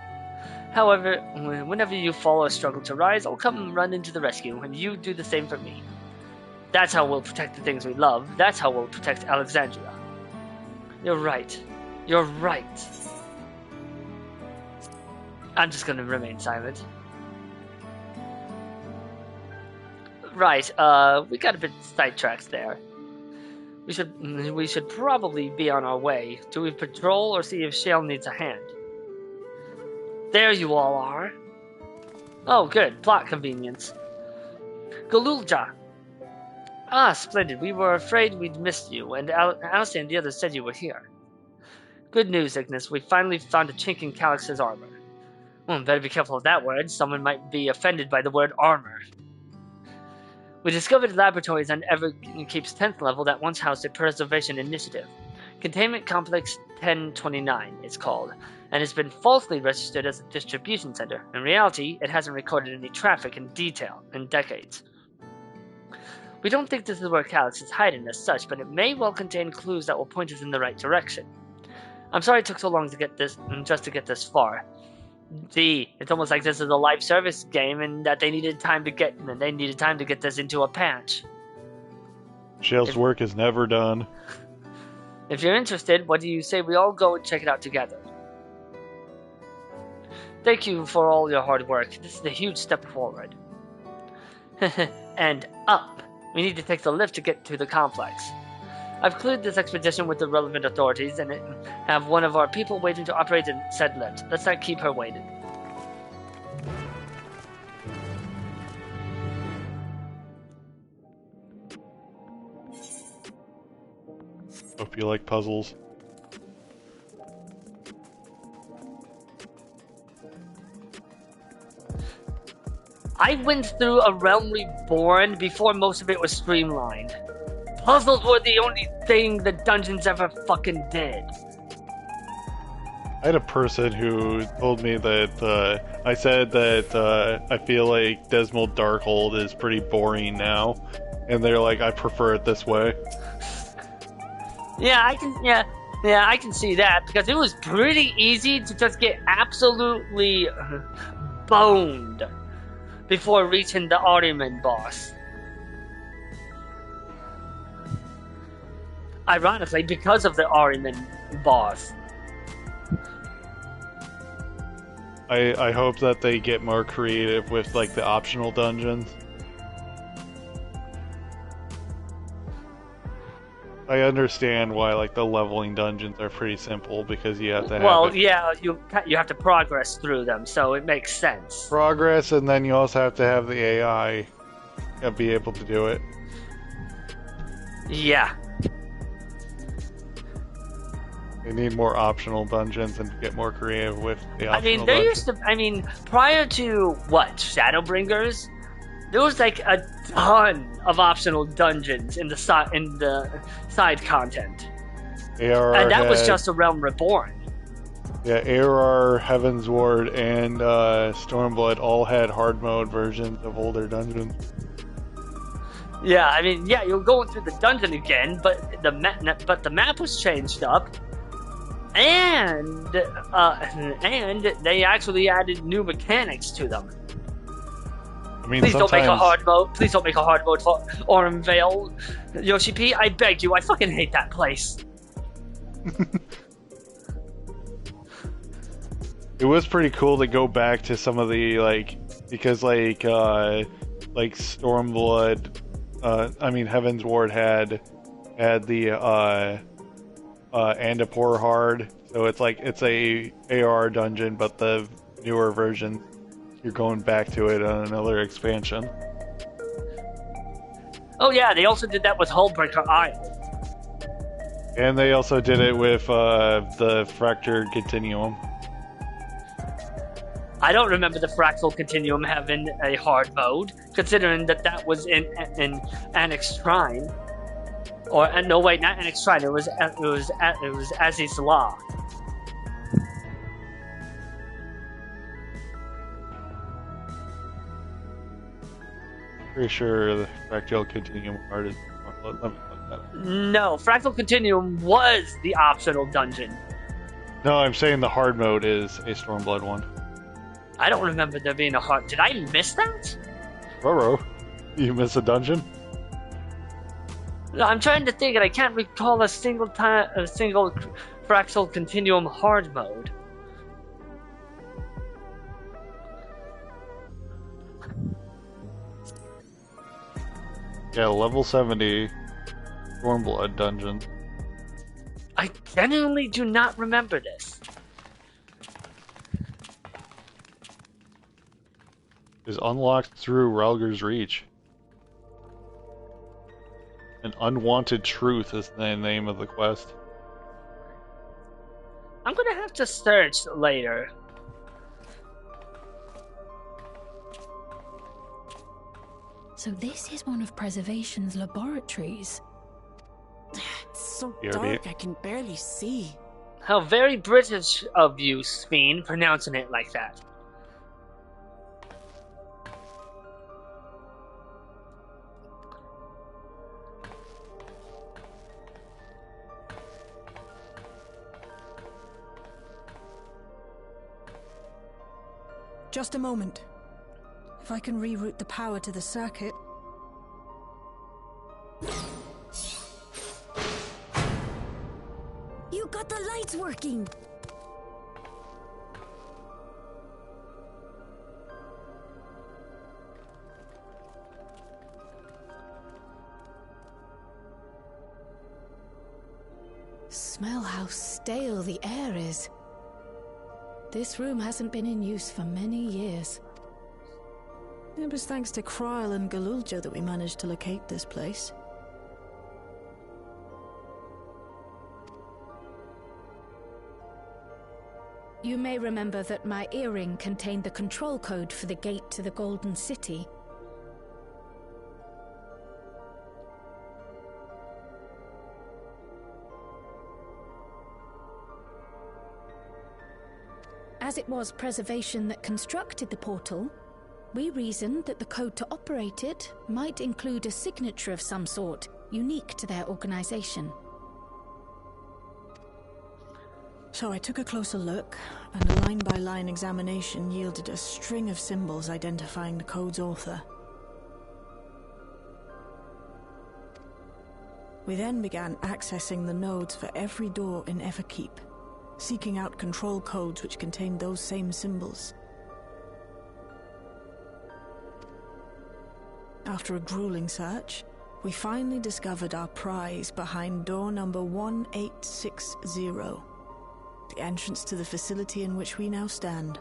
However, whenever you fall or struggle to rise, I'll come and run into the rescue, and you do the same for me. That's how we'll protect the things we love. That's how we'll protect Alexandria. You're right. You're right. I'm just gonna remain silent. Right, we got a bit sidetracked there. We should probably be on our way. Do we patrol or see if Shale needs a hand? There you all are. Oh, good. Plot convenience. Galulja. Ah, splendid. We were afraid we'd missed you, and Alice and the others said you were here. Good news, Ignis. We finally found a chink in Calix's armor. Better be careful of that word. Someone might be offended by the word armor. We discovered laboratories on Everkeep's 10th level that once housed a preservation initiative. Containment Complex 1029, it's called, and has been falsely registered as a distribution center. In reality, it hasn't recorded any traffic in detail in decades. We don't think this is where Calix is hiding as such, but it may well contain clues that will point us in the right direction. I'm sorry it took so long to get this far. Gee, it's almost like this is a live service game, and that they needed time to get this into a patch.
Shale's work is never done.
If you're interested, what do you say we all go and check it out together? Thank you for all your hard work. This is a huge step forward. And up. We need to take the lift to get to the complex. I've cleared this expedition with the relevant authorities and have one of our people waiting to operate the said lift. Let's not keep her waiting.
Hope you like puzzles.
I went through A Realm Reborn before most of it was streamlined. Puzzles were the only thing the dungeons ever fucking did.
I had a person who told me that I said that I feel like Desmond Darkhold is pretty boring now, and they're like, I prefer it this way.
Yeah, I can see that, because it was pretty easy to just get absolutely boned before reaching the Ahriman boss. Ironically, because of the Ahriman boss.
I hope that they get more creative with like the optional dungeons. I understand why like the leveling dungeons are pretty simple because you have to have
you have to progress through them, so it makes sense.
Progress, and then you also have to have the AI be able to do it.
Yeah.
They need more optional dungeons and get more creative with the optional
dungeons. Prior to Shadowbringers, there was like a ton of optional dungeons in the side content.
ARR
and that was just A Realm Reborn.
Yeah, ARR, Heaven's Ward, and Stormblood all had hard mode versions of older dungeons.
Yeah, you're going through the dungeon again, but the map was changed up. And they actually added new mechanics to them. Please don't make a hard mode. Please don't make a hard mode for Ormvale. Yoshi P, I beg you. I fucking hate that place.
It was pretty cool to go back to some of the because Stormblood. Heaven's Ward had the Andapur Hard, so it's a AR dungeon, but the newer version, you're going back to it on another expansion.
Oh yeah, they also did that with Hullbreaker Isle.
And they also did it with the Fractured Continuum.
I don't remember the Fractal Continuum having a hard mode, considering that was in Annex Shrine. Or no, wait, not Annex Shrine. It was Aziz's Law.
Pretty sure the Fractal Continuum art is. Let me look that up.
No, Fractal Continuum was the optional dungeon.
No, I'm saying the hard mode is a Stormblood one.
I don't remember there being a hard. Did I miss that?
Roro, you miss a dungeon?
No, I'm trying to think, and I can't recall a single Fractal Continuum hard mode.
Yeah, level 70 Stormblood dungeon.
I genuinely do not remember this.
Is unlocked through Ralger's Reach. An Unwanted Truth is the name of the quest.
I'm gonna have to search later.
So this is one of Preservation's laboratories.
It's so
BRB.
dark I can barely see.
How very British of you, Speen, pronouncing it like that.
Just a moment. If I can reroute the power to the circuit.
You got the lights working!
Smell how stale the air is. This room hasn't been in use for many years.
It was thanks to Kryl and Galulja that we managed to locate this place.
You may remember that my earring contained the control code for the gate to the Golden City. As it was Preservation that constructed the portal, we reasoned that the code to operate it might include a signature of some sort, unique to their organization.
So I took a closer look, and a line-by-line examination yielded a string of symbols identifying the code's author. We then began accessing the nodes for every door in Everkeep, seeking out control codes which contained those same symbols. After a grueling search, we finally discovered our prize behind door number 1860, the entrance to the facility in which we now stand.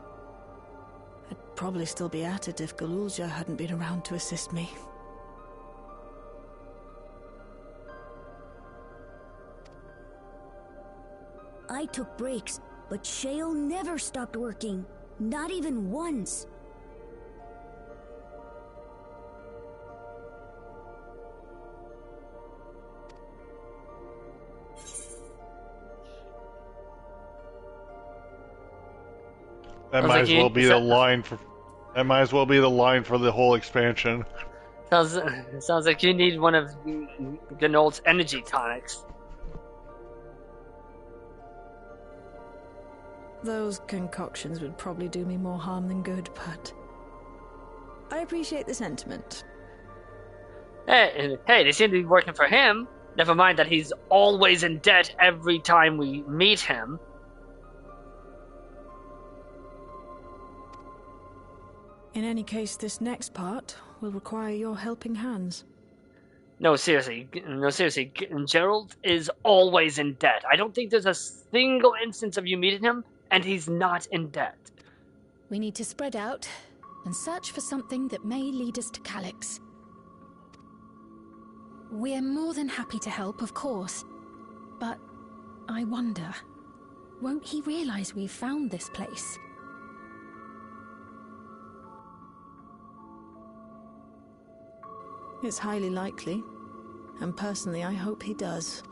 I'd probably still be at it if Galulja hadn't been around to assist me.
I took breaks, but Shale never stopped working. Not even once.
That might as well be the line for. That might as well be the line for the whole expansion.
Sounds like you need one of Gnold's energy tonics.
Those concoctions would probably do me more harm than good, but I appreciate the sentiment.
Hey, they seem to be working for him. Never mind that he's always in debt every time we meet him.
In any case, this next part will require your helping hands.
No, seriously. Gerald is always in debt. I don't think there's a single instance of you meeting him, and he's not in debt.
We need to spread out and search for something that may lead us to Calyx.
We're more than happy to help, of course. But I wonder, won't he realize we've found this place?
It's highly likely. And personally, I hope he does.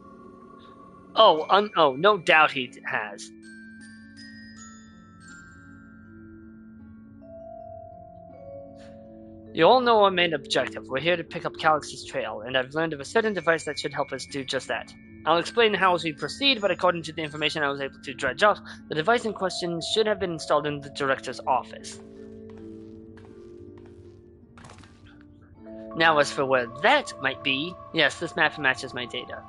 Oh, no doubt he has. You all know our main objective. We're here to pick up Calix's trail, and I've learned of a certain device that should help us do just that. I'll explain how as we proceed, but according to the information I was able to dredge up, the device in question should have been installed in the director's office. Now, as for where that might be, yes, this map matches my data.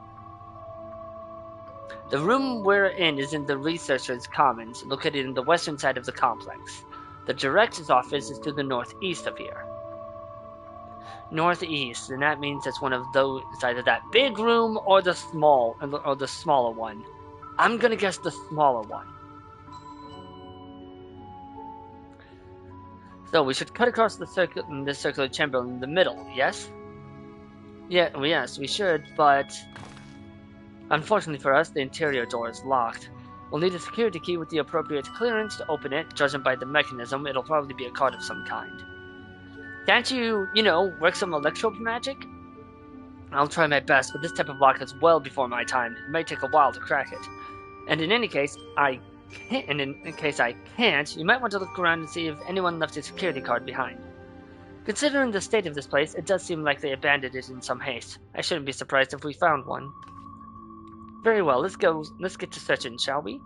The room we're in is in the Researcher's Commons, located in the western side of the complex. The director's office is to the northeast of here. Northeast, and that means it's one of those, either that big room or the smaller one. I'm gonna guess the smaller one. So we should cut across the this circular chamber in the middle, yes? Yes, we should, but unfortunately for us, the interior door is locked. We'll need a security key with the appropriate clearance to open it. Judging by the mechanism, it'll probably be a card of some kind. Can't you, work some electro magic? I'll try my best, but this type of lock is well before my time. It may take a while to crack it. And in any case, in case I can't, you might want to look around and see if anyone left a security card behind. Considering the state of this place, it does seem like they abandoned it in some haste. I shouldn't be surprised if we found one. Very well, let's get to searching, shall we?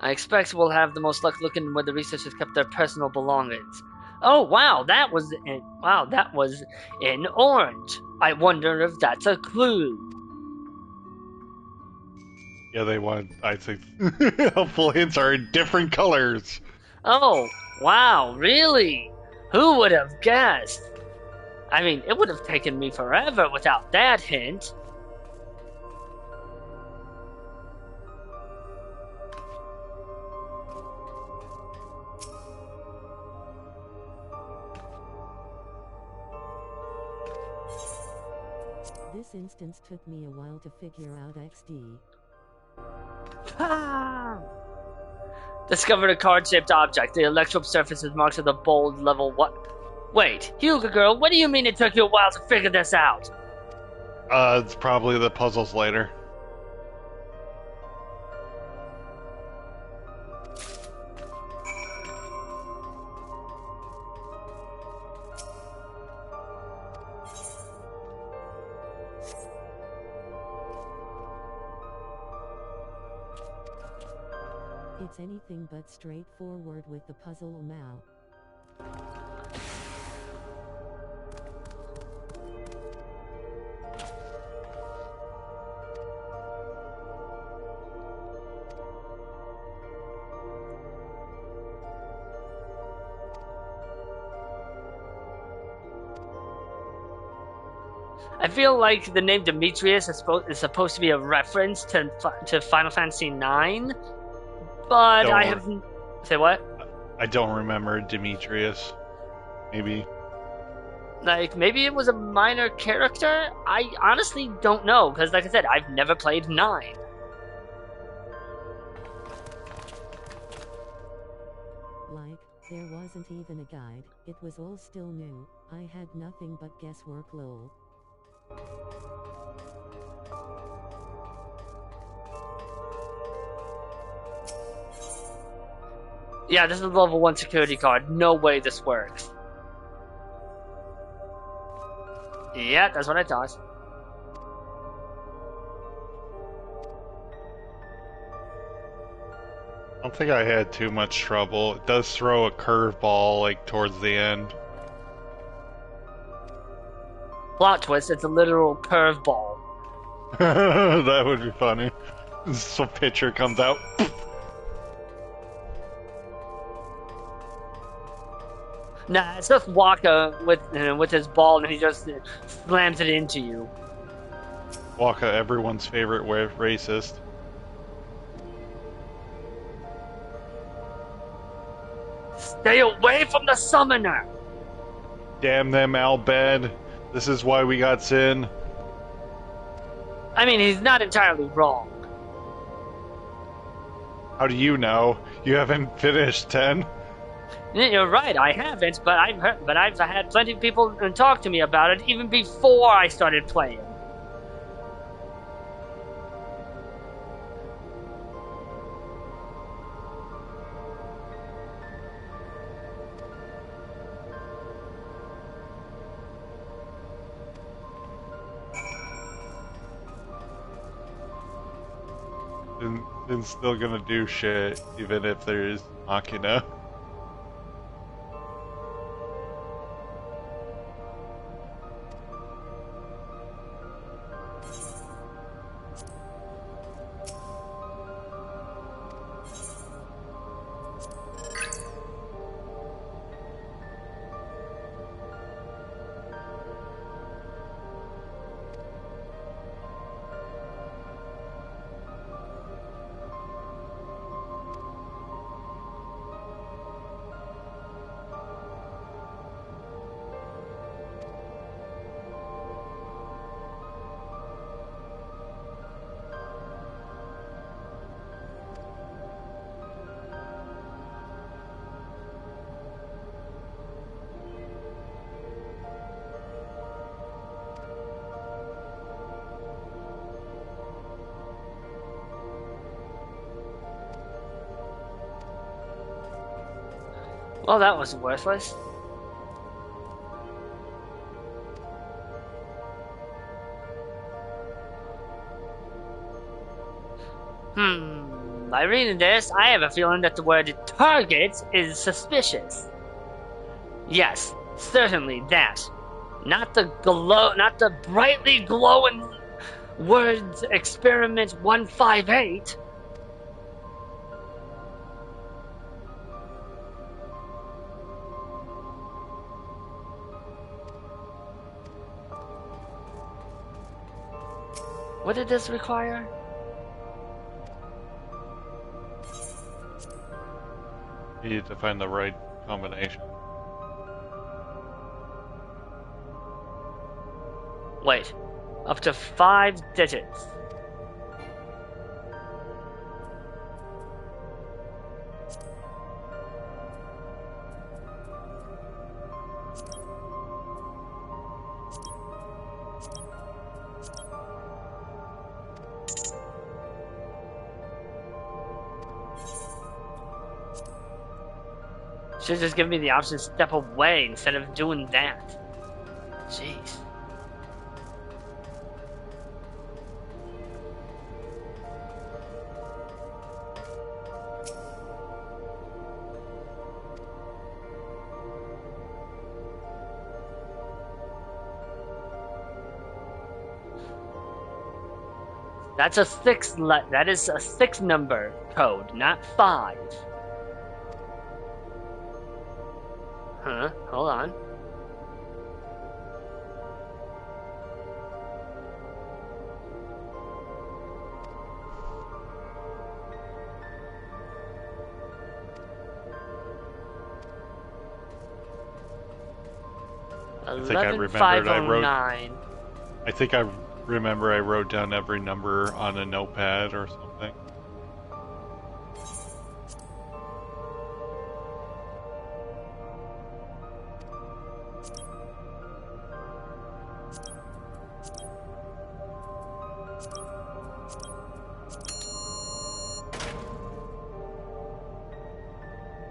I expect we'll have the most luck looking where the researchers kept their personal belongings. Oh wow, that was in orange. I wonder if that's a clue.
Yeah, they want. I think helpful hints are in different colors.
Oh wow, really? Who would have guessed? I mean, it would have taken me forever without that hint.
This instance took me a while to figure out XD.
Discovered a card-shaped object. The electrode surface is marked with a bold level what? Wait, Hyuga girl, what do you mean it took you a while to figure this out?
It's probably the puzzles later.
It's anything but straightforward with the puzzle Mao.
I feel like the name Demetrius is supposed to be a reference to Final Fantasy IX. But I have... Say what?
I don't remember Demetrius. Maybe.
Like, maybe it was a minor character? I honestly don't know, because like I said, I've never played 9.
Like, there wasn't even a guide, it was all still new, I had nothing but guesswork lol.
Yeah, this is a level 1 security card. No way this works. Yeah, that's what I thought.
I don't think I had too much trouble. It does throw a curveball, like, towards the end.
Plot twist, it's a literal curveball.
That would be funny. So pitcher comes out.
Nah, it's just Waka with his ball, and he just slams it into you.
Waka, everyone's favorite racist.
Stay away from the summoner!
Damn them, Al Bhed. This is why we got Sin.
I mean, he's not entirely wrong.
How do you know? You haven't finished 10?
You're right, I haven't, but I've had plenty of people talk to me about it even before I started playing.
Sin's still gonna do shit, even if there's Machina.
Well, that was worthless. By reading this, I have a feeling that the word target is suspicious. Yes, certainly that. Not the brightly glowing words experiment 158. What did this require?
You need to find the right combination.
Wait, up to 5 digits. Should just give me the option to step away instead of doing that. Jeez. That's a 6. That is a 6 number code, not 5. Huh? Hold on.
I think I remembered I think I remember I wrote down every number on a notepad or something.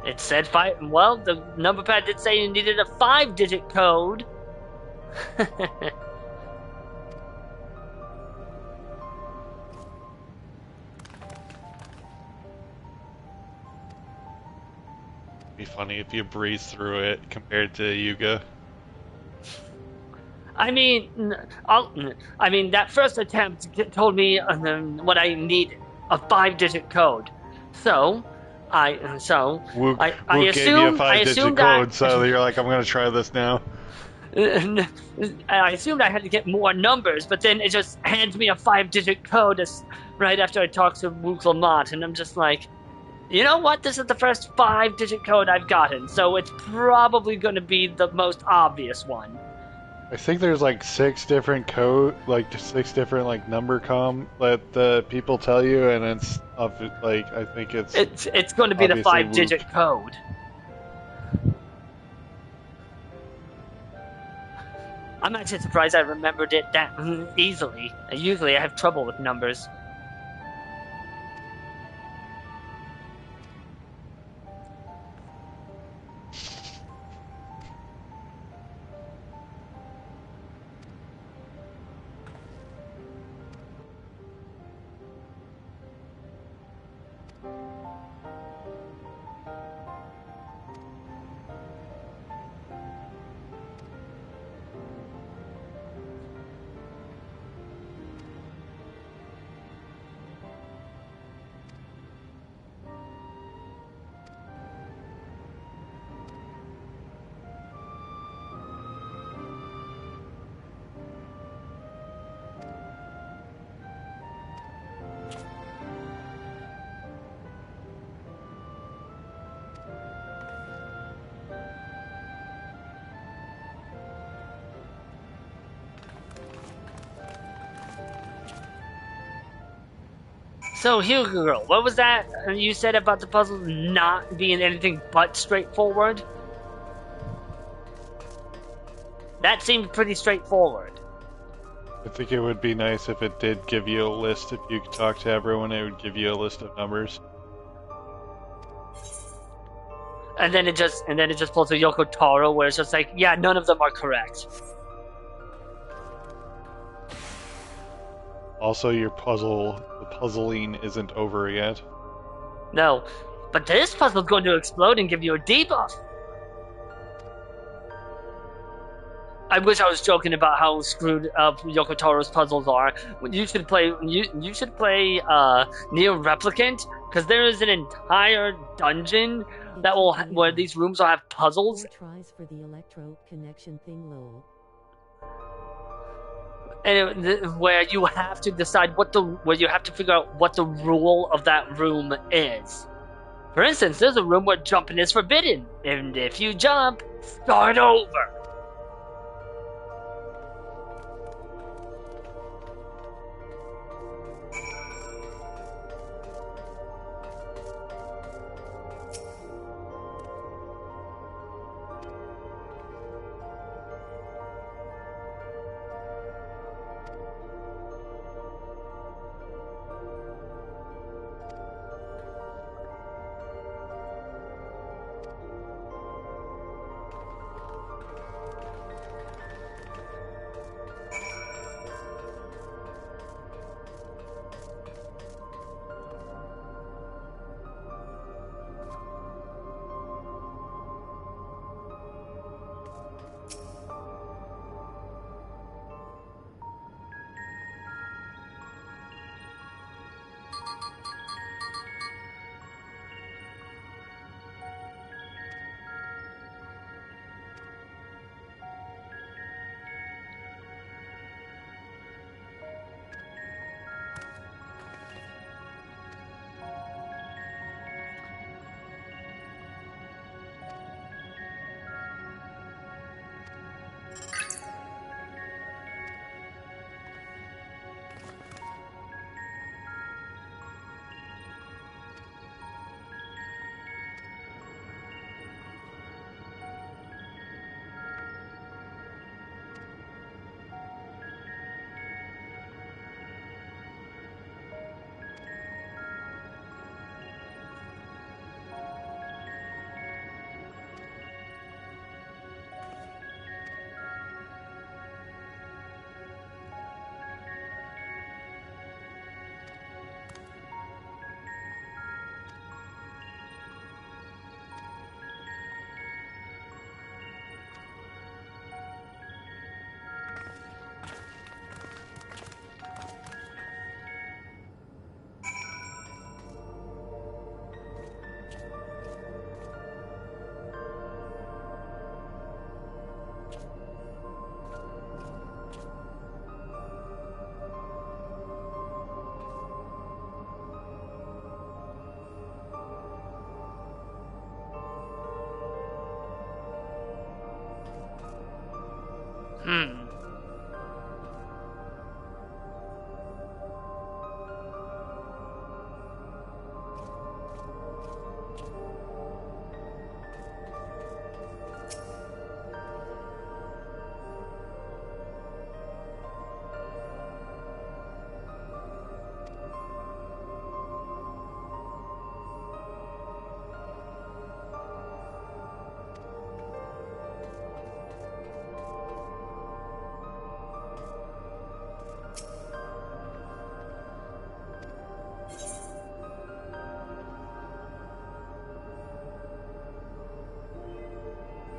It said 5. Well, the number pad did say you needed a 5-digit code.
Be funny if you breeze through it compared to Yuga.
I mean, that first attempt told me what I needed, a 5-digit code. So, I assumed
gave you a 5-digit code, so you're like, I'm gonna try this now.
I assumed I had to get more numbers, but then it just hands me a 5-digit code right after I talked to Wu Lamont, and I'm just like, You know what? This is the first 5-digit code I've gotten, so it's probably going to be the most obvious one.
I think there's like 6 different like 6 different like number that the people tell you, and it's like I think
it's going to be the 5-digit code. I'm actually surprised I remembered it that easily. Usually I have trouble with numbers. So, Hugo Girl, what was that you said about the puzzle not being anything but straightforward? That seemed pretty straightforward.
I think it would be nice if it did give you a list. If you could talk to everyone, it would give you a list of numbers.
And then it just pulls a Yoko Taro where it's just like, yeah, none of them are correct.
Also, the puzzling isn't over yet.
No, but this puzzle's going to explode and give you a debuff. I wish I was joking about how screwed up Yoko Taro's puzzles are. You should play Neo Replicant, because there is an entire dungeon that will where these rooms will have puzzles.
Tries for the electro connection thing, lol.
And where you have to decide where you have to figure out what the rule of that room is. For instance, there's a room where jumping is forbidden, and if you jump, start over.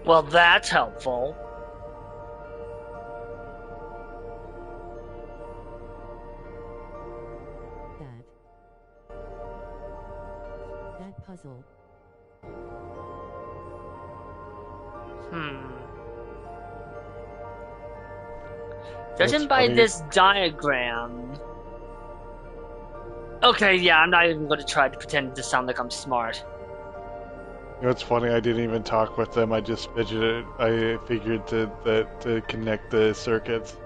Well, that's helpful.
That puzzle.
Judging by this diagram... Okay, yeah, I'm not even going to try to pretend to sound like I'm smart.
You know, it's funny, I didn't even talk with them, I just fidgeted. I figured to connect the circuits.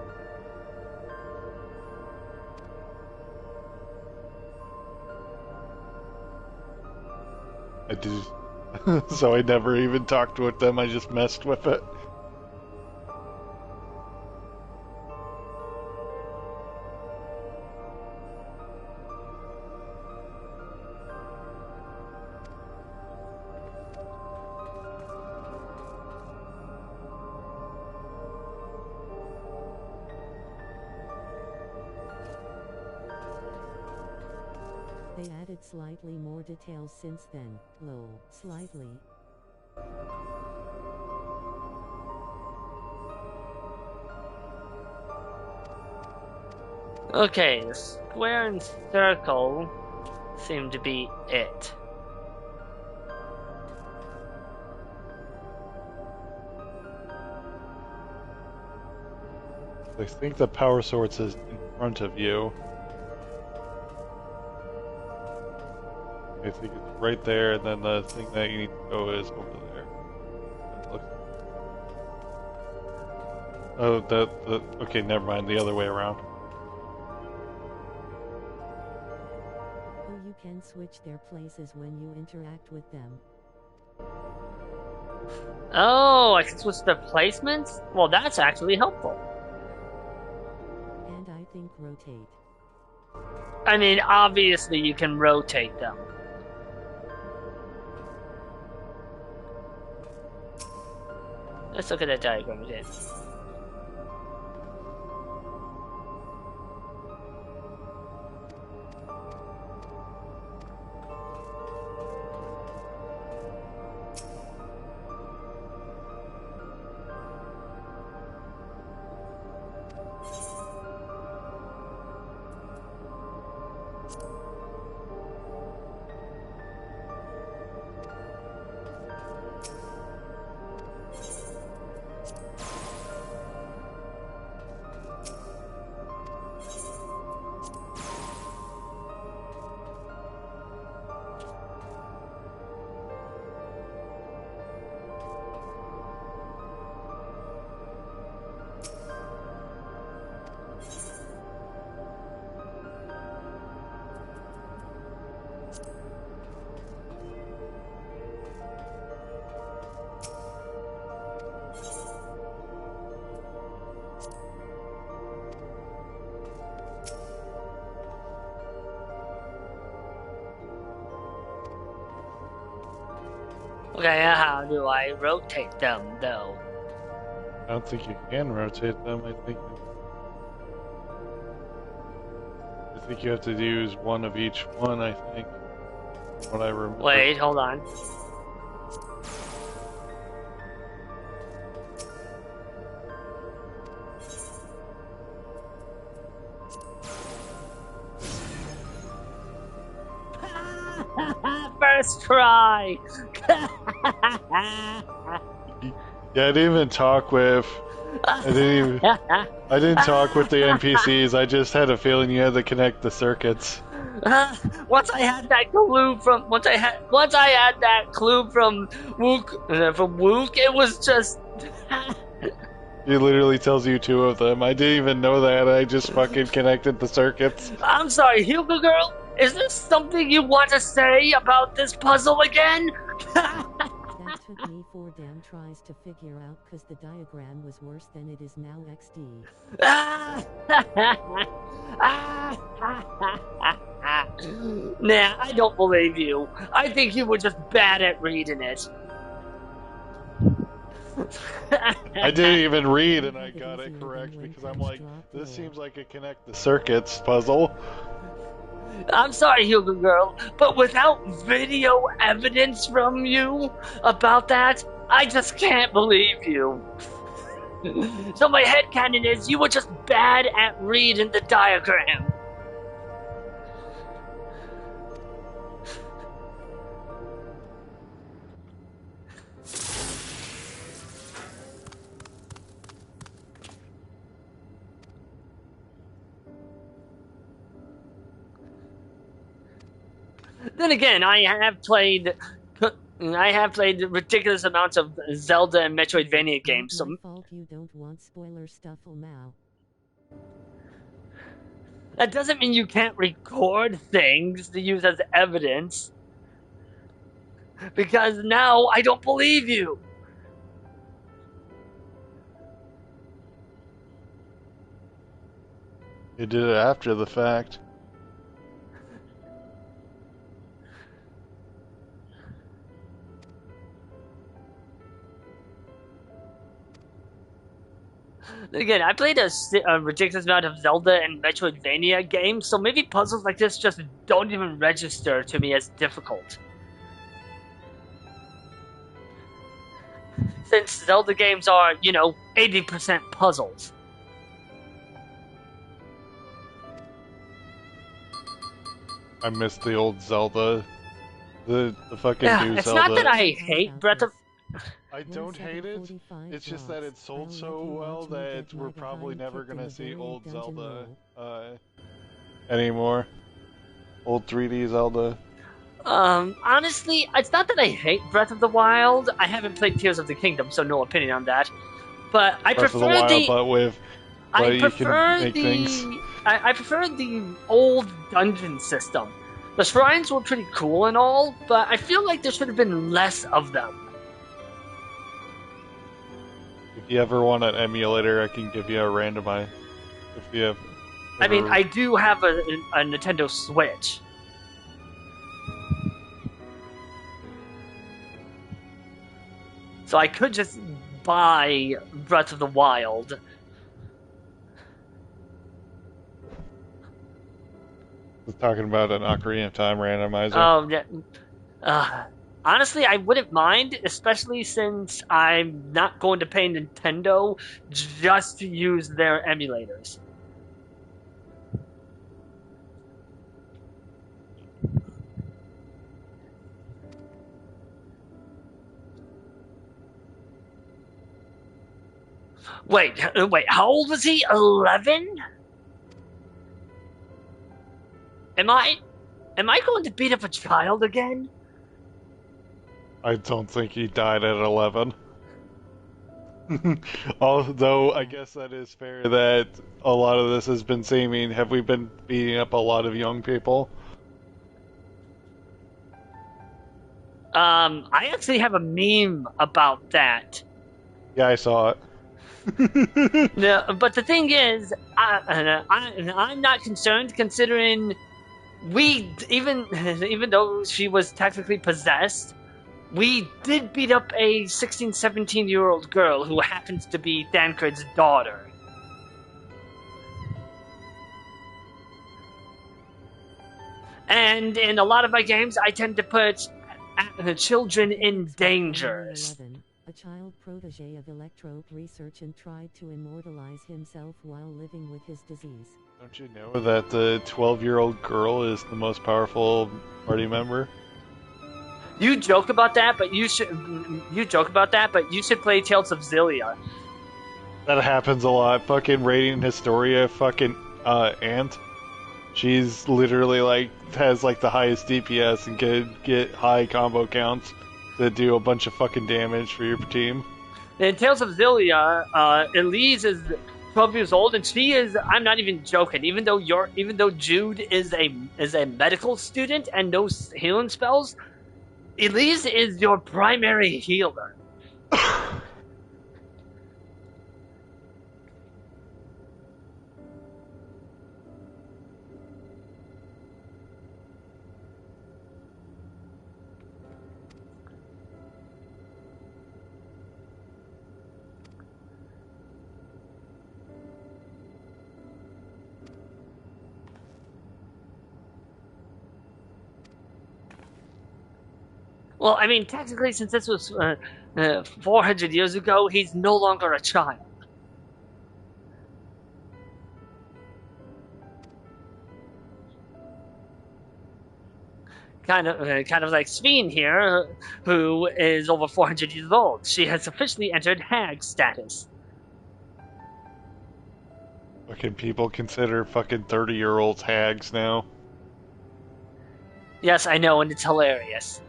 I did. So I never even talked with them, I just messed with it.
They added slightly more details since then, lol, slightly.
Okay, the square and circle seem to be it.
I think the power source is in front of you. I think it's right there, and then the thing that you need to go is over there. Oh, okay, never mind, the other way around.
Oh, you can switch their places when you interact with them.
Oh, I can switch their placements? Well, that's actually helpful.
And I think rotate.
I mean, obviously you can rotate them. Let's look at that diagram again. Okay, how do I rotate them, though?
I don't think you can rotate them, I think you have to use one of each one, I think. From what I remember.
Wait, hold on. First try!
Yeah, I didn't even talk with... I didn't talk with the NPCs, I just had a feeling you had to connect the circuits.
Once I had that clue from Wook, it was just...
He literally tells you two of them. I didn't even know that, I just fucking connected the circuits.
I'm sorry, Hugo girl, is there something you want to say about this puzzle again?
That took me 4 damn tries to figure out cause the diagram was worse than it is now XD.
Nah, I don't believe you. I think you were just bad at reading it.
I didn't even read and I got it correct because I'm like, this seems like a connect the circuits puzzle.
I'm sorry, Hugo girl, but without video evidence from you about that, I just can't believe you. So my headcanon is you were just bad at reading the diagram. Then again, I have played ridiculous amounts of Zelda and Metroidvania games. So
my fault you don't want spoiler stuff now.
That doesn't mean you can't record things to use as evidence. Because now I don't believe you.
You did it after the fact.
Again, I played a ridiculous amount of Zelda and Metroidvania games, so maybe puzzles like this just don't even register to me as difficult. Since Zelda games are, 80% puzzles.
I miss the old Zelda. The fucking new
it's
Zelda.
Not that I hate Breath of...
I don't hate it. It's just that it sold so well that we're probably never gonna see old Zelda anymore. Old 3D Zelda.
Honestly, it's not that I hate Breath of the Wild. I haven't played Tears of the Kingdom, so no opinion on that. But I
Breath
prefer
of the Wild,
the...
but with
I
you can make
the...
things.
I prefer the old dungeon system. The shrines were pretty cool and all, but I feel like there should have been less of them.
If you ever want an emulator, I can give you a randomizer. If you have.
I mean, I do have a Nintendo Switch. So I could just buy Breath of the Wild.
I was talking about an Ocarina of Time randomizer.
Oh, yeah. Honestly, I wouldn't mind, especially since I'm not going to pay Nintendo just to use their emulators. Wait, how old was he? 11? Am I going to beat up a child again?
I don't think he died at 11. Although, I guess that is fair that a lot of this has been seeming, have we been beating up a lot of young people?
I actually have a meme about that.
Yeah, I saw it.
No, but the thing is, I'm not concerned considering even though she was technically possessed, we did beat up a 16, 17-year-old girl who happens to be Thancred's daughter. And in a lot of my games, I tend to put children in danger.
A child protege of Electrope research and tried to immortalize himself while living with his disease.
Don't you know that the 12-year-old girl is the most powerful party member?
You joke about that, but you should play Tales of Xillia.
That happens a lot. Fucking Radiant Historia, fucking Ant. She's literally has the highest DPS and can get high combo counts to do a bunch of fucking damage for your team.
In Tales of Xillia, Elise is 12 years old, and she is. I'm not even joking. Even though Jude is a medical student and knows healing spells, Elise is your primary healer. Well, I mean, technically, since this was 400 years ago, he's no longer a child. Kind of like Sveen here, who is over 400 years old. She has officially entered hag status.
Fucking people consider fucking 30-year-olds hags now.
Yes, I know, and it's hilarious.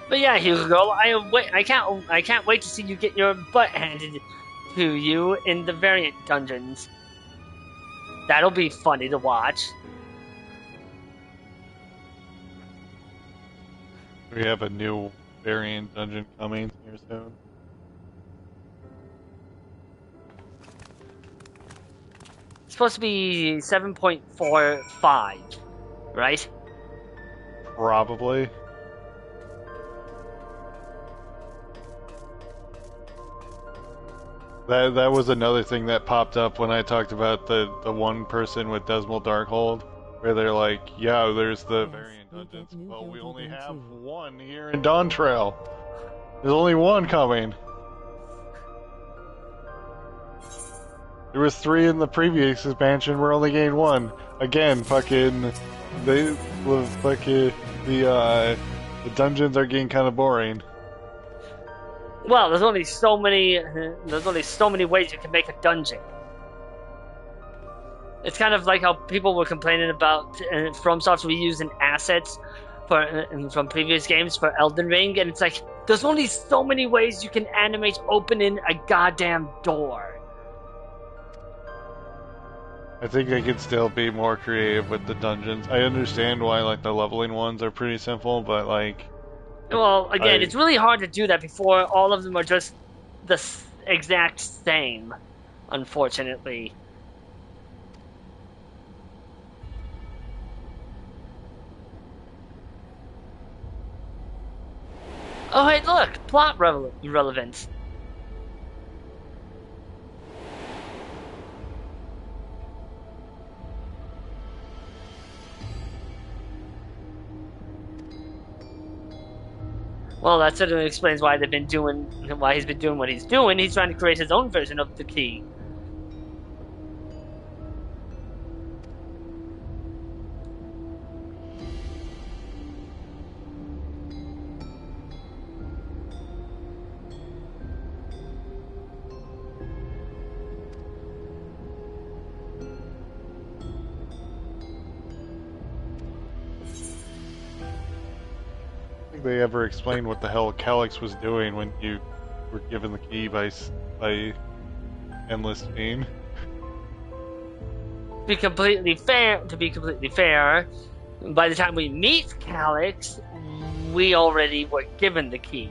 But yeah, Hugo, I can't wait to see you get your butt handed to you in the variant dungeons. That'll be funny to watch.
We have a new variant dungeon coming here soon.
It's supposed to be 7.45, right?
Probably. That was another thing that popped up when I talked about the one person with Dismal Darkhold, where they're like, yeah, there's the variant dungeons. Well, we only have one here in Dawntrail. There's only one coming. There was 3 in the previous expansion, we're only getting 1. Again, fucking the dungeons are getting kind of boring.
Well, there's only so many ways you can make a dungeon. It's kind of like how people were complaining about FromSoft reusing assets from previous games for Elden Ring, and it's like there's only so many ways you can animate opening a goddamn door.
I think they could still be more creative with the dungeons. I understand why like the leveling ones are pretty simple, but like.
Well, again, it's really hard to do that before all of them are just the exact same, unfortunately. Oh, hey, look! Plot relevance. Well, that certainly explains why he's been doing what he's doing. He's trying to create his own version of the key.
They ever explained what the hell Calyx was doing when you were given the key by Endless Fiend?
To be completely fair, by the time we meet Calyx, we already were given the key.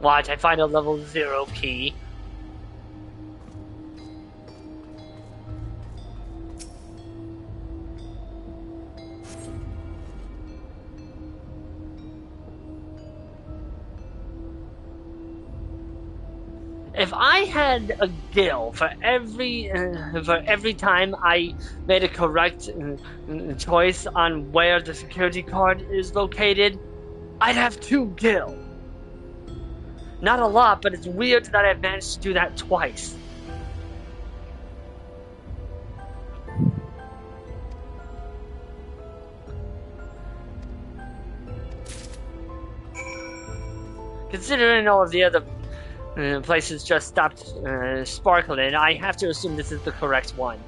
Watch, I find a level 0 key. If I had a gil for every time I made a correct choice on where the security card is located, I'd have 2 gil. Not a lot, but it's weird that I've managed to do that twice. Considering all of the other places just stopped sparkling, I have to assume this is the correct one.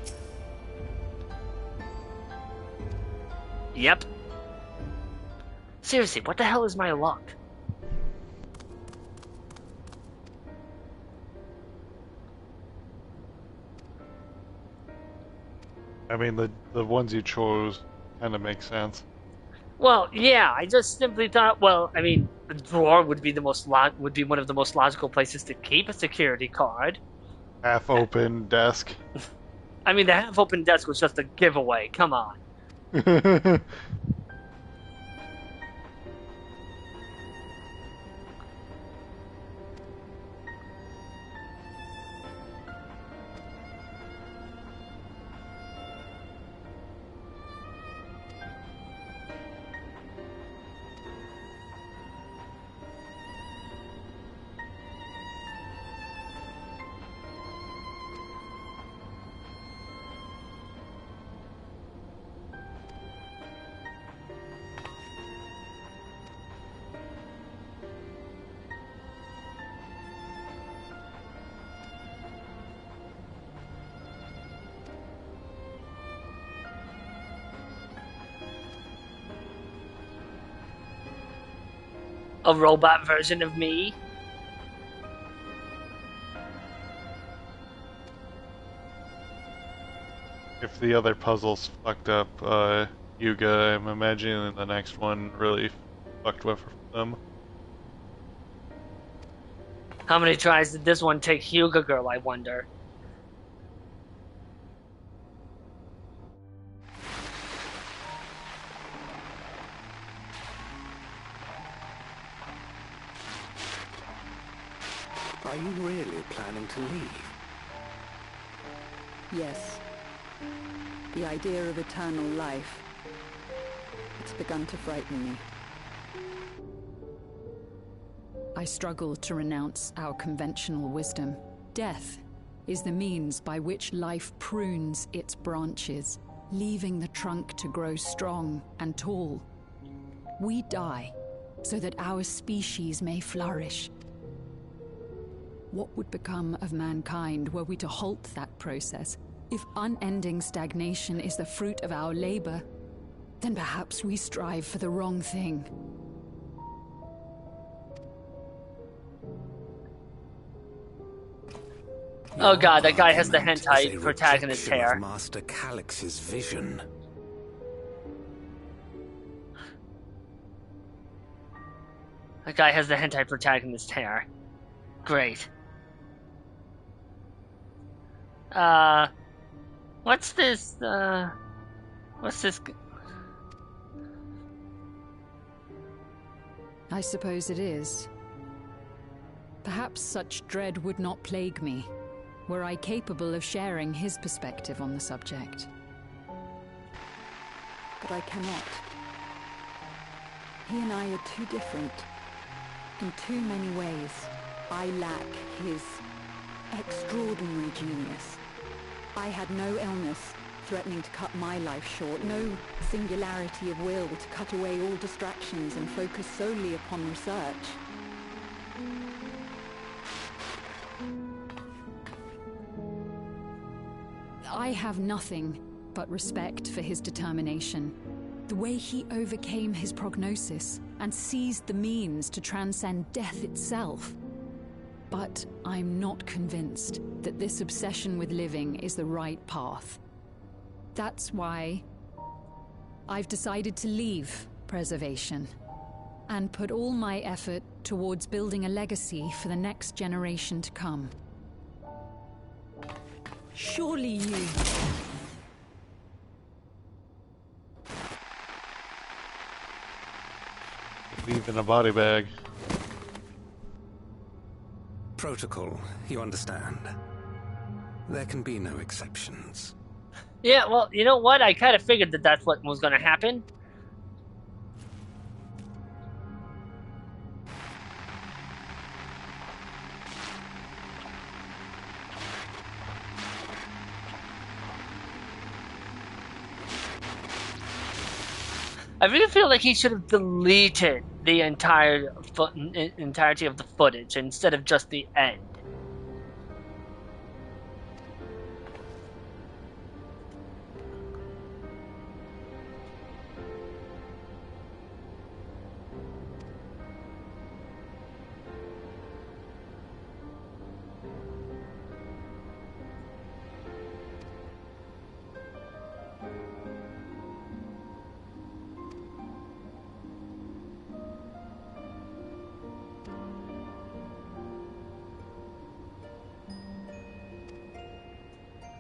Yep. Seriously, what the hell is my luck?
I mean, the ones you chose kind of make sense.
Well, yeah, I just simply thought, well, I mean, the drawer would be one of the most logical places to keep a security card.
Half-open desk.
I mean, the half-open desk was just a giveaway. Come on. A robot version of me?
If the other puzzles fucked up Yuga, I'm imagining the next one really fucked with them.
How many tries did this one take Hyuga Girl, I wonder?
Are you really planning to leave?
Yes. The idea of eternal life, it's begun to frighten me. I struggle to renounce our conventional wisdom. Death is the means by which life prunes its branches, leaving the trunk to grow strong and tall. We die so that our species may flourish. What would become of mankind were we to halt that process? If unending stagnation is the fruit of our labor, then perhaps we strive for the wrong thing.
Oh god, that guy has the hentai protagonist hair.
Master Calix's vision.
That guy has the hentai protagonist hair. Great. What's this, what's this?
I suppose it is. Perhaps such dread would not plague me, were I capable of sharing his perspective on the subject. But I cannot. He and I are too different. In too many ways, I lack his extraordinary genius. I had no illness threatening to cut my life short, no singularity of will to cut away all distractions and focus solely upon research. I have nothing but respect for his determination. The way he overcame his prognosis and seized the means to transcend death itself. But I'm not convinced that this obsession with living is the right path. That's why I've decided to leave preservation. and put all my effort towards building a legacy for the next generation to come. Surely you...
Leave in a body bag.
Protocol, you understand. There can be no exceptions.
Yeah, well, you know what? I kind of figured that that's what was going to happen. I really feel like he should have deleted the entirety of the footage instead of just the end.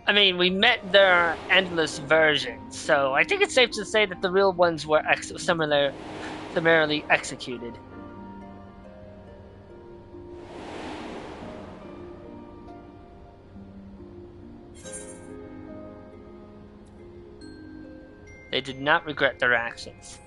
I mean, we met their endless versions, so I think it's safe to say that the real ones were summarily executed. They did not regret their actions.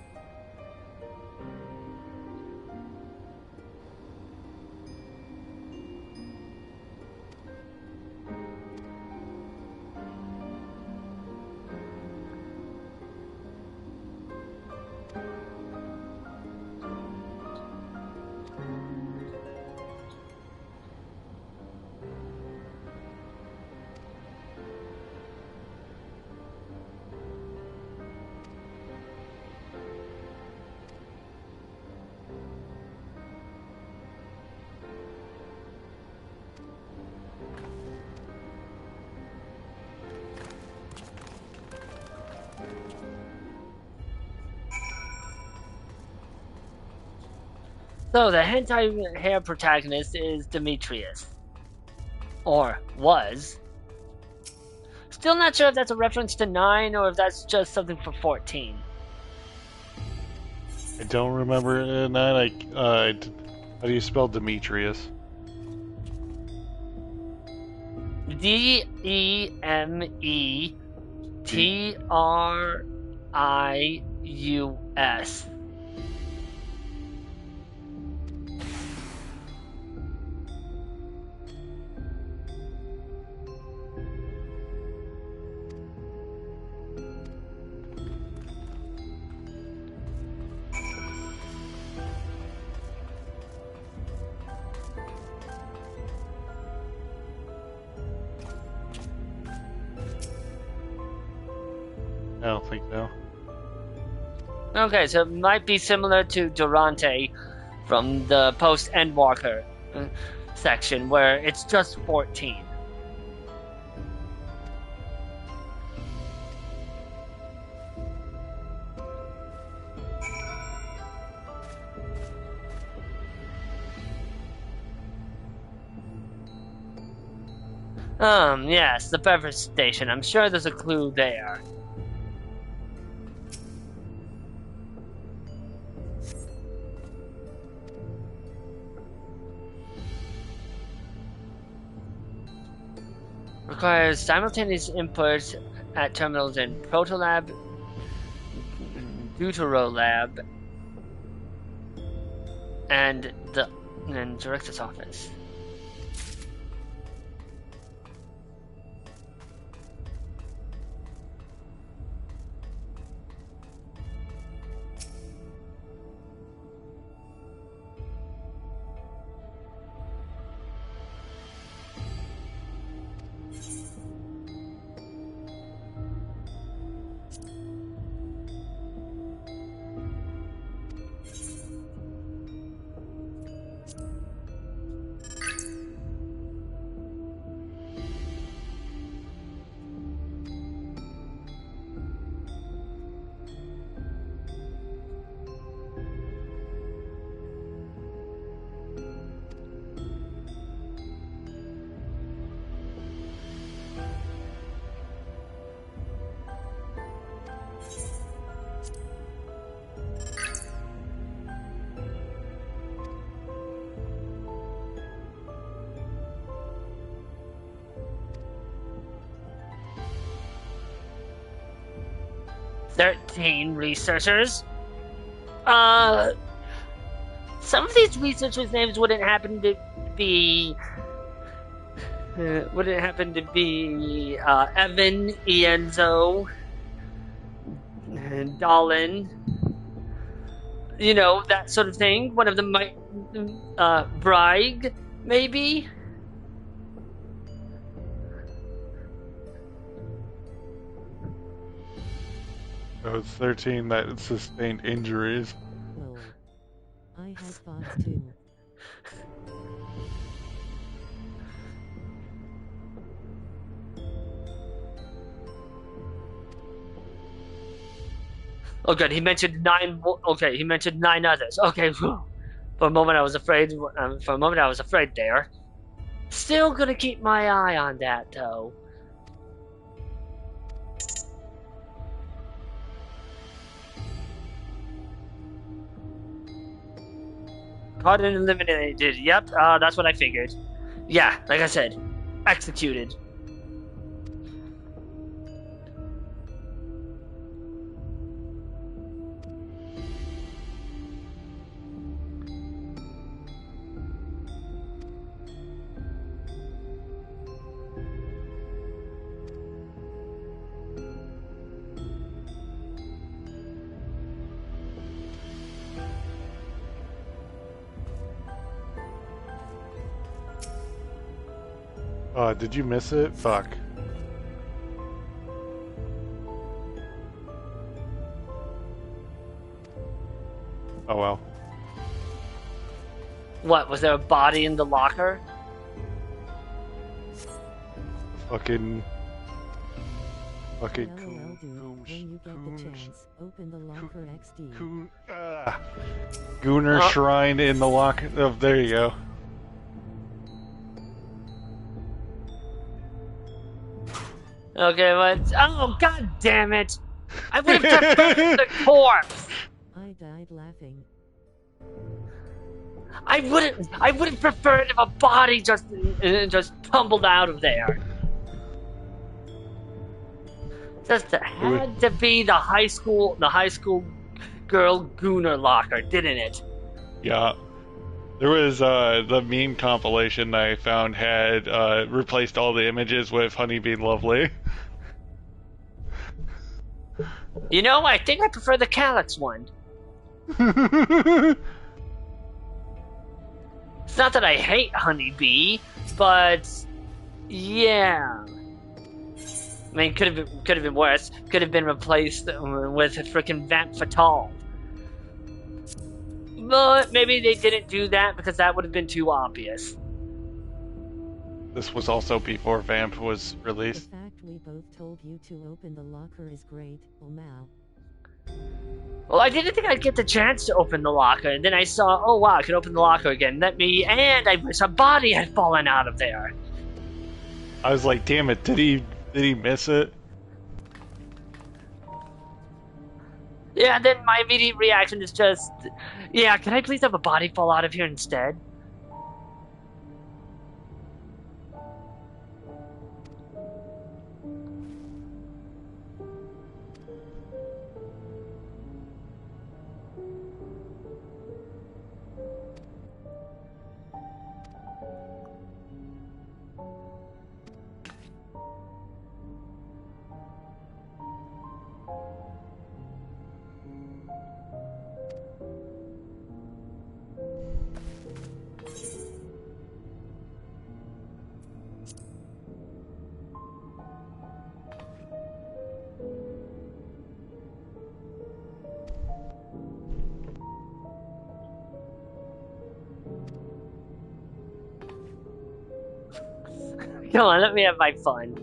So, the hentai hair protagonist is Demetrius. Or was. Still not sure if that's a reference to 9 or if that's just something for 14.
I don't remember 9. How do you spell Demetrius?
Demetrius.
I don't think so.
Okay, so it might be similar to Durante from the post-Endwalker section, where it's just 14. Yes, the beverage station. I'm sure there's a clue there. Requires simultaneous input at terminals in Protolab, Deuterolab, and the Director's office. 13 researchers. Some of these researchers' names wouldn't happen to be Evan, Ienzo, Dallin, you know, that sort of thing. One of them might, Bragg, maybe?
It was 13 that sustained injuries.
Well, I had thoughts too.
Oh, good. He mentioned 9. Okay, he mentioned 9 others. Okay, for a moment I was afraid. There. Still gonna keep my eye on that, though. Caught and eliminated. Yep, that's what I figured. Yeah, like I said, executed.
Did you miss it? Fuck. Oh well.
What, was there a body in the locker?
Fucking
LOL, dude. When you get the chance, open the locker XD.
Gunnar Shrine in the lock. Oh, there you go.
Okay, but oh, god damn it! I would have preferred the corpse.
I died laughing.
I would have preferred if a body just tumbled out of there. Just had to be the high school girl Gunnar locker, didn't it?
Yeah. There was the meme compilation that I found had replaced all the images with Honeybee Lovely.
You know, I think I prefer the Calyx one. It's not that I hate Honeybee, but yeah. I mean, could have been worse. Could have been replaced with a freaking Vamp Fatale. But maybe they didn't do that because that would have been too obvious.
This was also before Vamp was released.
The fact we both told you to open the locker is great, Omao.
Well, I didn't think I'd get the chance to open the locker, and then I saw, oh wow, I can open the locker again. And I wish a body had fallen out of there.
I was like, damn it, did he miss it?
Yeah, then my immediate reaction is just, yeah, can I please have a body fall out of here instead? Come on, let me have my fun.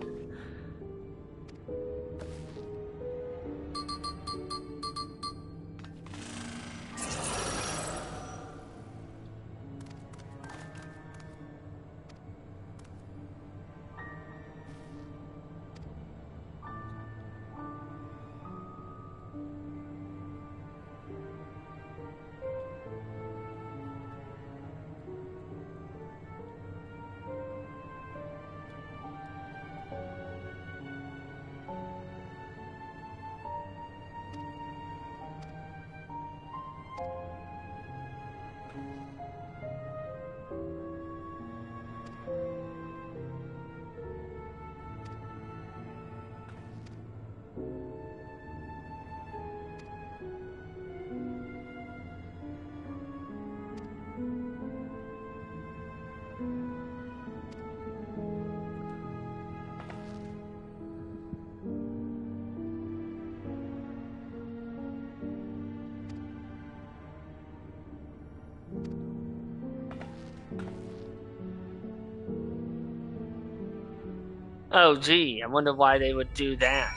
Oh gee, I wonder why they would do that.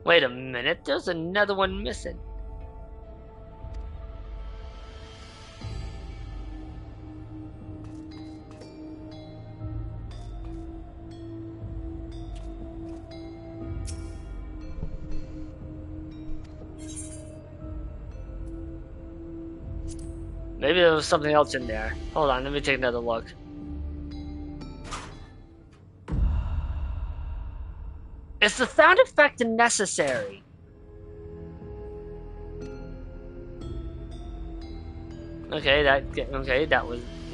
Wait a minute, there's another one missing. Maybe there was something else in there. Hold on, let me take another look. Is the sound effect necessary? Okay, that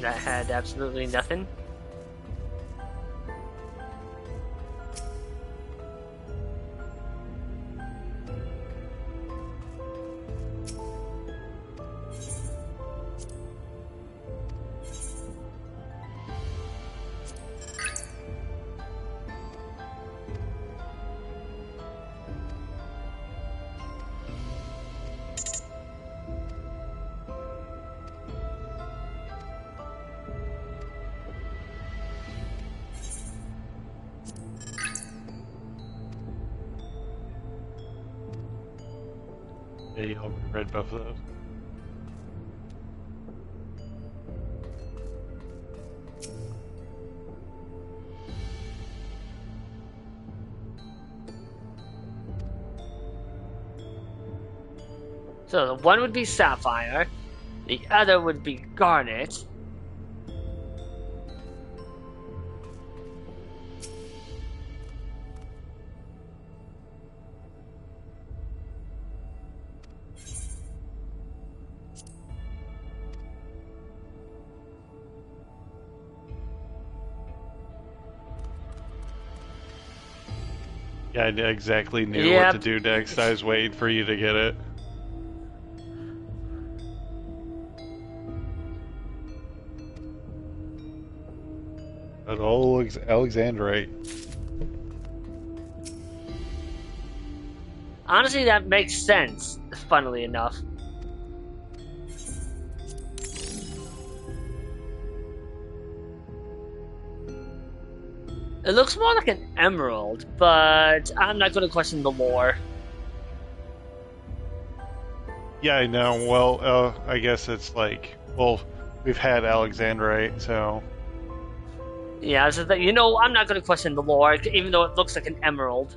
had absolutely nothing.
Yeah, you already read both of those.
So the one would be Sapphire, the other would be Garnet.
Yeah, I exactly knew what to do next. I was waiting for you to get it. That all looks Alexandrite.
Honestly, that makes sense, funnily enough. It looks more like an emerald, but I'm not going to question the lore.
Yeah, I know. Well, I guess it's like, well, we've had Alexandrite, so...
Yeah, so that, you know, I'm not going to question the lore, even though it looks like an emerald.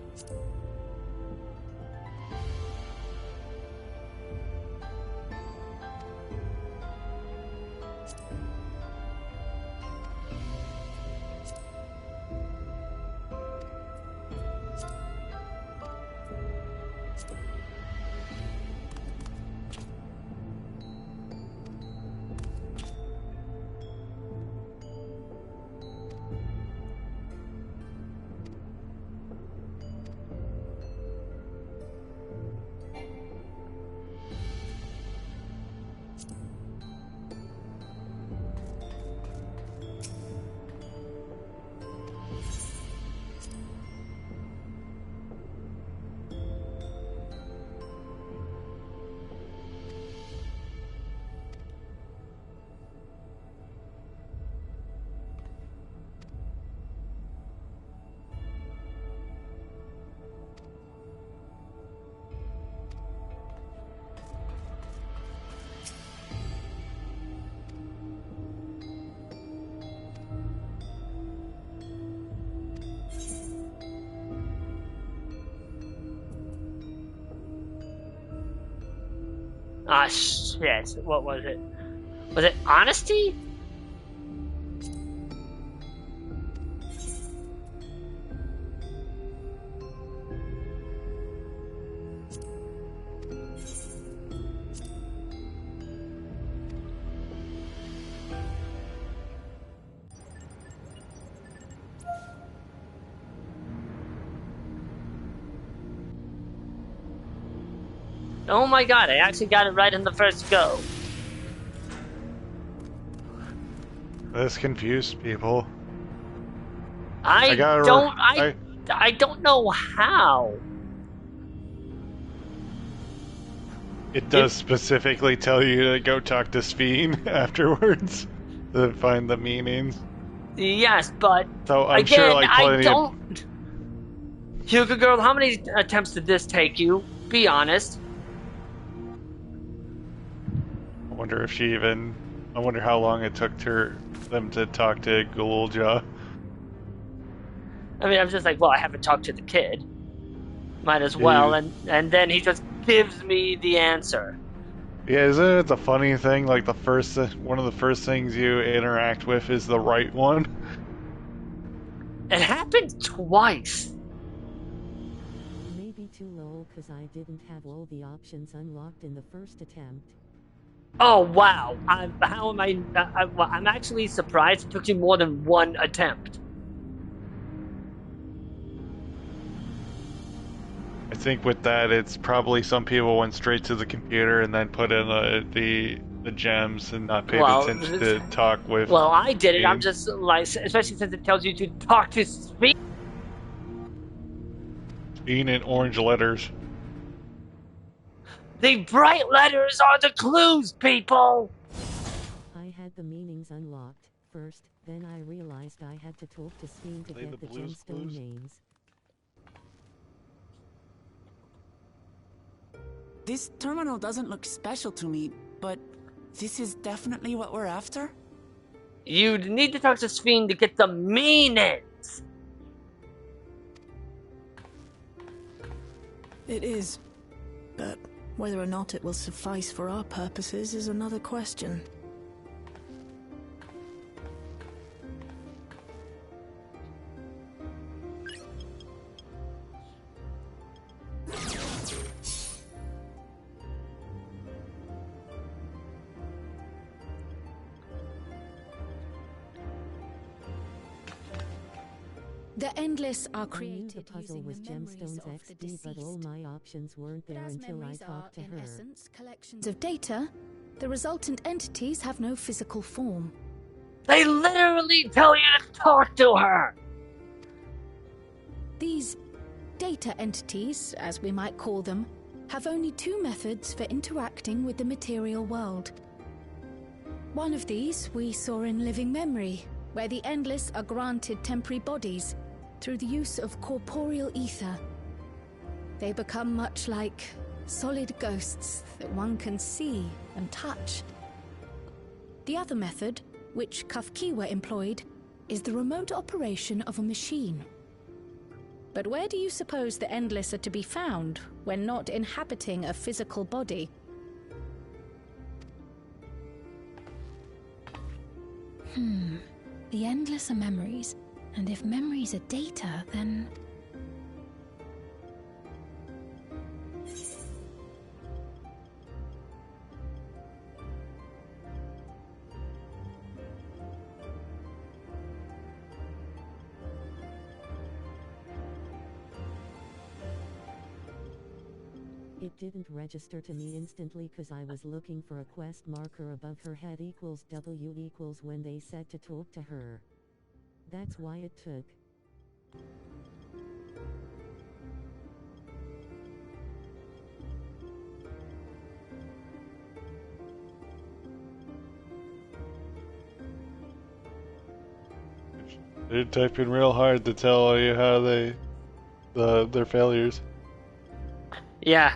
Ah, shit. What was it? Was it honesty? Oh my god, I actually got it right in the first go.
This confused people.
I don't know how.
It does specifically tell you to go talk to Sphene afterwards to find the meanings.
Yes, but
So I'm
again,
sure like
I
plenty
don't. Hyuga girl, how many attempts did this take you? Be honest.
I wonder if she even. I wonder how long it took them to talk to Gulja.
I mean, I'm just like, well, I haven't talked to the kid. Might as well, and then he just gives me the answer.
Yeah, isn't it the funny thing? Like one of the first things you interact with is the right one.
It happened twice.
Maybe too low because I didn't have all the options unlocked in the first attempt.
Oh wow! How am I? I'm actually surprised it took you more than one attempt.
I think with that, it's probably some people went straight to the computer and then put in the gems and not paid attention to talk with.
Well, I did it. I'm just like, especially since it tells you to talk to Sphene.
Sphene in orange letters.
The bright letters are the clues, people.
I had the meanings unlocked first, then I realized I had to talk to Sphene to get the gemstone names.
This terminal doesn't look special to me, but this is definitely what we're after?
You'd need to talk to Sphene to get the meanings.
It is, but whether or not it will suffice for our purposes is another question.
The Endless are
I
created
knew the puzzle was gemstones XD, but all my options weren't there until I talked to her.
Essence, collections of data, the resultant entities have no physical form.
They literally tell you to talk to her.
These data entities, as we might call them, have only two methods for interacting with the material world. One of these we saw in Living Memory, where the Endless are granted temporary bodies through the use of corporeal ether. They become much like solid ghosts that one can see and touch. The other method, which Kafkiwa employed, is the remote operation of a machine. But where do you suppose the Endless are to be found when not inhabiting a physical body?
The Endless are memories, and if memories are data, then...
It didn't register to me instantly because I was looking for a quest marker above her head equals W equals when they said to talk to her. That's why it took.
They're typing real hard to tell you how their failures.
Yeah.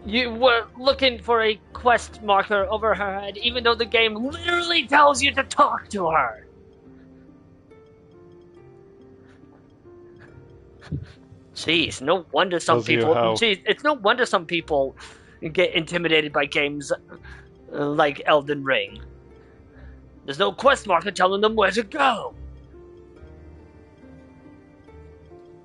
You were looking for a quest marker over her head, even though the game literally tells you to talk to her. Jeez, no wonder some people. Jeez, it's no wonder some people get intimidated by games like Elden Ring. There's no quest marker telling them where to go.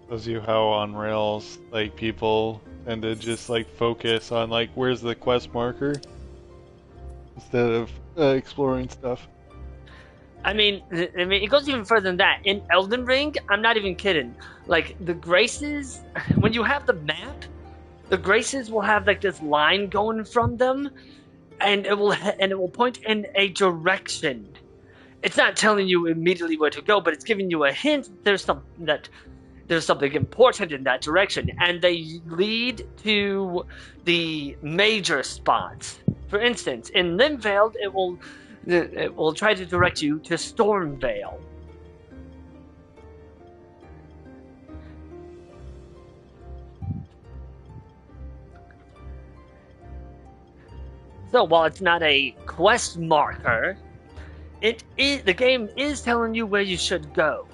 Tells you how on rails, like, people tend to just like focus on like where's the quest marker instead of exploring stuff.
I mean, it goes even further than that. In Elden Ring, I'm not even kidding. Like, the Graces, when you have the map, the Graces will have like this line going from them, and it will point in a direction. It's not telling you immediately where to go, but it's giving you a hint. There's there's something important in that direction, and they lead to the major spots. For instance, in Limvale, it will try to direct you to Stormvale. So while it's not a quest marker, the game is telling you where you should go.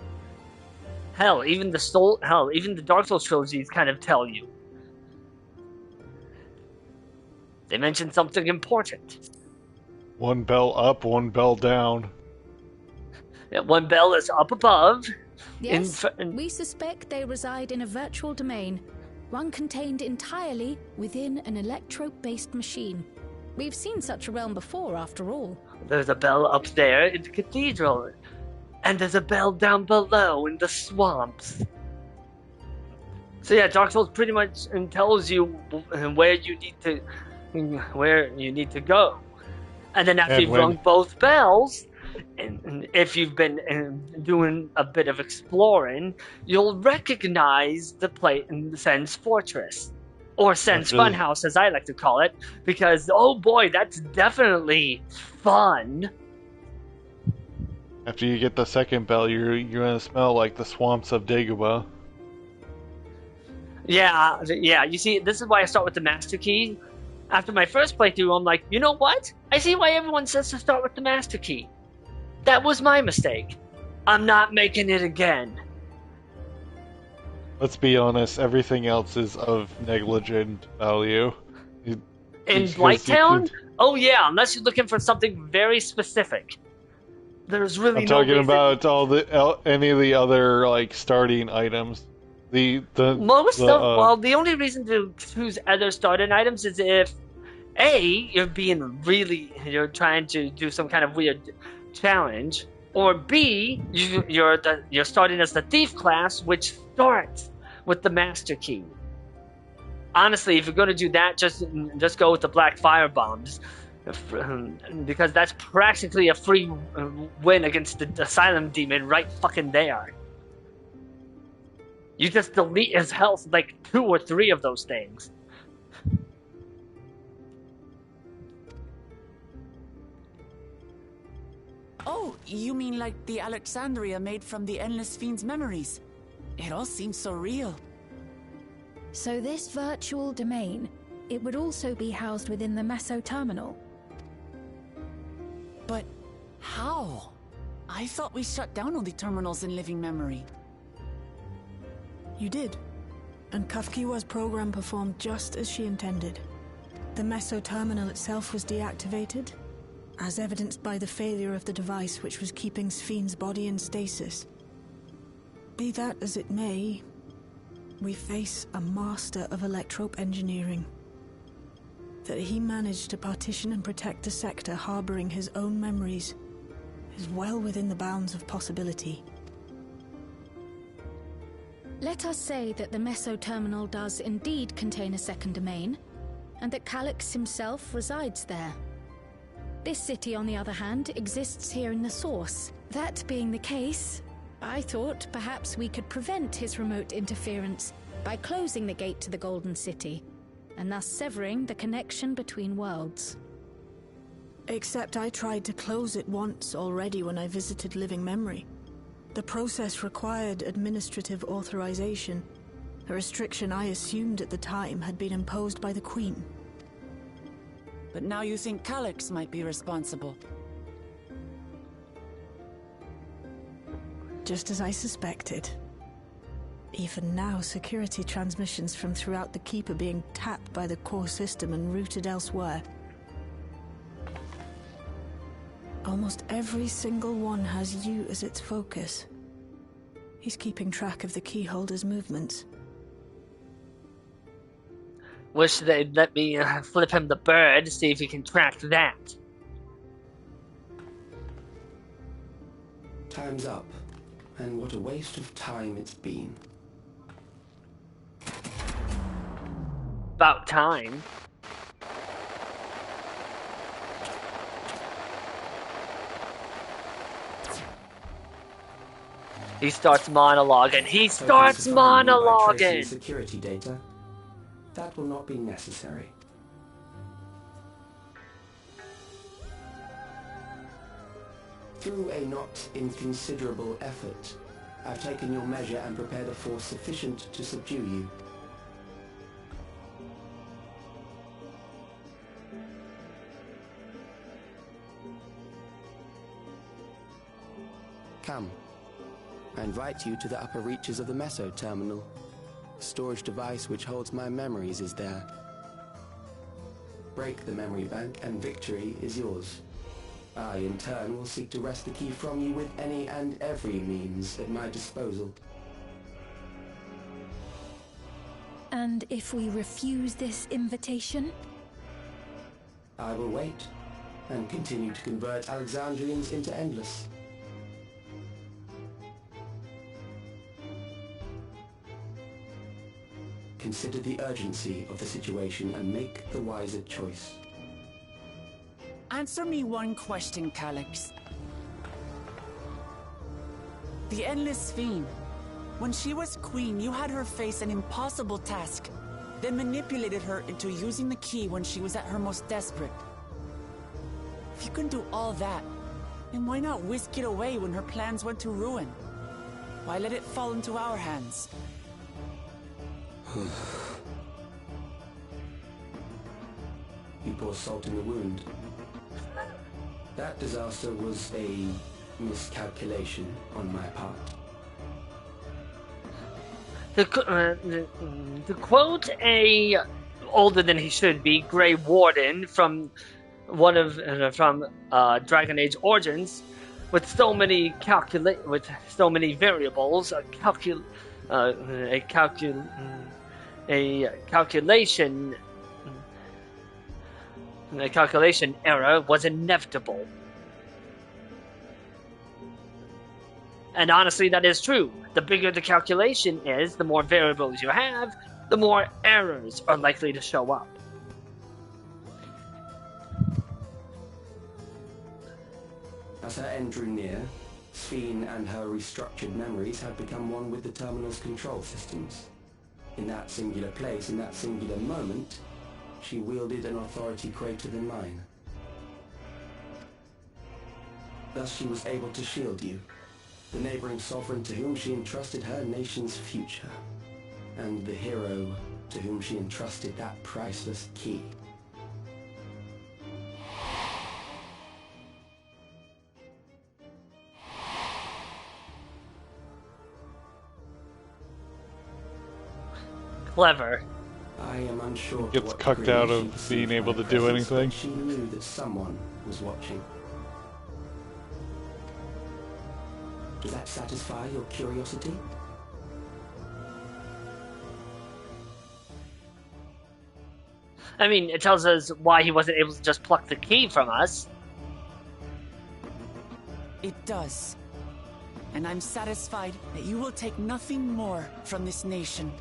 Hell, even the Dark Souls trilogies kind of tell you. They mention something important.
One bell up, one bell down.
Yeah, one bell is up above.
Yes, we suspect they reside in a virtual domain, one contained entirely within an electro-based machine. We've seen such a realm before, after all.
There's a bell up there in the cathedral, and there's a bell down below in the swamps. So yeah, Dark Souls pretty much tells you where you need to go. And then after you've rung both bells, and if you've been doing a bit of exploring, you'll recognize the place in Sen's Fortress. Or Sen's Funhouse, as I like to call it, because, oh boy, that's definitely fun.
After you get the second bell, you're gonna smell like the swamps of Dagobah.
Yeah, you see, this is why I start with the Master Key. After my first playthrough, I'm like, you know what? I see why everyone says to start with the Master Key. That was my mistake. I'm not making it again.
Let's be honest, everything else is of negligent value.
In Blighttown? Oh yeah, unless you're looking for something very specific. There's really
I'm talking about any of the other like starting items. The
only reason to choose other starting items is if you're trying to do some kind of weird challenge, or B, you're starting as the thief class, which starts with the Master Key. Honestly, if you're going to do that, just go with the Black Fire Bombs, because that's practically a free win against the Asylum Demon right fucking there. You just delete his health like 2 or 3 of those things.
Oh, you mean like the Alexandria made from the Endless Fiend's memories? It all seems so real.
So this virtual domain, it would also be housed within the Meso Terminal.
But how? I thought we shut down all the terminals in living memory.
You did. And Kafkiwa's program performed just as she intended. The Meso Terminal itself was deactivated, as evidenced by the failure of the device which was keeping Sphyn's body in stasis. Be that as it may, we face a master of electrope engineering. That he managed to partition and protect a sector harboring his own memories is well within the bounds of possibility.
Let us say that the Meso Terminal does indeed contain a second domain, and that Calyx himself resides there. This city, on the other hand, exists here in the Source. That being the case, I thought perhaps we could prevent his remote interference by closing the gate to the Golden City, and thus severing the connection between worlds.
Except I tried to close it once already when I visited living memory. The process required administrative authorization, a restriction I assumed at the time had been imposed by the Queen.
But now you think Calyx might be responsible.
Just as I suspected. Even now, security transmissions from throughout the Keep are being tapped by the core system and routed elsewhere. Almost every single one has you as its focus. He's keeping track of the keyholder's movements.
Wish they'd let me flip him the bird to see if he can track that.
Time's up, and what a waste of time it's been.
About time. He starts monologuing. He
Hoping
starts
to find me by tracing
monologuing.
security data. That will not be necessary. Through a not inconsiderable effort, I've taken your measure and prepared a force sufficient to subdue you. Come. I invite you to the upper reaches of the Meso Terminal. The storage device which holds my memories is there. Break the memory bank and victory is yours. I, in turn, will seek to wrest the key from you with any and every means at my disposal.
And if we refuse this invitation?
I will wait and continue to convert Alexandrians into Endless. Consider the urgency of the situation and make the wiser choice.
Answer me one question, Calyx. The Endless Fiend. When she was queen, you had her face an impossible task, then manipulated her into using the key when she was at her most desperate. If you can do all that, then why not whisk it away when her plans went to ruin? Why let it fall into our hands?
You pour salt in the wound. That disaster was a miscalculation on my part.
To quote a older than he should be Grey Warden from Dragon Age Origins, with so many variables, a calculation error was inevitable. And honestly, that is true. The bigger the calculation is, the more variables you have, the more errors are likely to show up.
As her end drew near, Sphene and her restructured memories had become one with the terminal's control systems. In that singular place, in that singular moment, she wielded an authority greater than mine. Thus she was able to shield you, the neighboring sovereign to whom she entrusted her nation's future, and the hero to whom she entrusted that priceless key.
Clever.
I am unsure.
Gets cucked out of being able to do anything.
She knew that someone was watching. Does that satisfy your curiosity?
I mean, it tells us why he wasn't able to just pluck the key from us.
It does. And I'm satisfied that you will take nothing more from this nation.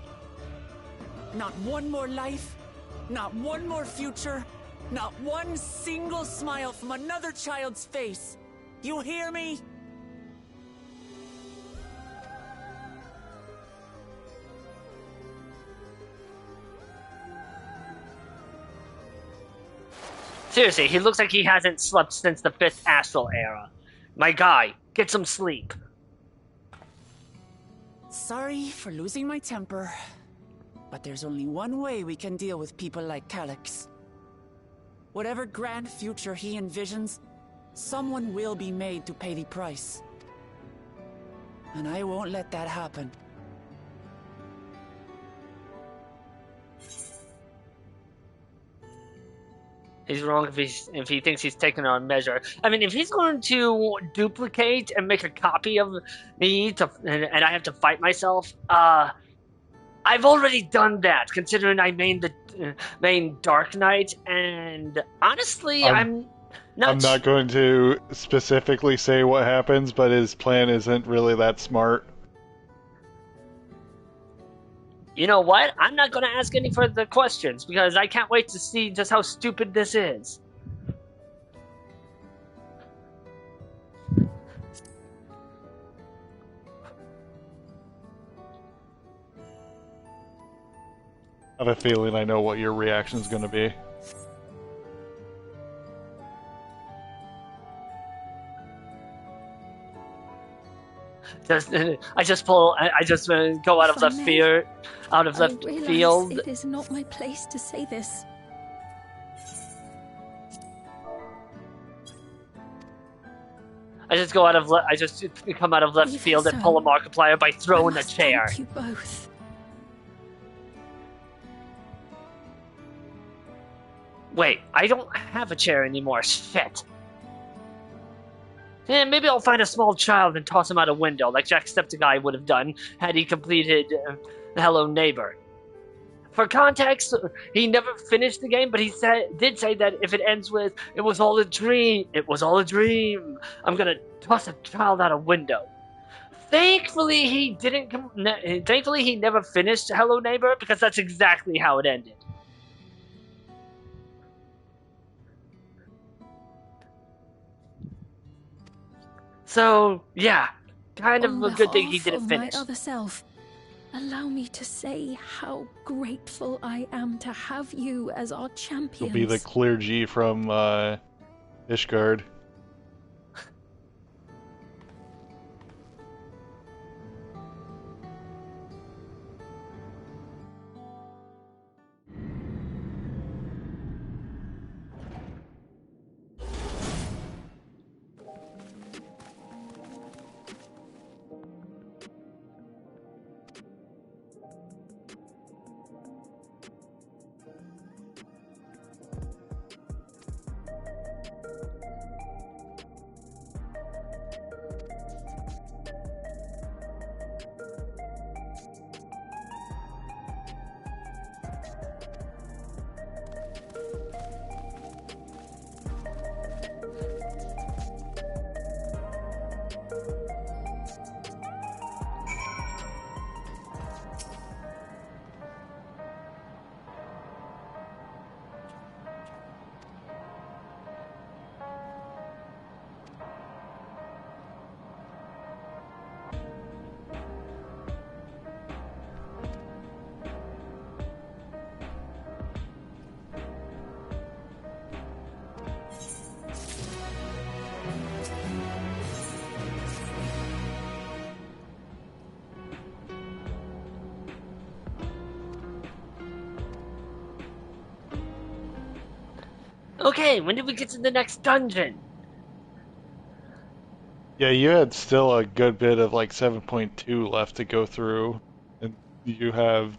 Not one more life, not one more future, not one single smile from another child's face. You hear me?
Seriously, he looks like he hasn't slept since the 5th Astral Era. My guy, get some sleep.
Sorry for losing my temper, but there's only one way we can deal with people like Calyx. Whatever grand future he envisions, someone will be made to pay the price. And I won't let that happen.
He's wrong if he thinks he's taking our measure. I mean, if he's going to duplicate and make a copy of me and I have to fight myself, I've already done that, considering I main Dark Knight, and honestly, I'm
not going to specifically say what happens, but his plan isn't really that smart.
You know what? I'm not going to ask any further questions, because I can't wait to see just how stupid this is.
I have a feeling I know what your reaction's going to be.
I just go out of left field.
I realize it is not my place to say this.
I just come out of left field and pull a Markiplier by throwing a chair.
Thank you both.
Wait, I don't have a chair anymore. Shit. Maybe I'll find a small child and toss him out a window, like Jacksepticeye would have done had he completed Hello Neighbor. For context, he never finished the game, but he did say that if it ends with "It was all a dream," it was all a dream. I'm gonna toss a child out a window. Thankfully, he didn't. Thankfully, he never finished Hello Neighbor, because that's exactly how it ended. So yeah, kind of a good thing he didn't finish.
My other self, allow me to say how grateful I am to have you as our champions.
He'll be the clear G from Ishgard.
Okay, when did we get to the next dungeon?
Yeah, you had still a good bit of like 7.2 left to go through, and you have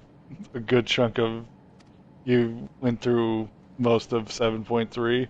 a good chunk of. You went through most of 7.3.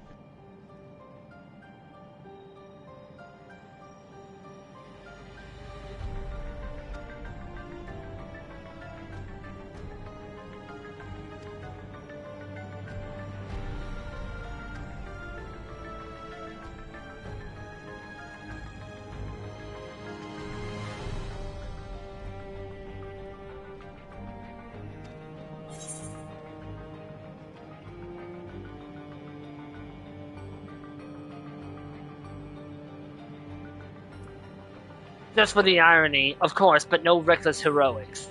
Just for the irony, of course, but no reckless heroics.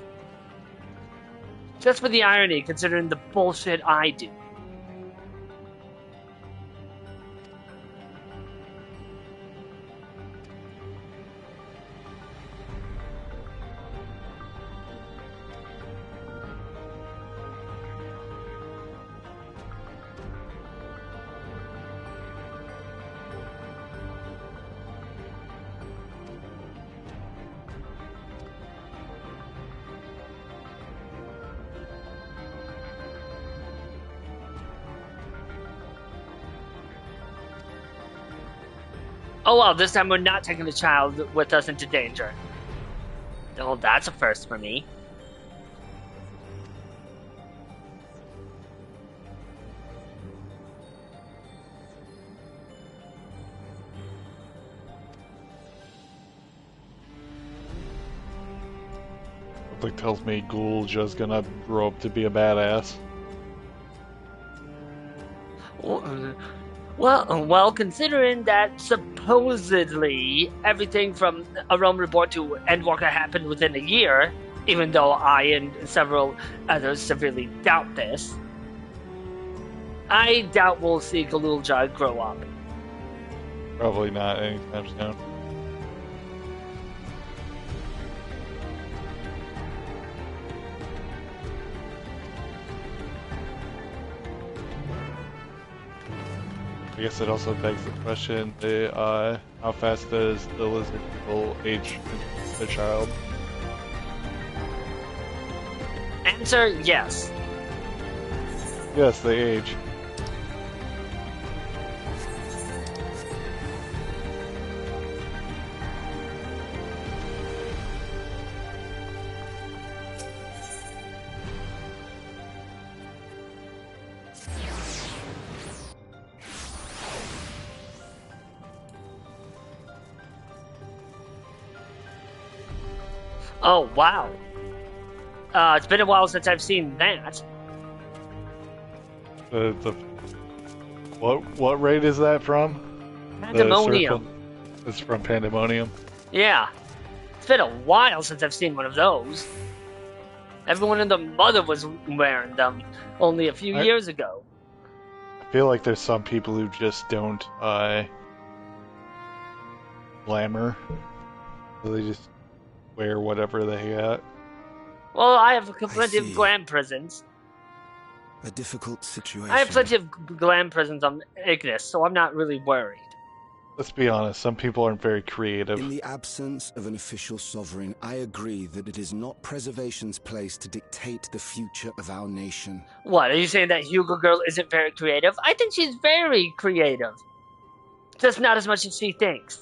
Just for the irony, considering the bullshit I do. Oh well, this time we're not taking the child with us into danger. Oh, that's a first for me.
Something tells me Ghoul's gonna grow up to be a badass.
Well, considering that supposedly everything from A Realm Reborn to Endwalker happened within a year, even though I and several others severely doubt this. I doubt we'll see Galulja grow up.
Probably not anytime soon. I guess it also begs the question, how fast does the lizard people age a child?
Answer, yes.
Yes, they age.
Oh, wow. It's been a while since I've seen that.
What raid is that from?
Pandemonium.
It's from Pandemonium.
Yeah. It's been a while since I've seen one of those. Everyone and the mother was wearing them only a few years ago.
I feel like there's some people who just don't glamour. So they just wear whatever they got.
Well, I have plenty of glam prisons.
A difficult situation.
I have plenty of glam prisons on Ignis, so I'm not really worried.
Let's be honest, some people aren't very creative.
In the absence of an official sovereign, I agree that it is not preservation's place to dictate the future of our nation.
What, are you saying that Hugo Girl isn't very creative? I think she's very creative. Just not as much as she thinks.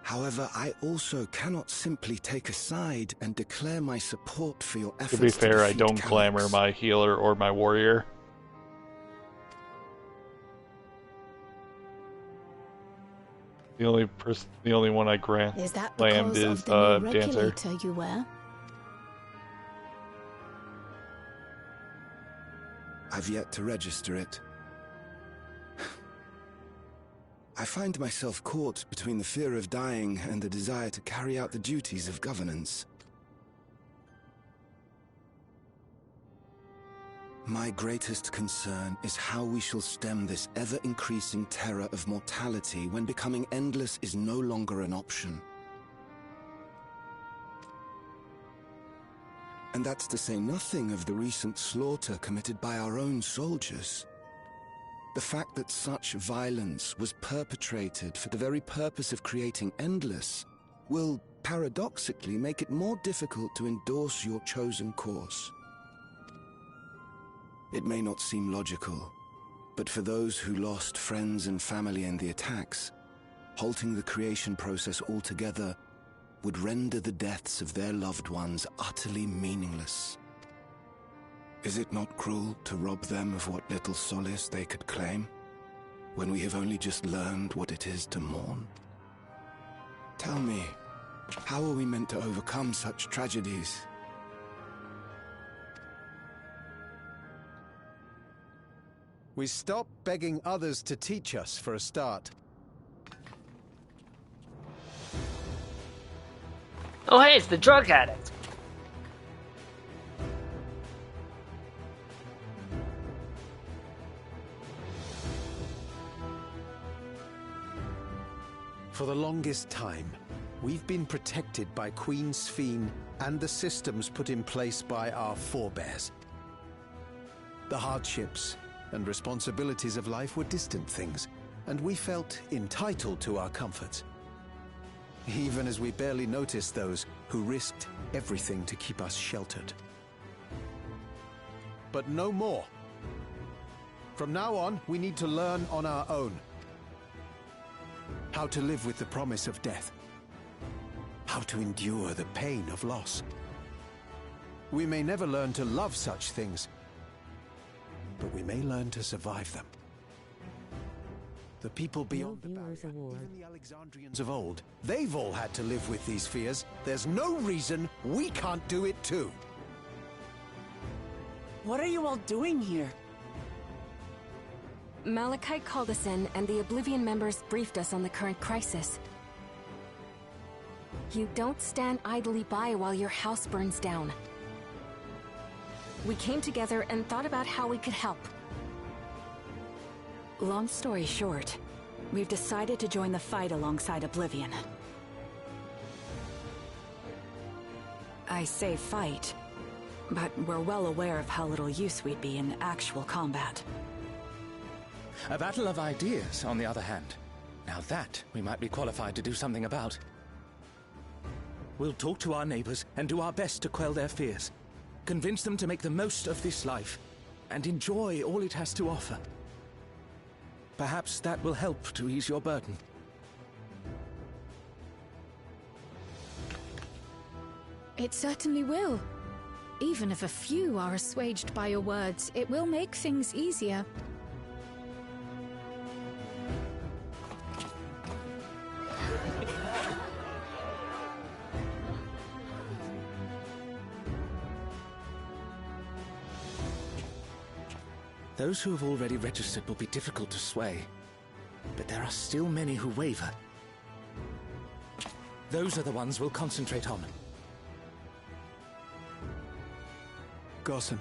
However, I also cannot simply take a side and declare my support for your efforts.
To be fair, I don't
Calyx.
glamour my healer or my warrior. The only one I grant
Is that
glammed
because
is
of the new
Dancer.
regulator you wear?
I've yet to register it. I find myself caught between the fear of dying and the desire to carry out the duties of governance. My greatest concern is how we shall stem this ever-increasing terror of mortality when becoming endless is no longer an option. And that's to say nothing of the recent slaughter committed by our own soldiers. The fact that such violence was perpetrated for the very purpose of creating Endless will, paradoxically, make it more difficult to endorse your chosen course. It may not seem logical, but for those who lost friends and family in the attacks, halting the creation process altogether would render the deaths of their loved ones utterly meaningless. Is it not cruel to rob them of what little solace they could claim, when we have only just learned what it is to mourn? Tell me, how are we meant to overcome such tragedies?
We stop begging others to teach us for a start.
Oh hey, it's the drug addict.
For the longest time, we've been protected by Queen Sphene and the systems put in place by our forebears. The hardships and responsibilities of life were distant things, and we felt entitled to our comforts, even as we barely noticed those who risked everything to keep us sheltered. But no more. From now on, we need to learn on our own. How to live with the promise of death. How to endure the pain of loss. We may never learn to love such things, but we may learn to survive them. The people beyond the barrier, even the Alexandrians of old, they've all had to live with these fears. There's no reason we can't do it too.
What are you all doing here?
Malachite called us in, and the Oblivion members briefed us on the current crisis.
You don't stand idly by while your house burns down. We came together and thought about how we could help. Long story short, we've decided to join the fight alongside Oblivion. I say fight, but we're well aware of how little use we'd be in actual combat.
A battle of ideas, on the other hand. Now that we might be qualified to do something about. We'll talk to our neighbors and do our best to quell their fears. Convince them to make the most of this life and enjoy all it has to offer. Perhaps that will help to ease your burden.
It certainly will. Even if a few are assuaged by your words, it will make things easier.
Those who have already registered will be difficult to sway, but there are still many who waver. Those are the ones we'll concentrate on.
Gossen,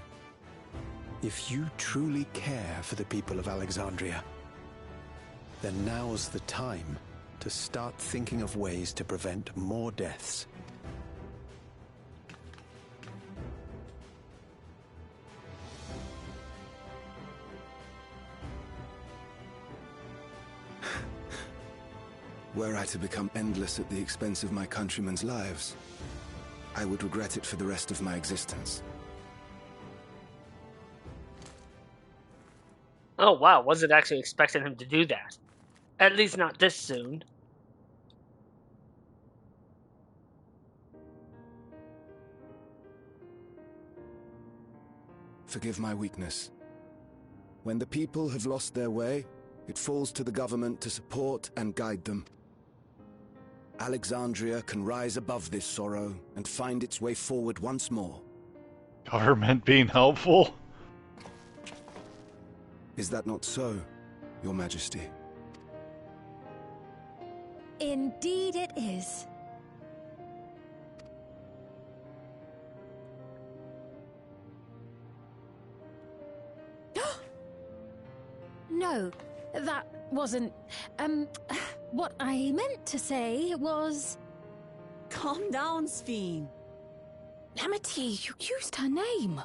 if you truly care for the people of Alexandria, then now's the time to start thinking of ways to prevent more deaths.
Were I to become endless at the expense of my countrymen's lives, I would regret it for the rest of my existence.
Oh wow, wasn't actually expecting him to do that. At least not this soon.
Forgive my weakness. When the people have lost their way, it falls to the government to support and guide them. Alexandria can rise above this sorrow and find its way forward once more.
Government being helpful?
Is that not so, Your Majesty?
Indeed it is.
No, that wasn't... what I meant to say was...
Calm down, Sphene.
Amity, you used her name.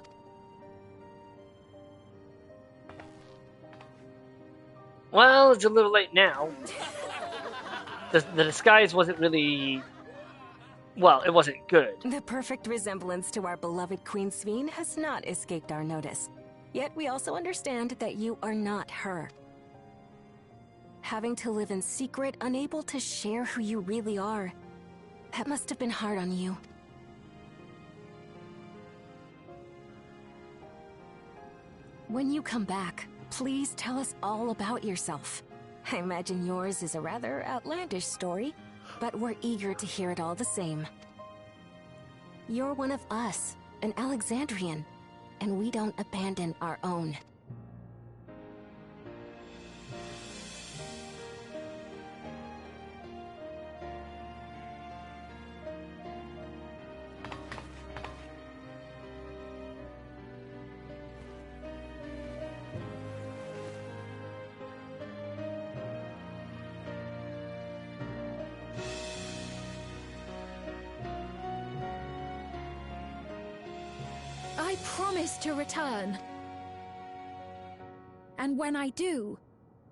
Well, it's a little late now. The disguise wasn't really... Well, it wasn't good.
The perfect resemblance to our beloved Queen Sphene has not escaped our notice. Yet we also understand that you are not her. Having to live in secret, unable to share who you really are, that must have been hard on you. When you come back, please tell us all about yourself. I imagine yours is a rather outlandish story, but we're eager to hear it all the same. You're one of us, an Alexandrian, and we don't abandon our own.
I promise to return. And when I do,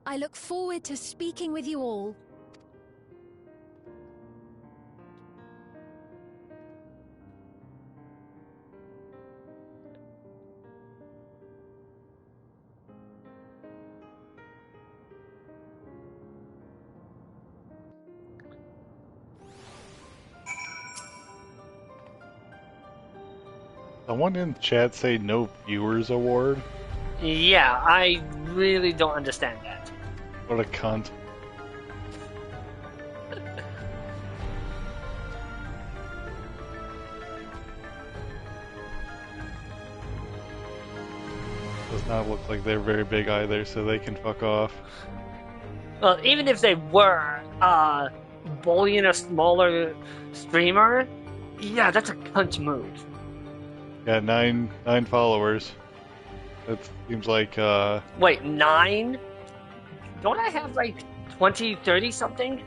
I look forward to speaking with you all.
Someone in chat say no viewers award?
Yeah, I really don't understand that.
What a cunt. Does not look like they're very big either, so they can fuck off.
Well, even if they were, bullying a smaller streamer, yeah, that's a cunt move.
Yeah, nine followers. That seems like,
Wait, 9? Don't I have like 20, 30 something?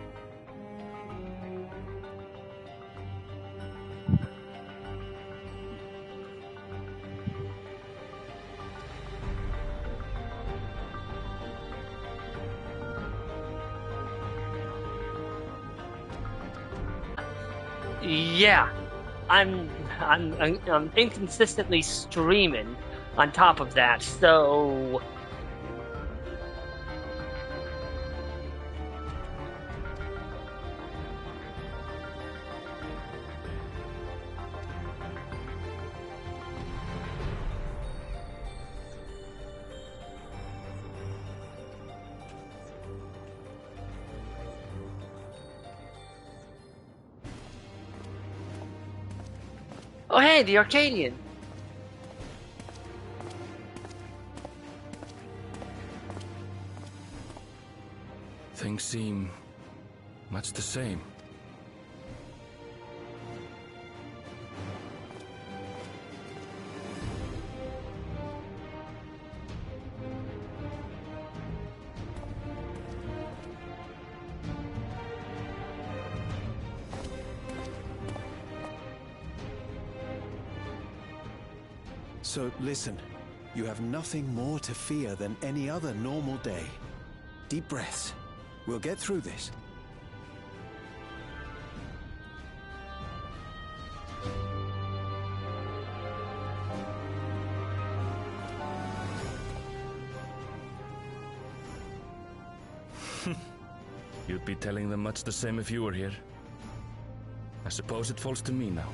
Yeah, I'm inconsistently streaming on top of that, so oh hey, the Arcadian.
Things seem much the same.
So listen, you have nothing more to fear than any other normal day. Deep breaths. We'll get through this.
You'd be telling them much the same if you were here. I suppose it falls to me now.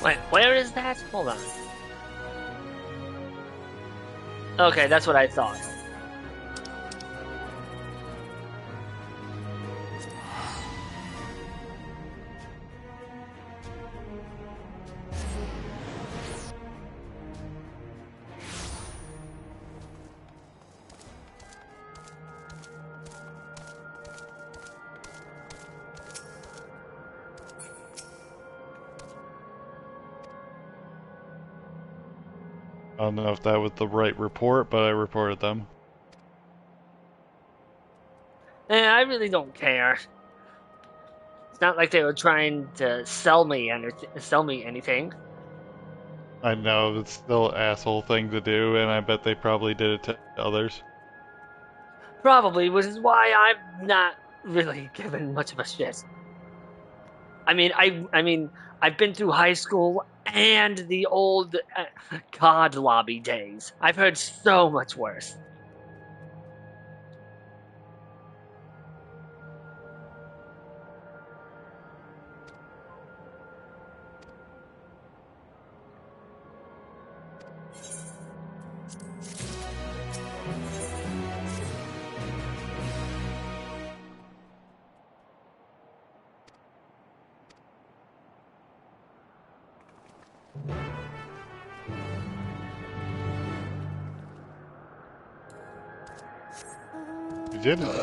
Wait, where is that? Hold on. Okay, that's what I thought.
I don't know if that was the right report, but I reported them.
I really don't care. It's not like they were trying to sell me anything.
I know, it's still an asshole thing to do, and I bet they probably did it to others.
Probably, which is why I'm not really giving much of a shit. I mean, I've been through high school and the old COD lobby days. I've heard so much worse.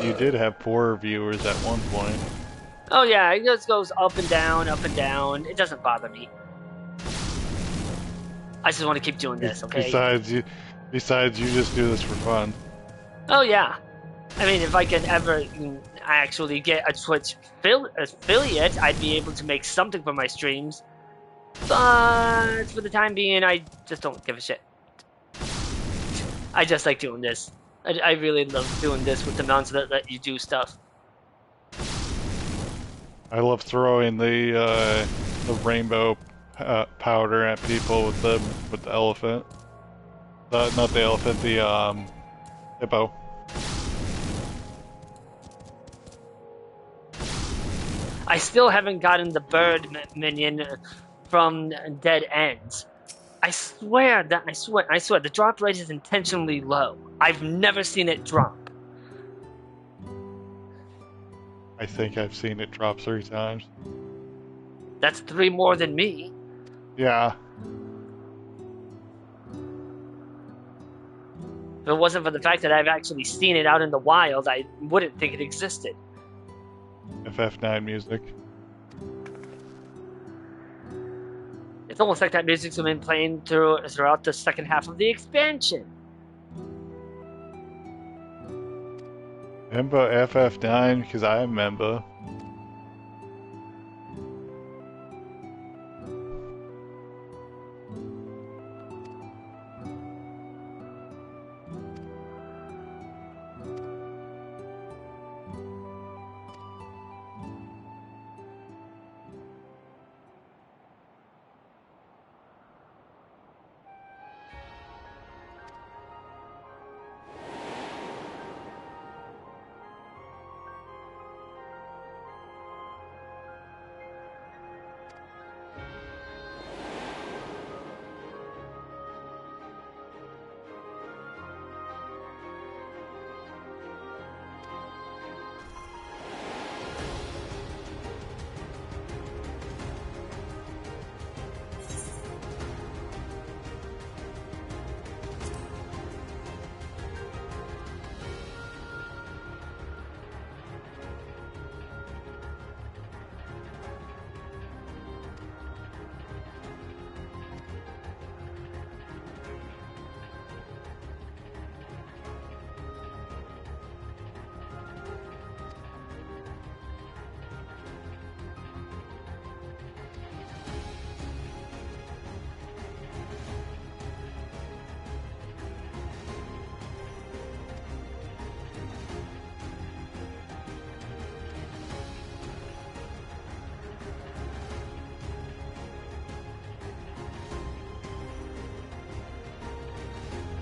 You did have 4 viewers at one point.
Oh yeah, it just goes up and down, up and down. It doesn't bother me. I just want to keep doing this, okay?
Besides, you just do this for fun.
Oh yeah. I mean, if I can ever actually get a Twitch affiliate, I'd be able to make something for my streams. But for the time being, I just don't give a shit. I just like doing this. I really love doing this with the mounts that let you do stuff.
I love throwing the rainbow powder at people with the elephant. Not the elephant, the hippo.
I still haven't gotten the bird minion from Dead Ends. I swear, the drop rate is intentionally low. I've never seen it drop.
I think I've seen it drop 3 times.
That's 3 more than me.
Yeah.
If it wasn't for the fact that I've actually seen it out in the wild, I wouldn't think it existed.
FF9 music.
It's almost like that music's been playing throughout the second half of the expansion.
Remember FF9? Because I remember.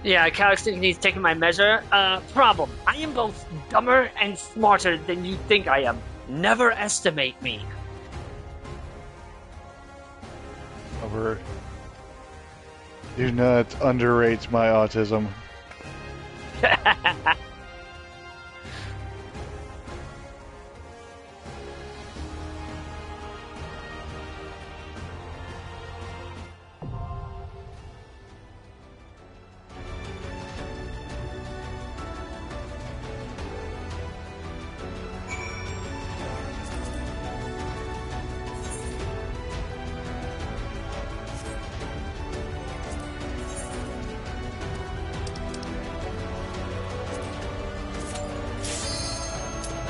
Yeah, Calyx thinking he's taking my measure. Problem. I am both dumber and smarter than you think I am. Never estimate me.
Over. Do not underrate my autism.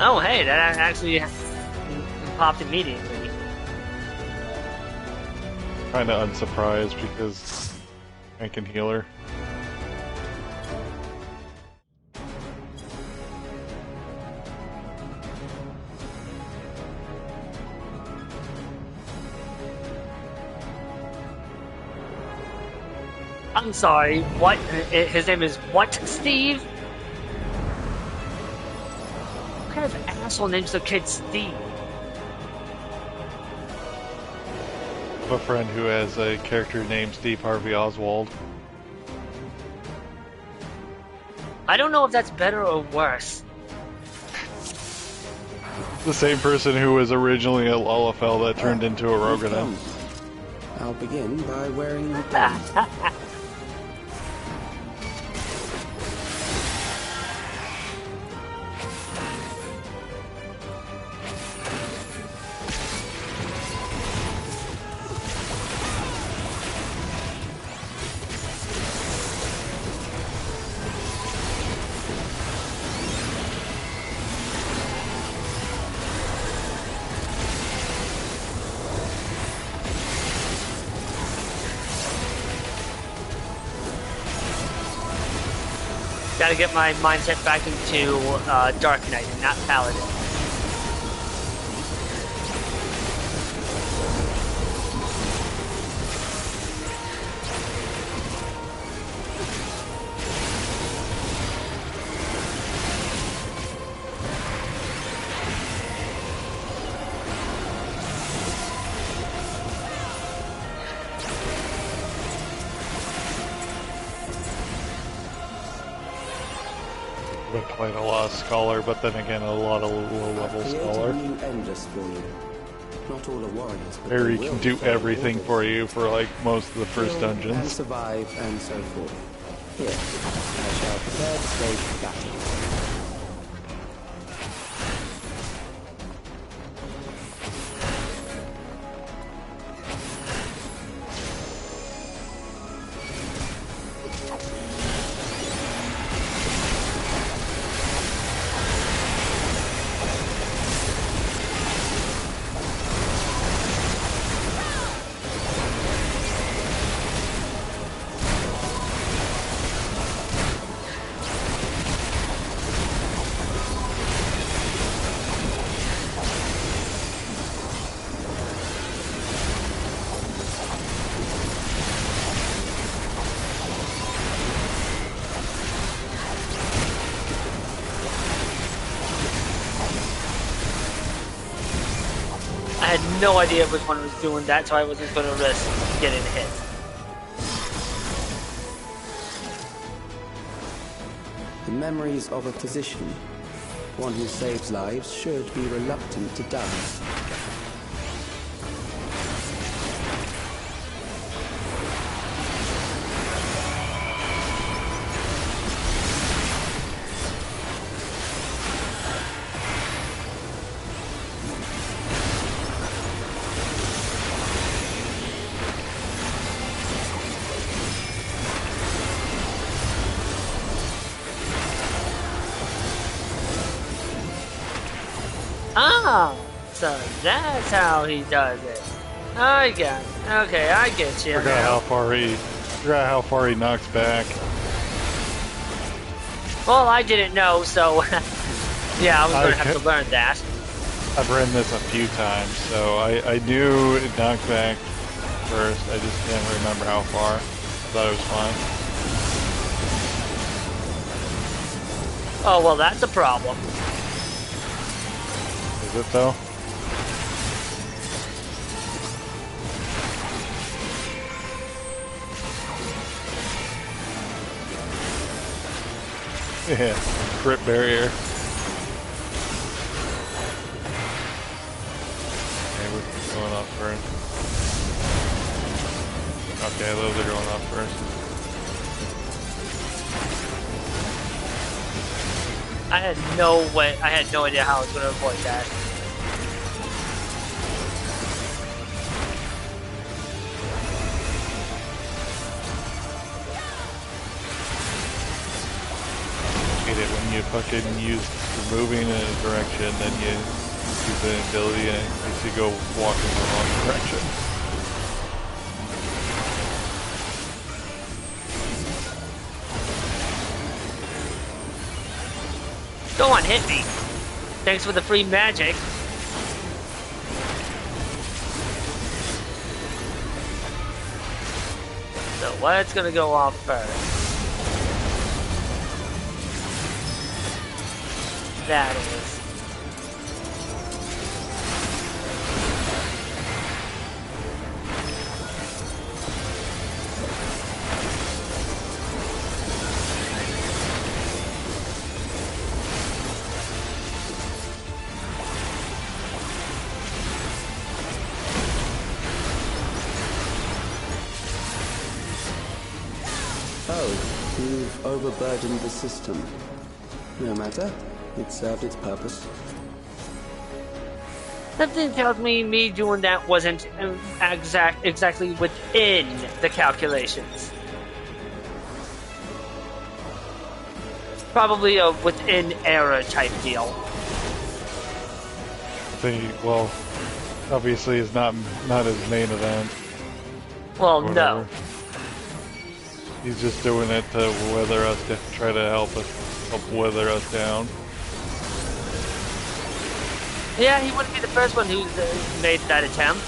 Oh, hey, that actually popped immediately.
Kinda unsurprised because I can heal her.
I'm sorry, what? His name is what, Steve? What kind of asshole names their kid Steve?
I have a friend who has a character named Steve Harvey Oswald.
I don't know if that's better or worse.
The same person who was originally a Lullafell that turned into a Roganin.
I'll begin by wearing the band.
Gotta get my mindset back into Dark Knight and not Paladin.
quite a lot of scholar, but then again, a lot of low-level scholar.
Create a new endless for you. Not all are warriors, but
Barry
they
can
will
do
follow
everything
orders.
for you for like most of the first
Kill and
dungeons.
survive and so forth. Here, I shall prepare the stage for battle.
I had no idea which one was doing that, so I wasn't going to risk getting hit.
The memories of a physician. One who saves lives should be reluctant to die.
Oh, so that's how he does it. I got it. Okay, I get you.
Forgot how far he knocks back.
Well, I didn't know, so yeah, I was going to have to learn that.
I've ran this a few times, so I do knock back first. I just can't remember how far. Thought it was fine.
Oh, well, that's a problem.
Is it though? Yeah, crit barrier. Okay, we're going off first. Okay, those are going off first.
I had no idea how I was going to avoid that.
When you fucking use moving in a direction, then you use the ability and it makes you go walk in the wrong direction.
Go on, hit me. Thanks for the free magic. So what's gonna go off first? That is.
Oh, you've overburdened the system. No matter. It served its purpose.
Something tells me doing that wasn't exactly within the calculations. Probably a within error type deal.
Well, obviously it's not his main event.
Well, no.
He's just doing it to weather us, to try to help weather us down.
Yeah, he wouldn't be the first one who's made that attempt.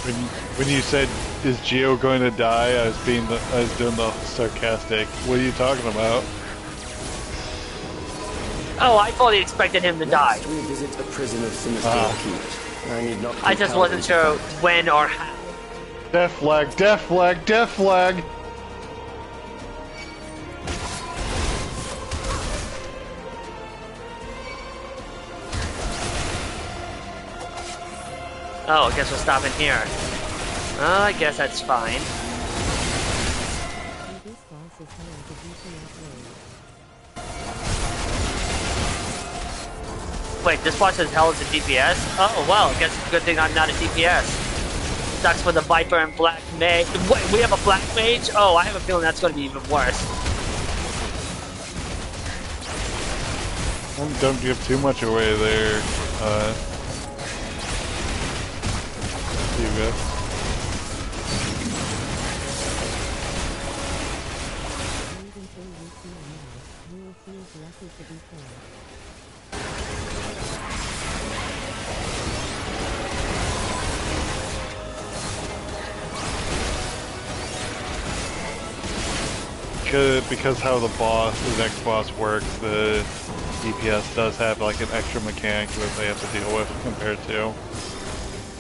When you said, "Is Geo going to die?" I was doing the sarcastic. What are you talking about?
Oh, I fully expected him to die.
Let's revisit a prison of sinister repute. I need not.
I just wasn't sure when or how.
Death flag! Death flag! Death flag!
Oh, I guess we're stopping here. I guess that's fine. Wait, this boss is held as a DPS? Oh, well, I guess it's a good thing I'm not a DPS. Sucks for the Viper and Black Mage. Wait, we have a Black Mage? Oh, I have a feeling that's going to be even worse.
Don't give too much away there, Hugo. Because how the next boss works, the DPS does have like an extra mechanic that they have to deal with compared to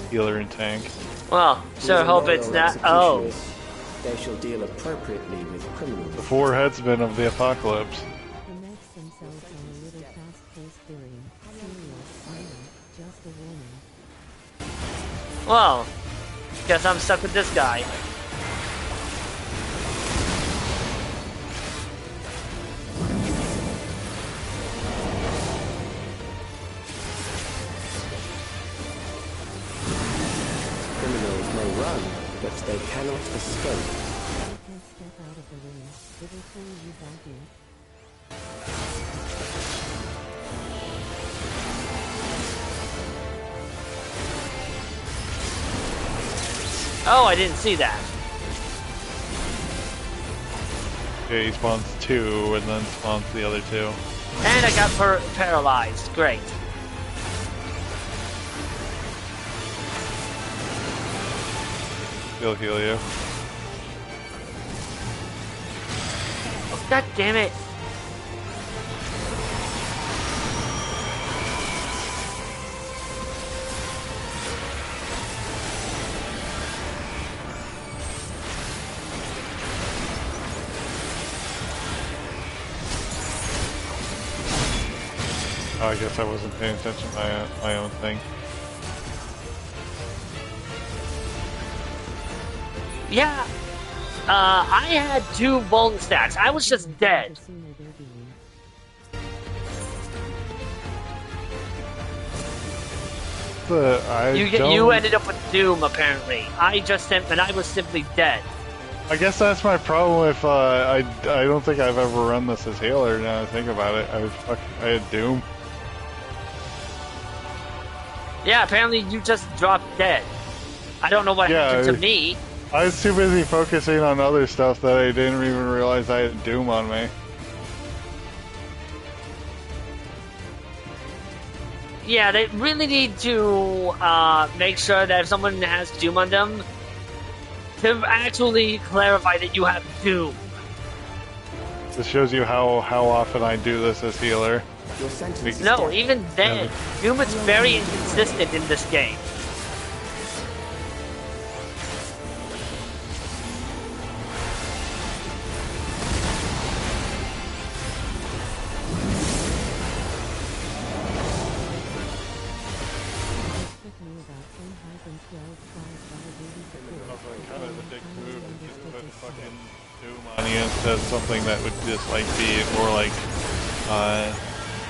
healer and tank.
Well, sure hope it's not. Oh.
They shall deal appropriately with criminals.
The four headsmen of the apocalypse.
Well, guess I'm stuck with this guy.
Criminals may run, but they cannot escape.
Oh, I didn't see that.
Yeah, he spawns two and then spawns the other two.
And I got paralyzed. Great.
He'll heal you.
Oh, God damn it.
Oh, I guess I wasn't paying attention to my own thing.
Yeah, I had 2 bone stacks. I was just dead. You ended up with Doom, apparently. I was simply dead.
I guess that's my problem with, I don't think I've ever run this as healer, now that I think about it. I had Doom.
Yeah, apparently you just dropped dead. I don't know what happened to me.
I was too busy focusing on other stuff that I didn't even realize I had Doom on me.
Yeah, they really need to make sure that if someone has Doom on them, to actually clarify that you have Doom.
This shows you how often I do this as healer.
No, even then, Doom is very inconsistent in this game.
Instead of something that would just like be more like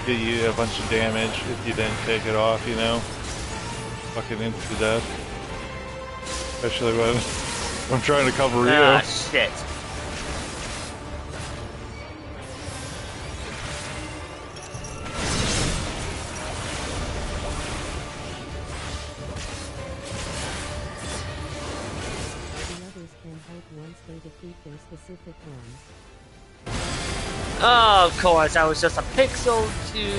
get you a bunch of damage if you didn't take it off, you know? Fucking instant death. Especially when I'm trying to cover you.
Ah, shit. Oh, of course, I was just a pixel too.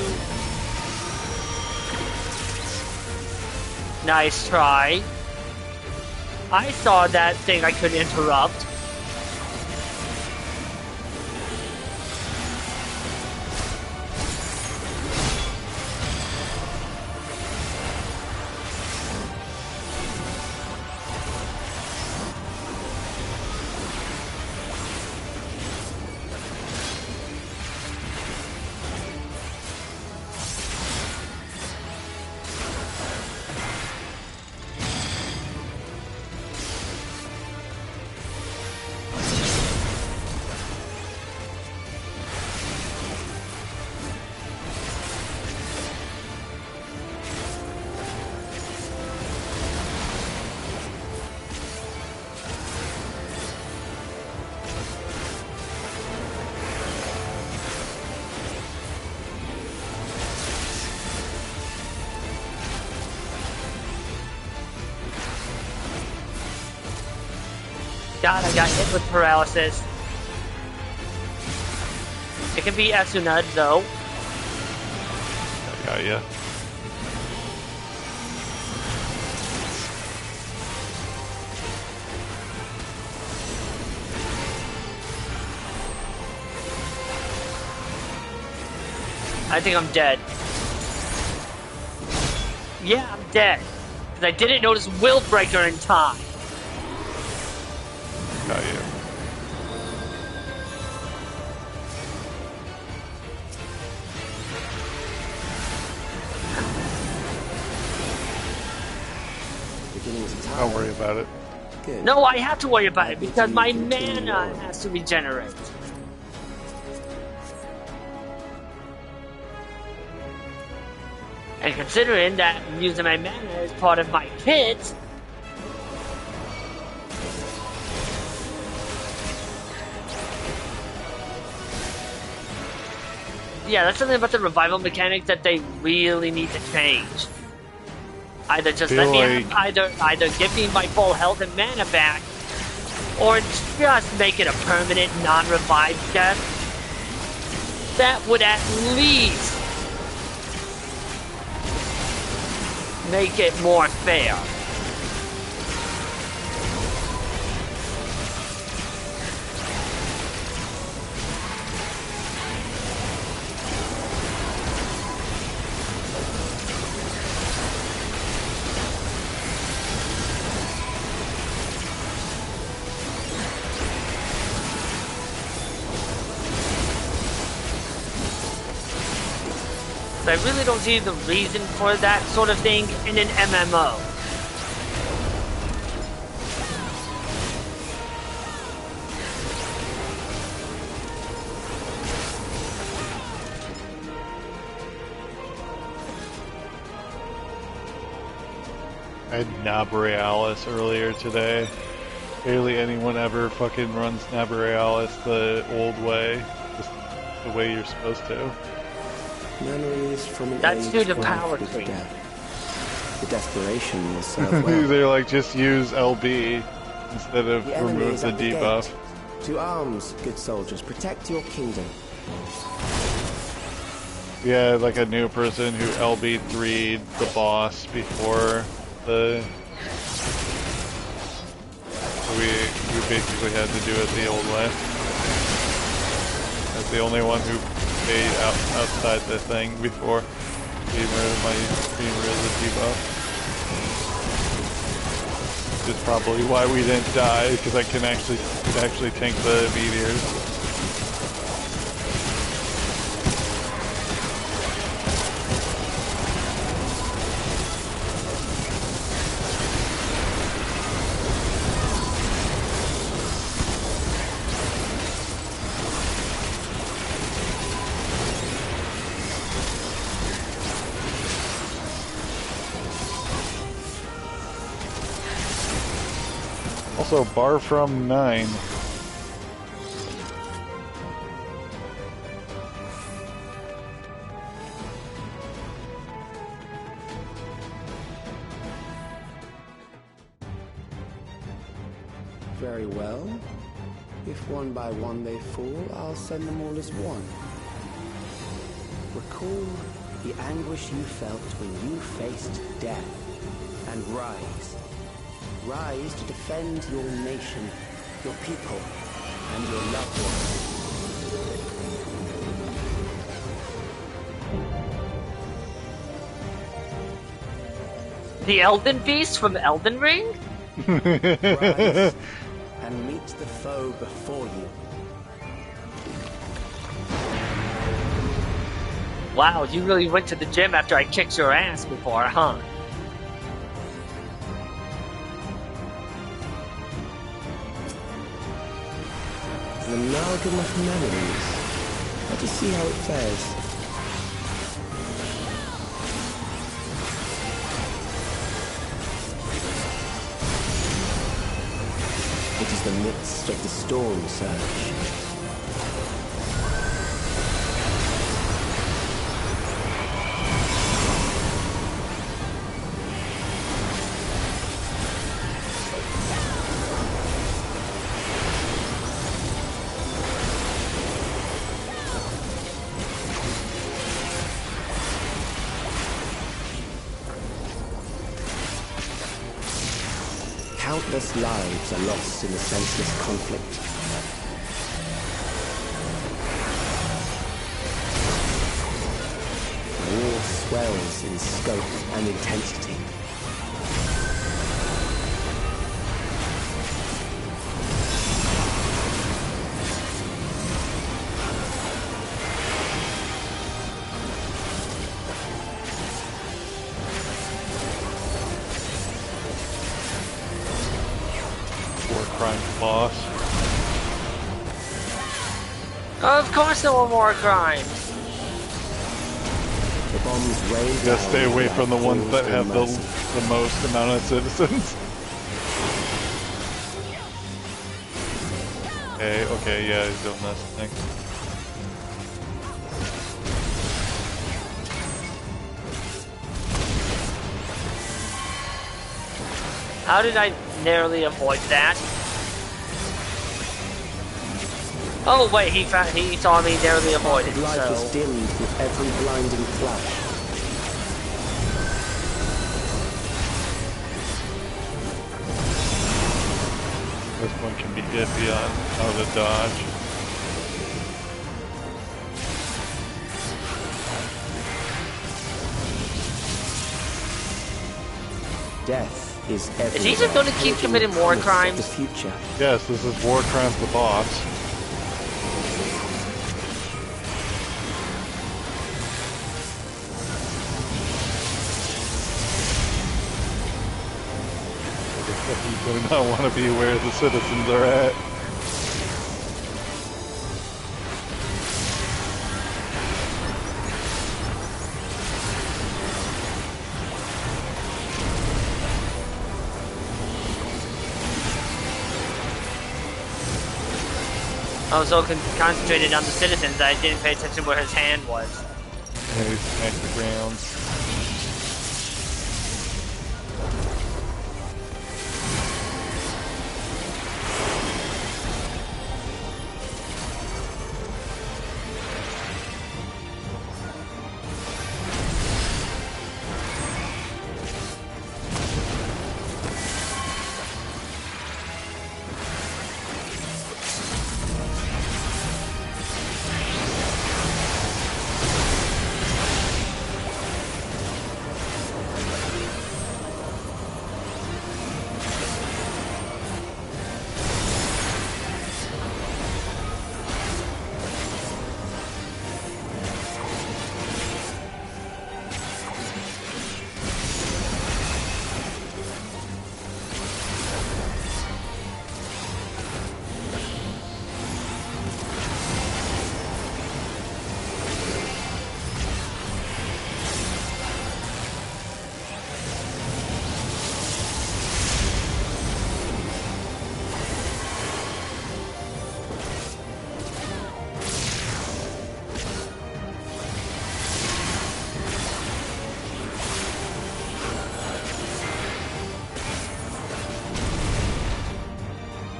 Nice try. I saw that thing I could interrupt. God, I got hit with paralysis. It can be Asuna, though.
I got ya.
I think I'm dead. Yeah, I'm dead. Because I didn't notice Willbreaker in time.
Got you. Don't worry about it.
Good. No, I have to worry about it because my mana has to regenerate. And considering that using my mana is part of my kit, yeah, that's something about the revival mechanic that they really need to change. Either just let me have, either give me my full health and mana back, or just make it a permanent non-revive death. That would at least make it more fair. I really don't see the reason for that sort of thing in an MMO.
I had Nabrealis earlier today. Barely anyone ever fucking runs Nabrealis the old way, just the way you're supposed to.
Memories from an
That's due to
age
power
with
creep.
death. The desperation will serve well.
They're like, just use LB instead of
The enemy
remove
is
the
at the
debuff.
gate. To arms, good soldiers, protect your kingdom.
Yeah, like a new person who LB3'd the boss before the... We basically had to do it the old way. That's the only one who stayed outside the thing before being rid of the debuff. Which is probably why we didn't die, because I could actually tank the meteors. Also, bar from 9.
Very well. If one by one they fall, I'll send them all as one. Recall the anguish you felt when you faced death, and rise. Rise to defend your nation, your people, and your loved ones.
The Elden Beast from Elden Ring?
Rise and meet the foe before you.
Wow, you really went to the gym after I kicked your ass before, huh?
An amalgam of memories. Let us see how it fares. It is the midst of the storm surge. Countless lives are lost in the senseless conflict. War swells in scope and intensity.
Boss.
Of course there were more crimes.
The bombs rain
You gotta stay away from the ones that have the most amount of citizens. Okay, yeah, he's doing this thing.
How did I narrowly avoid that? Oh wait, he saw me narrowly avoid it,
Life
so...
is dimmed with every blinding flash.
This one can be iffy on how to dodge.
Death is everywhere.
Is he just going to keep committing war crimes?
The future.
Yes, this is War Crimes the boss. You do not want to be where the citizens are at.
I was so concentrated on the citizens I didn't pay attention where his hand was.
Yeah, he smacked the ground.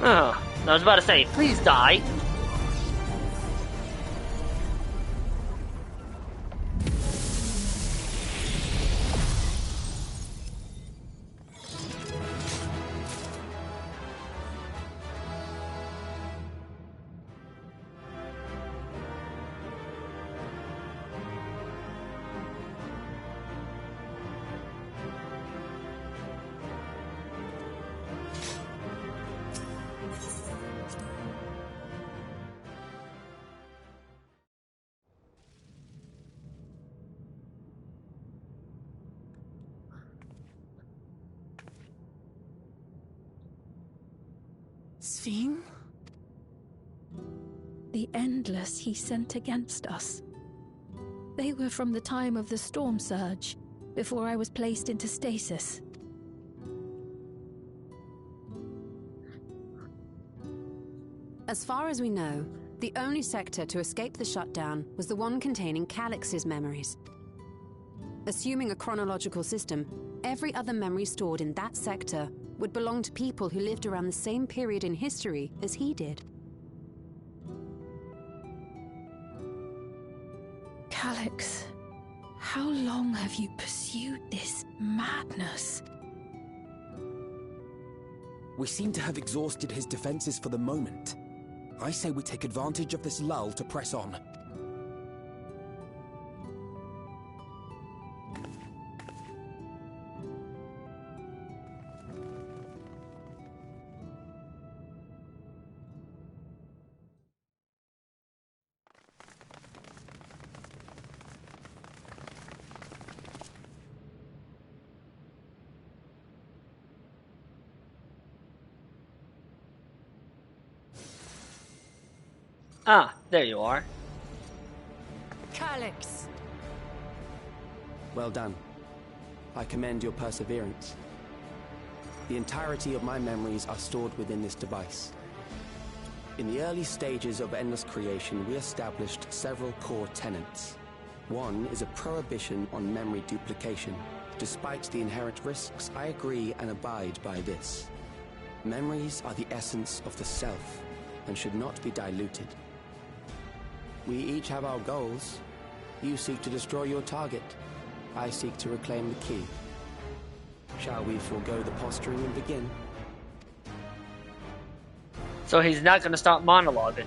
Oh, I was about to say, please die.
Sphene?
The Endless he sent against us. They were from the time of the storm surge, before I was placed into stasis.
As far as we know, the only sector to escape the shutdown was the one containing Calix's memories. Assuming a chronological system, every other memory stored in that sector would belong to people who lived around the same period in history as he did.
Calix, how long have you pursued this madness?
We seem to have exhausted his defenses for the moment. I say we take advantage of this lull to press on.
Ah, there you are.
Calix!
Well done. I commend your perseverance. The entirety of my memories are stored within this device. In the early stages of endless creation, we established several core tenets. One is a prohibition on memory duplication. Despite the inherent risks, I agree and abide by this. Memories are the essence of the self and should not be diluted. We each have our goals. You seek to destroy your target. I seek to reclaim the key. Shall we forego the posturing and begin?
So he's not going to start monologuing.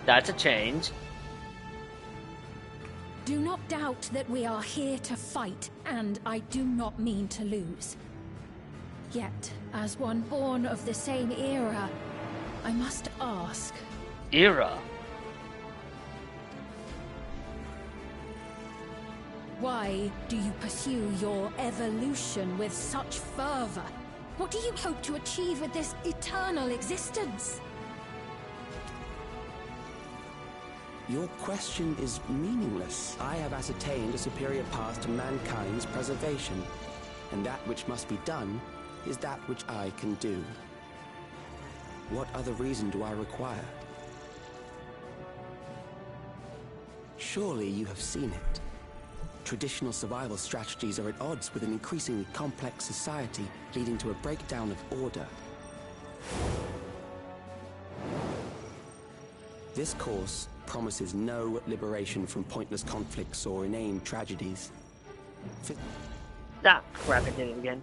That's a change.
Do not doubt that we are here to fight, and I do not mean to lose. Yet, as one born of the same era, I must ask...
Era?
Why do you pursue your evolution with such fervor? What do you hope to achieve with this eternal existence?
Your question is meaningless. I have ascertained a superior path to mankind's preservation, and that which must be done is that which I can do. What other reason do I require? Surely you have seen it. Traditional survival strategies are at odds with an increasingly complex society, leading to a breakdown of order. This course promises no liberation from pointless conflicts or inane tragedies.
Ah, crap, I did it again.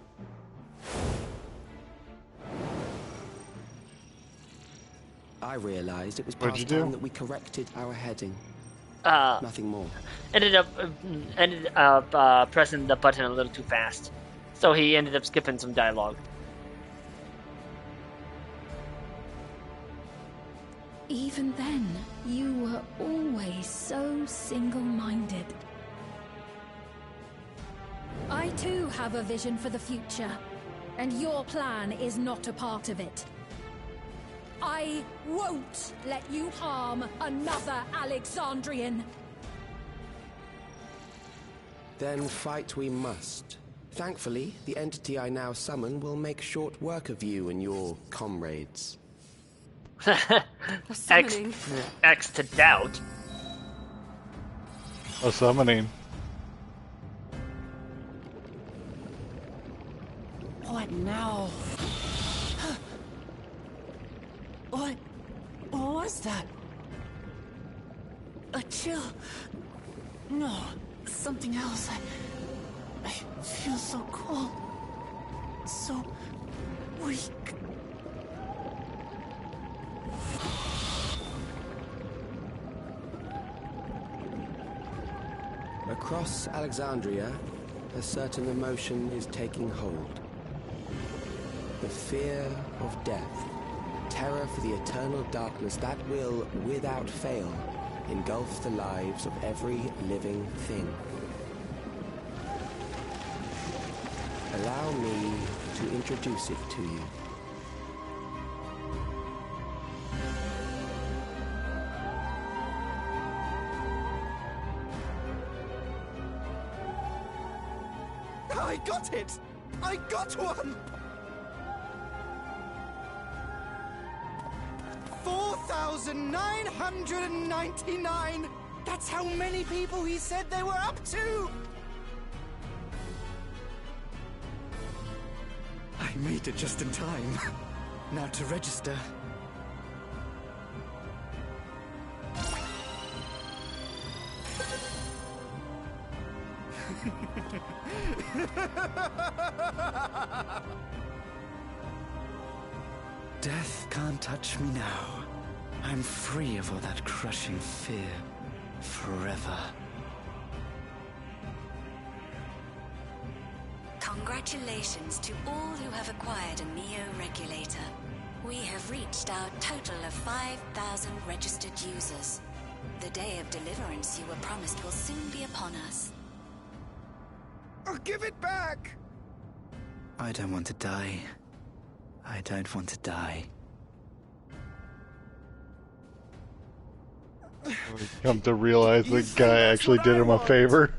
I realized it was past time that we corrected our heading. Nothing more.
Ended up pressing the button a little too fast, so he ended up skipping some dialogue.
Even then, you were always so single-minded. I too have a vision for the future, and your plan is not a part of it. I won't let you harm another Alexandrian.
Then fight we must. Thankfully, the entity I now summon will make short work of you and your comrades.
X to doubt.
A summoning.
What now? What was that? A chill? No, something else. I feel so cold. So weak.
Across Alexandria, a certain emotion is taking hold. The fear of death. Terror for the eternal darkness that will, without fail, engulf the lives of every living thing. Allow me to introduce it to you.
got it! I got one! 4,999! That's how many people he said they were up to! I made it just in time. Now to register.
Death can't touch me now. I'm free of all that crushing fear. Forever.
Congratulations to all who have acquired a Neo-Regulator. We have reached our total of 5,000 registered users. The day of deliverance you were promised will soon be upon us.
I'll give it back!
I don't want to die. I don't want to die.
Come to realize the guy actually did him a favor.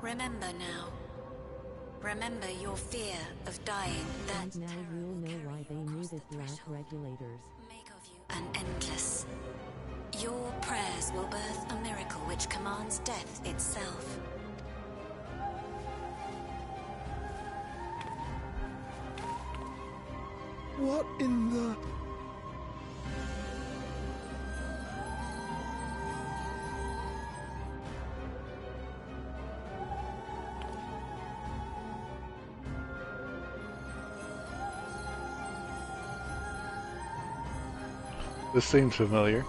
Remember now. Remember your fear of dying. That
And now you'll know why they needed black regulators.
and endless. Your prayers will birth a miracle which commands death itself.
What in the...
This seems familiar.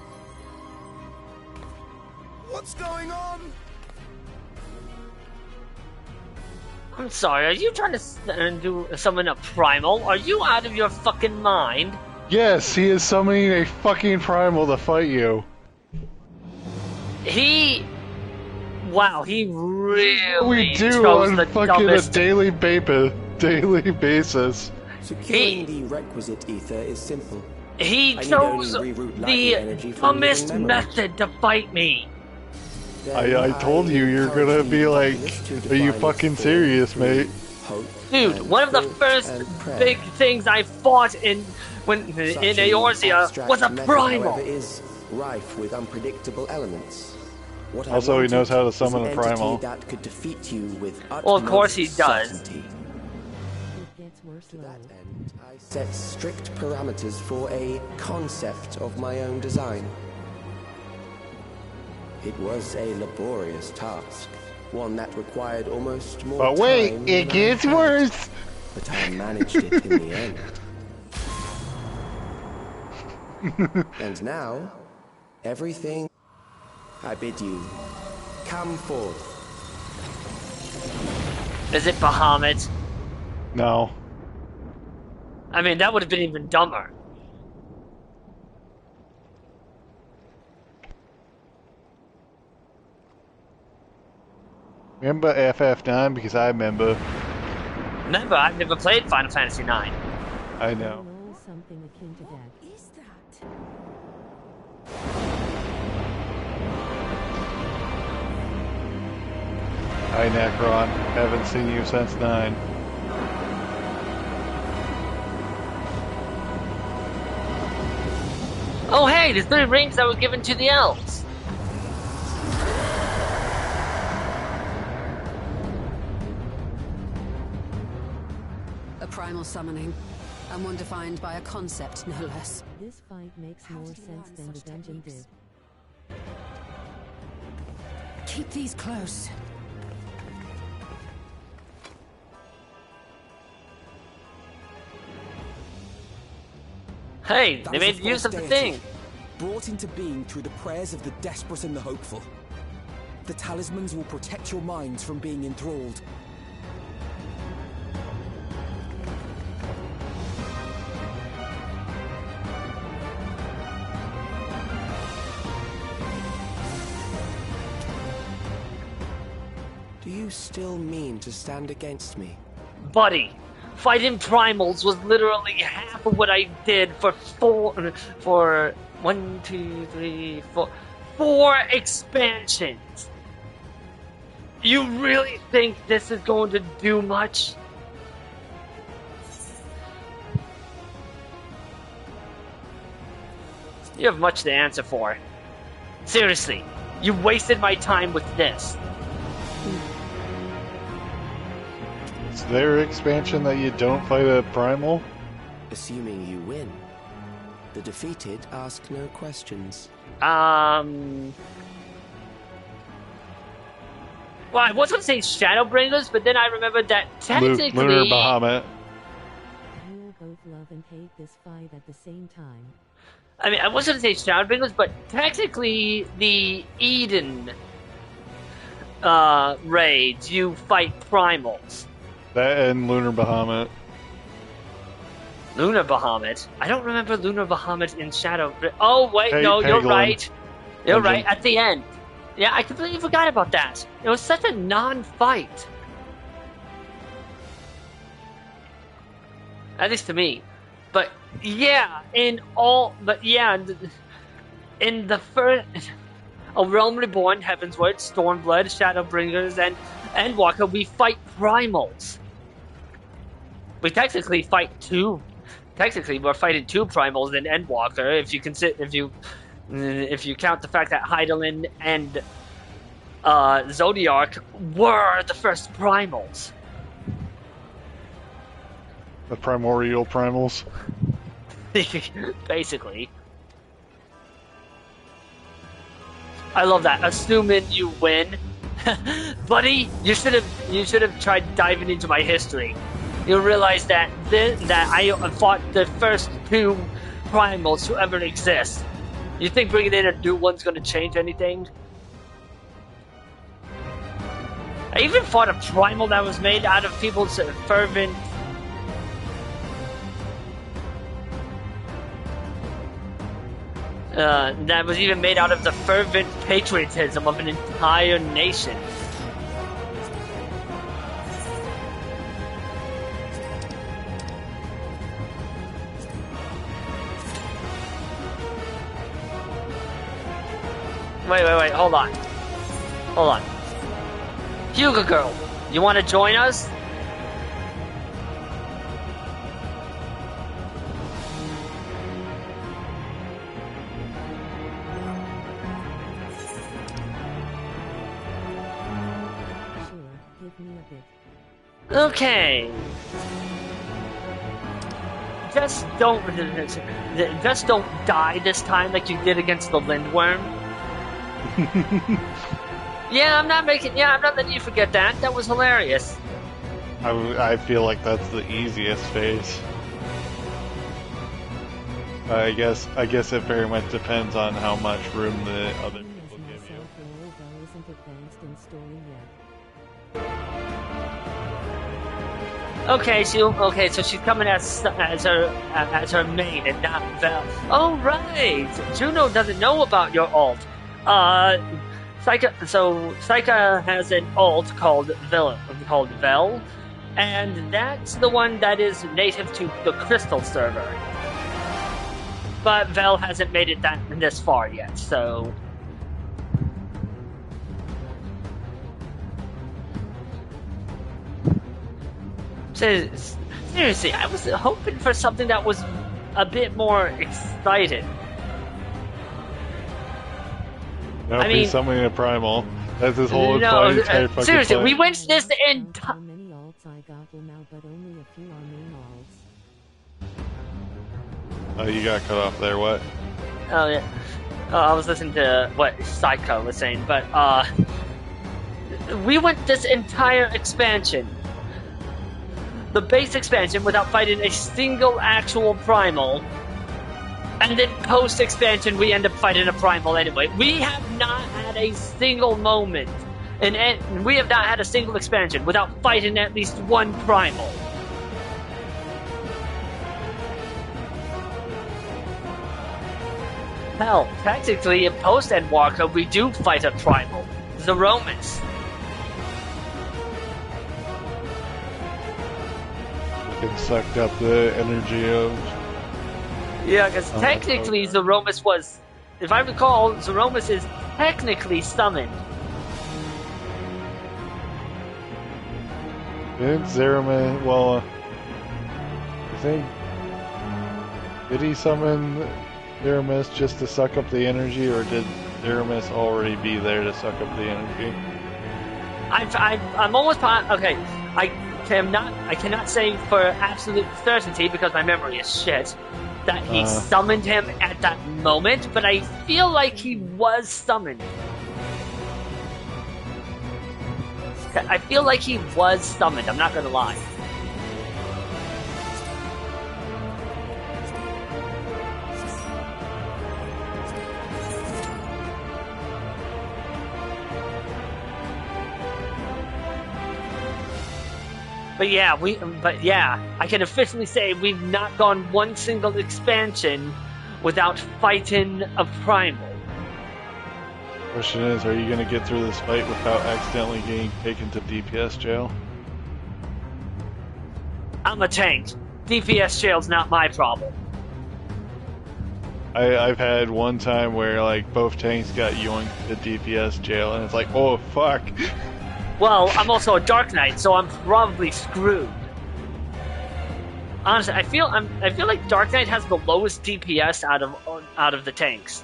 What's going on?
I'm sorry, are you trying to summon a primal? Are you out of your fucking mind?
Yes, he is summoning a fucking primal to fight you.
Wow, he really
We do
chose
on
the
fucking
dumbest...
a daily basis.
Securing the requisite ether is simple.
He
I need
chose
only reroute lightning energy from
dumbest
living memories.
method to fight me.
I told you you're gonna be like, are you fucking serious, mate?
Dude, one of the first big things I fought in Eorzea was a primal.
However, is rife with unpredictable elements. What I
Also, he knows how to
wanted
summon
was
a
an entity
primal.
that could defeat you with
Well, of course he
utmost
does.
certainty.
It gets worse
To that end, I set strict parameters for a concept of my own design. It was a laborious task, one that required almost more
But wait,
time
it
than I
gets
had.
worse!
But I managed it in the end. And now, everything I bid you, come forth.
Is it Bahamut?
No.
I mean, that would have been even dumber.
Remember FF9? Because I remember.
Remember, I've never played Final Fantasy IX.
I know.
Something akin to that.
Is that?
Hi, Necron. Haven't seen you since 9.
Oh hey, the 3 rings that were given to the elves.
A primal summoning, and one defined by a concept, no less.
This fight makes more sense than the dungeon did.
Keep these close.
Hey,
That
they
was
made
a
use of
false
the
deity,
thing.
brought into being through the prayers of the desperate and the hopeful. The talismans will protect your minds from being enthralled.
you still mean to stand against me?
Buddy, fighting primals was literally half of what I did for four expansions. You really think this is going to do much? You have much to answer for. Seriously, you wasted my time with this.
Is there expansion that you don't fight a primal?
Assuming you win. The defeated ask no questions.
Well, I was going to say Shadowbringers, but then I remembered that technically...
Lunar Bahamut.
You both love and hate this fight at the same time.
I mean, I was going to say Shadowbringers, but technically the Eden raids, you fight primals.
That and Lunar Bahamut.
Lunar Bahamut? I don't remember Lunar Bahamut in Shadow... Oh, wait, no,
Peglin.
you're right. You're
Dungeon.
right, at the end. Yeah, I completely forgot about that. It was such a non-fight. At least to me. But yeah, in the first... A Realm Reborn, Heavensward, Stormblood, Shadowbringers, and Endwalker, we fight primals. We technically fight two. Technically, we're fighting two primals in Endwalker, if you count the fact that Heidelin and Zodiark were the first primals.
The primordial primals.
Basically. I love that. Assuming you win. Buddy, you should have tried diving into my history. You'll realize that I fought the first two primals to ever exist. You think bringing in a new one's going to change anything? I even fought a primal that was made out of people's fervent... that was even made out of the fervent patriotism of an entire nation. Wait, hold on. Hugo Girl, you want to join us?
Sure, give me a bit.
Okay. Just don't die this time like you did against the Lindworm. Yeah, I'm not letting you forget that. That was hilarious.
I feel like that's the easiest phase. I guess it very much depends on how much room the other people give you.
Isn't advanced in story yet.
Okay, so she's coming as her main and not Vel. Oh right, Juno doesn't know about your alt. Psycha has an alt called Vel, and that's the one that is native to the Crystal server. But Vel hasn't made it this far yet, so. Seriously, I was hoping for something that was a bit more exciting.
That'll be something in a primal. That's his whole entire fucking
seriously,
plan.
we went this entire.
How many alts I got now, but only a few are main alts.
Oh, you got cut off there. What?
Oh yeah. I was listening to what Psycho was saying, but we went this entire expansion, the base expansion, without fighting a single actual primal. And then post-expansion, we end up fighting a primal anyway. We have not had a single moment, and we have not had a single expansion without fighting at least one primal. Hell, technically, in post-Endwalker, we do fight a primal, Zeromus.
fucking sucked up the energy of...
Yeah, because technically Zeromus was... If I recall, Zeromus is technically summoned.
Didn't Zeromus... Well, I think... Did he summon Zeromus just to suck up the energy, or did Zeromus already be there to suck up the energy?
I'm almost okay. I cannot say for absolute certainty because my memory is shit that he summoned him at that moment, but I feel like he was summoned. I feel like he was summoned. I'm not gonna lie. But yeah, I can officially say we've not gone one single expansion without fighting a primal.
Question is, are you going to get through this fight without accidentally getting taken to DPS jail?
I'm a tank. DPS jail's not my problem.
I've had one time where like both tanks got yoinked to DPS jail, and it's like, oh fuck.
Well, I'm also a Dark Knight, so I'm probably screwed. Honestly, I feel like Dark Knight has the lowest DPS out of the tanks.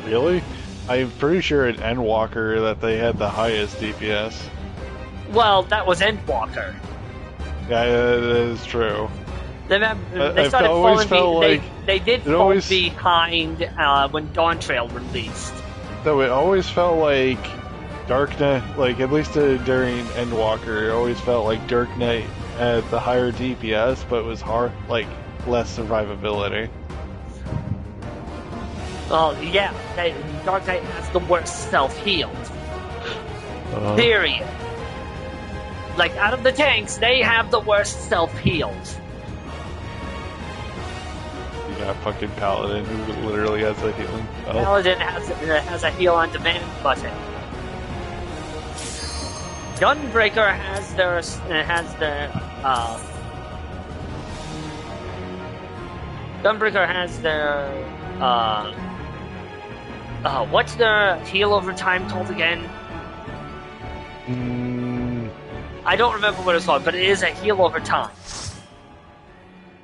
Really? I'm pretty sure at Endwalker that they had the highest DPS.
Well, that was Endwalker.
Yeah, that is true.
They started falling. They did fall behind when Dawn Trail released.
So it always felt like Dark Knight, like at least during Endwalker, it always felt like Dark Knight had the higher DPS, but it was hard, like less survivability.
Well, yeah, Dark Knight has the worst self-healed. Period. Like, out of the tanks, they have the worst self-healed.
You got fucking Paladin, who literally has a healing spell.
Paladin has a heal-on-demand button. Gunbreaker has their what's their heal over time called again? I don't remember what it's called, but it is a heal over time.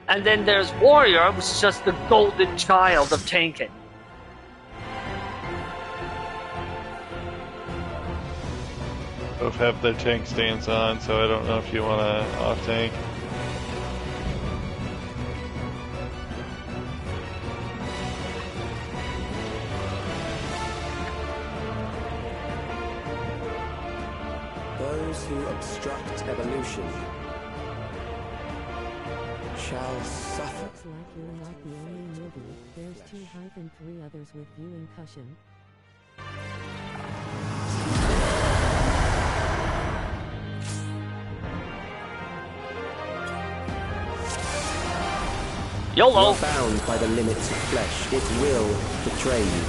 And then there's Warrior, which is just the golden child of tanking.
Both have their tank stance on, so I don't know if you want to off tank.
Those who obstruct evolution shall suffer.
Looks like you're not the only newbie. There's 2-3 others with viewing cushion.
YOLO!
You're bound by the limits of flesh. It will betray you.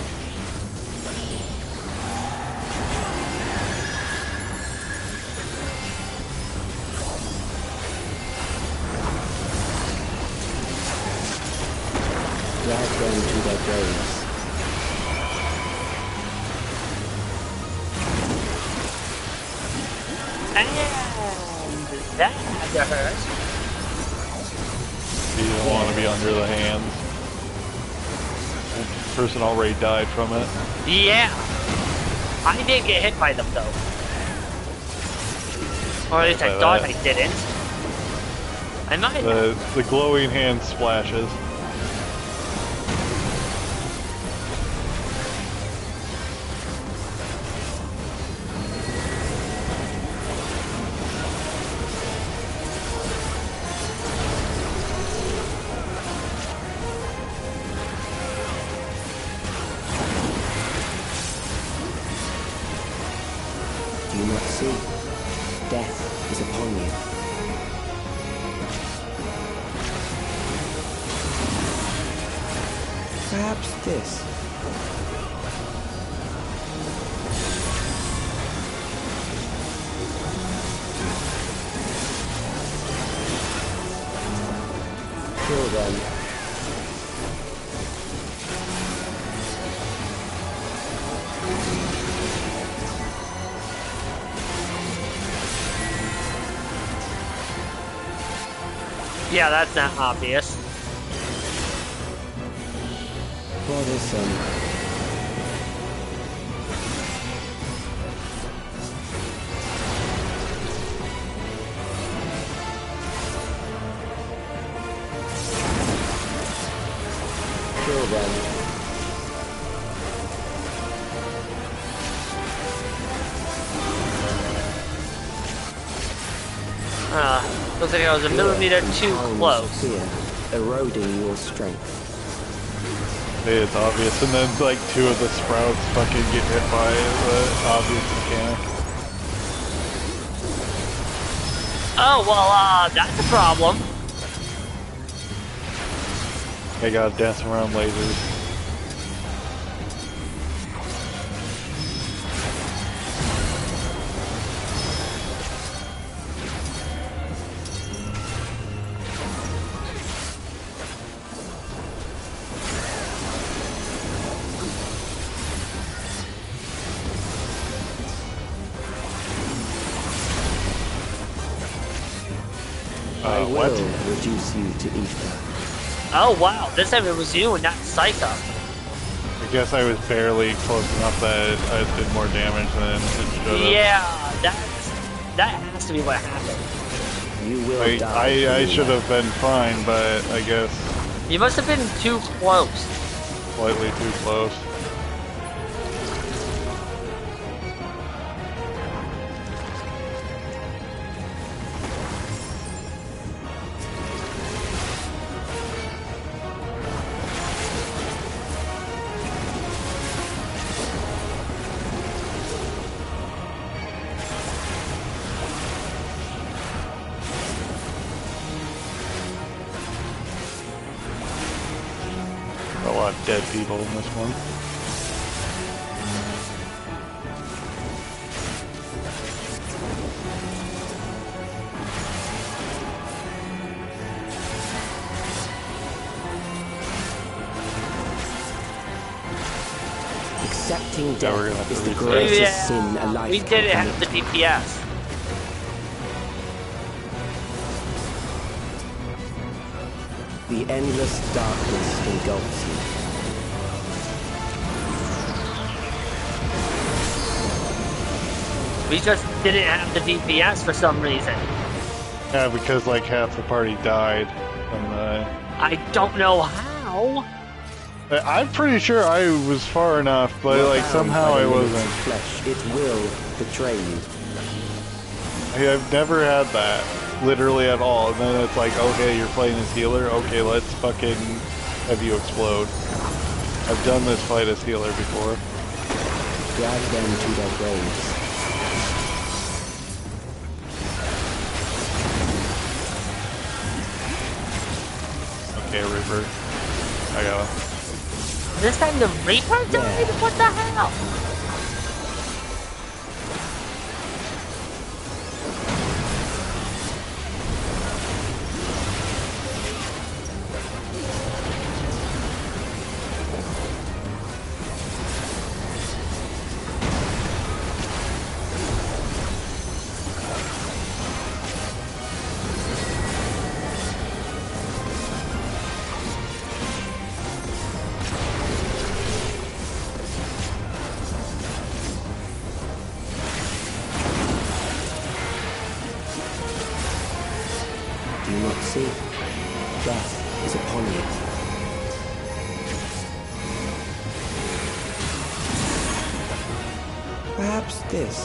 Drag them to their graves.
And that had to hurt.
You don't want to be under the hands. The person already died from it.
Yeah! I did get hit by them though. Or at least I thought I didn't. I might have.
The glowing hand splashes.
Kill them.
Yeah, that's not obvious.
Bothersome. Kill them.
Looks like I was a millimeter too close.
Fear, eroding your strength.
It's obvious, and then like two of the sprouts fucking get hit by the obvious mechanic.
Oh, well, that's a problem.
I gotta dance around lasers.
I will reduce you to ether.
Oh wow, this time it was you and not Psycho.
I guess I was barely close enough that I did more damage than it should have.
Yeah, that has to be what happened.
You will die.
I should have been fine, but I guess...
You must have been too close.
Slightly too close. Dead people in this one.
Accepting death is the greatest sin a life
we did it have the DPS.
The endless darkness engulfs you.
We just didn't have the DPS for some reason.
Yeah, because like half the party died from the...
I don't know how.
I'm pretty sure I was far enough, but like somehow I wasn't.
Flesh, it will betray you.
I've never had that, literally at all. And then it's like, okay, you're playing as healer. Okay, let's fucking have you explode. I've done this fight as healer before.
Drag them to their graves.
Okay, Reaper. I got him.
This time the Reaper died? What the hell?
Death is upon you. Perhaps this.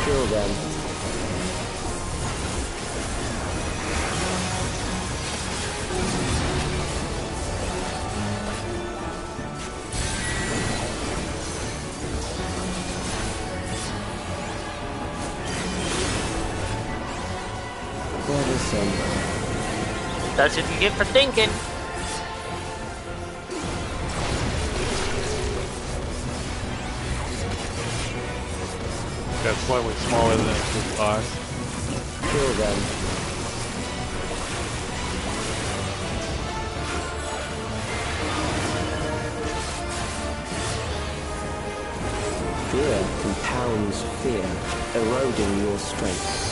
Kill them.
That's what you get for thinking.
That's slightly smaller than this box.
Kill them. Fear compounds fear, eroding your strength.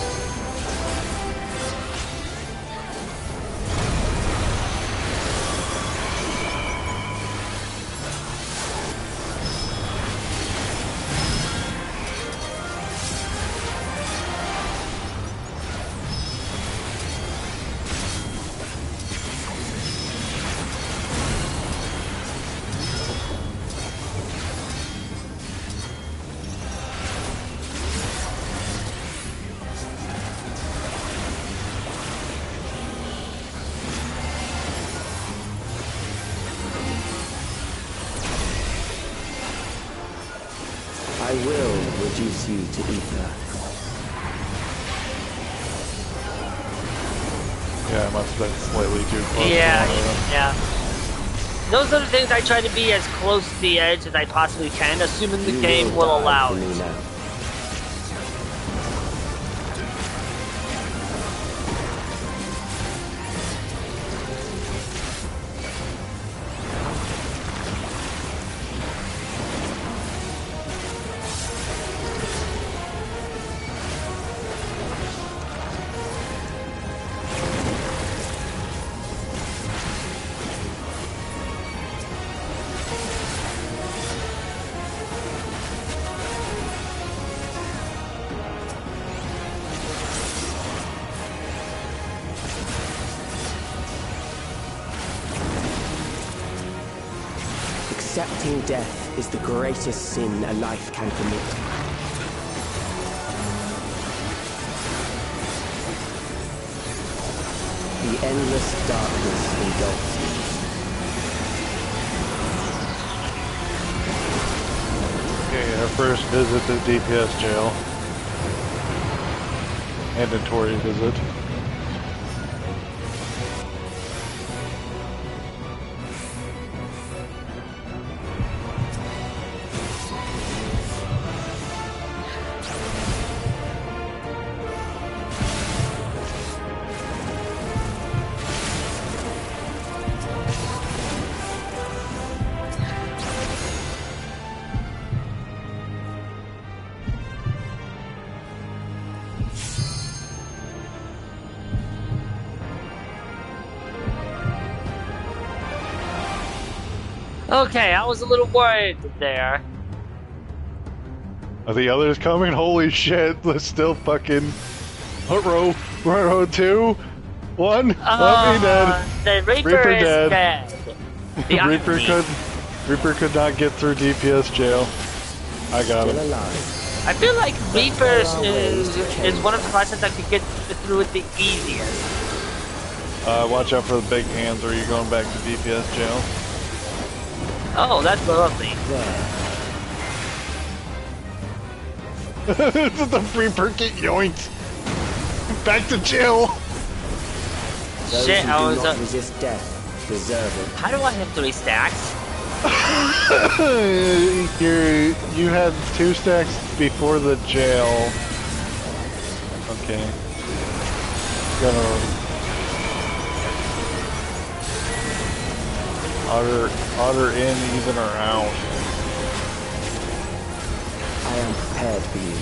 I will reduce you to ether.
Yeah, I must have been slightly too close.
Yeah. Those are the things I try to be as close to the edge as I possibly can, assuming the game will allow it.
Accepting death is the greatest sin a life can commit. The endless darkness engulfs you.
Okay, our first visit to DPS jail. Mandatory visit.
Okay, I was a little worried there.
Are the others coming? Holy shit, let's still fucking... Row 2? 1? Let me dead.
The Reaper is dead.
Reaper could not get through DPS jail. I got him.
I feel like Reaper is one of the classes that could get through it the easiest.
Watch out for the big hands or you're going back to DPS jail.
Oh, that's lovely.
The Reaper get yoinked. Back to jail.
Shit, I was
resist death, deserve it.
How do I have 3 stacks?
You had 2 stacks before the jail. Okay. Otter in, even or out.
I am prepared for you.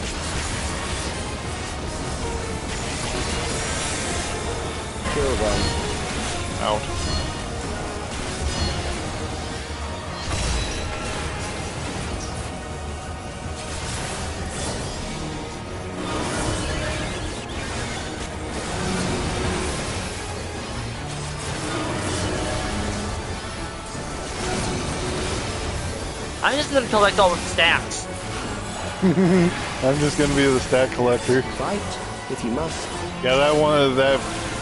Kill them.
Out.
I'm just gonna collect all the stacks.
I'm just gonna be the stack collector.
Fight if you must.
Yeah,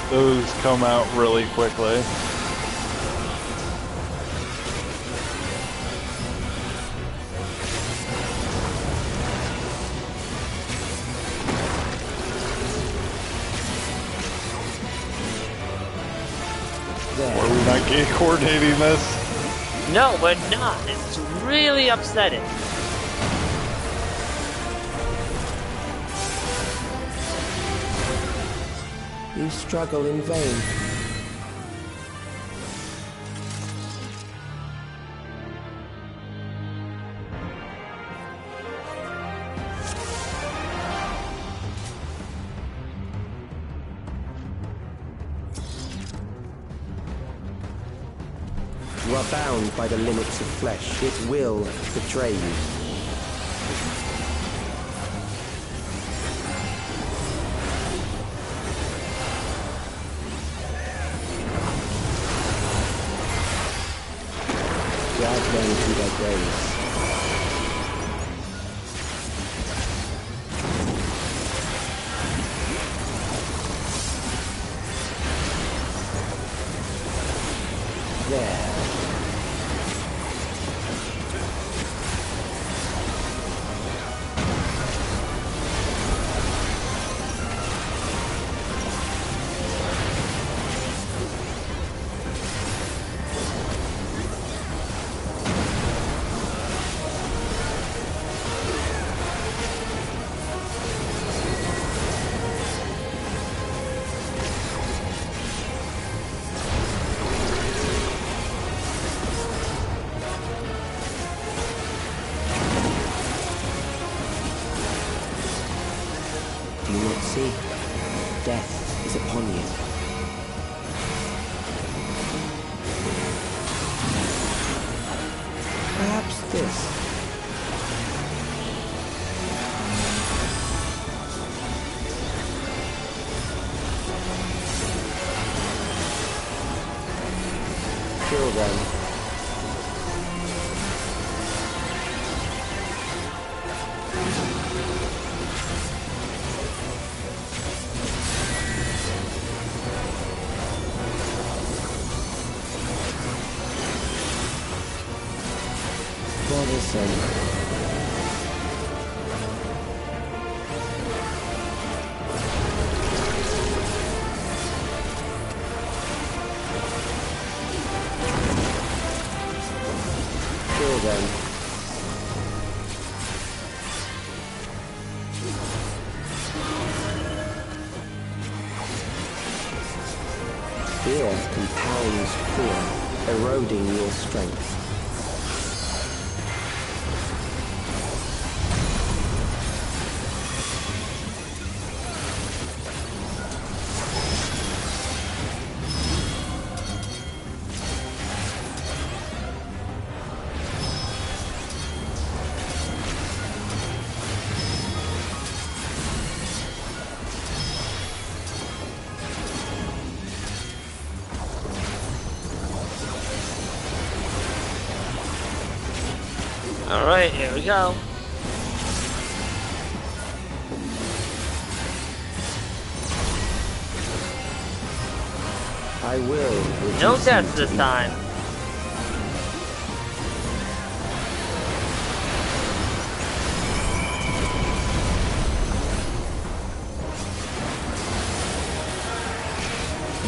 those come out really quickly. Are we not coordinating this?
No, we're not. It's really upsetting.
You struggle in vain. You are bound by the limits of flesh. It will betray you. Drag them to their graves. There. Do you not see? Death is upon you. Perhaps this. Kill them. For the sake. Kill them. Fear compounds fear, eroding your strength.
Alright, here we go.
I will.
No deaths this time.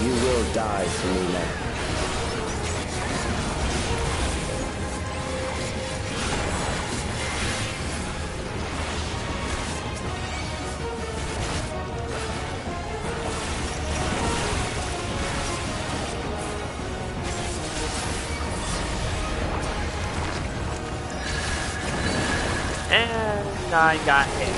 You will die for me now.
And I got hit.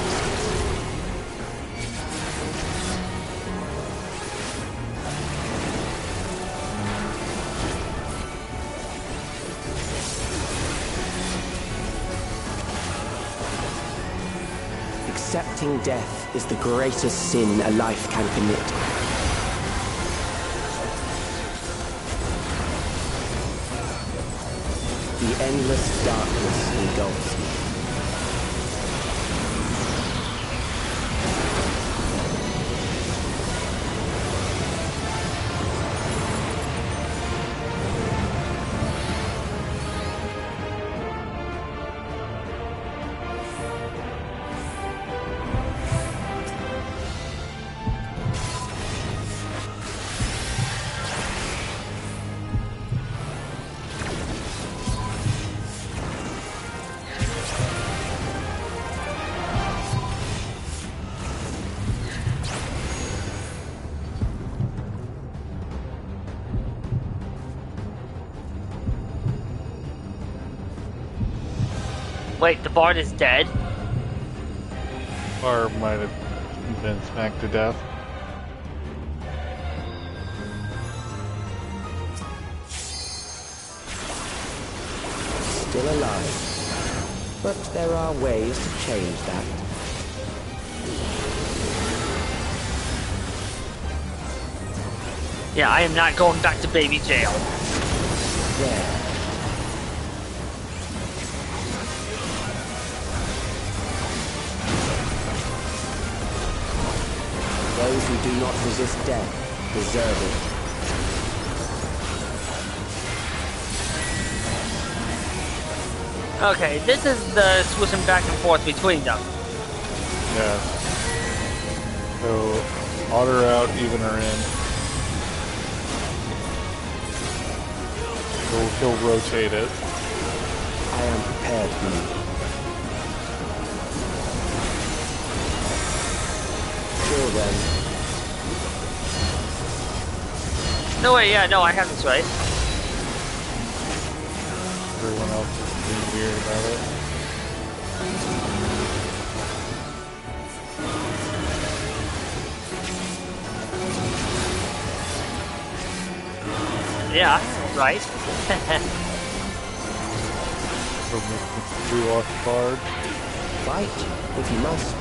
Accepting death is the greatest sin a life can commit. The endless darkness engulfs me.
Wait, the bard is dead?
Or might have been smacked to death.
Still alive. But there are ways to change that.
Yeah, I am not going back to baby jail.
There. Those who do not resist death deserve it.
Okay, this is the switching back and forth between them.
Yeah. So, odd her out, even her in. He'll rotate it.
I am prepared for you. Kill them.
No way, yeah, no, I have this right.
Everyone else is being weird about it.
Yeah, right.
We lost Bard.
Fight, if you must.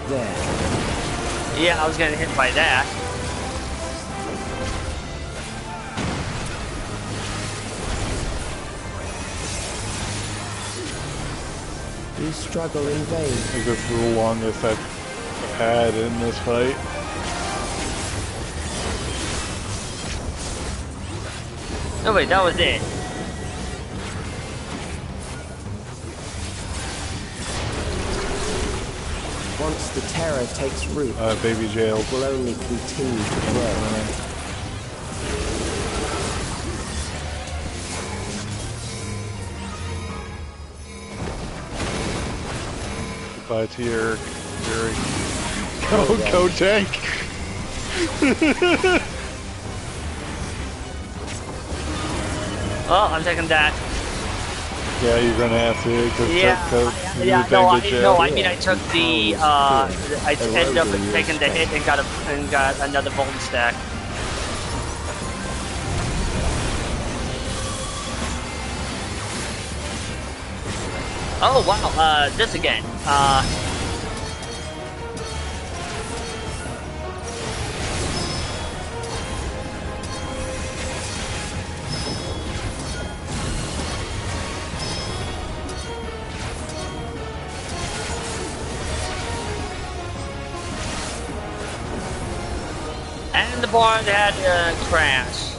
There.
Yeah, I was getting hit by that.
You struggle in vain.
I think this is the longest I've had in this fight.
No wait, that was it.
Once the terror takes root,
baby jail.
It will only continue to grow.
Goodbye to your go tank.
Oh, I'm taking that.
Yeah, you're gonna have to.
I mean, I took the. I ended up taking the hit and got another bone stack. Oh wow, this again. And the bard had a crash.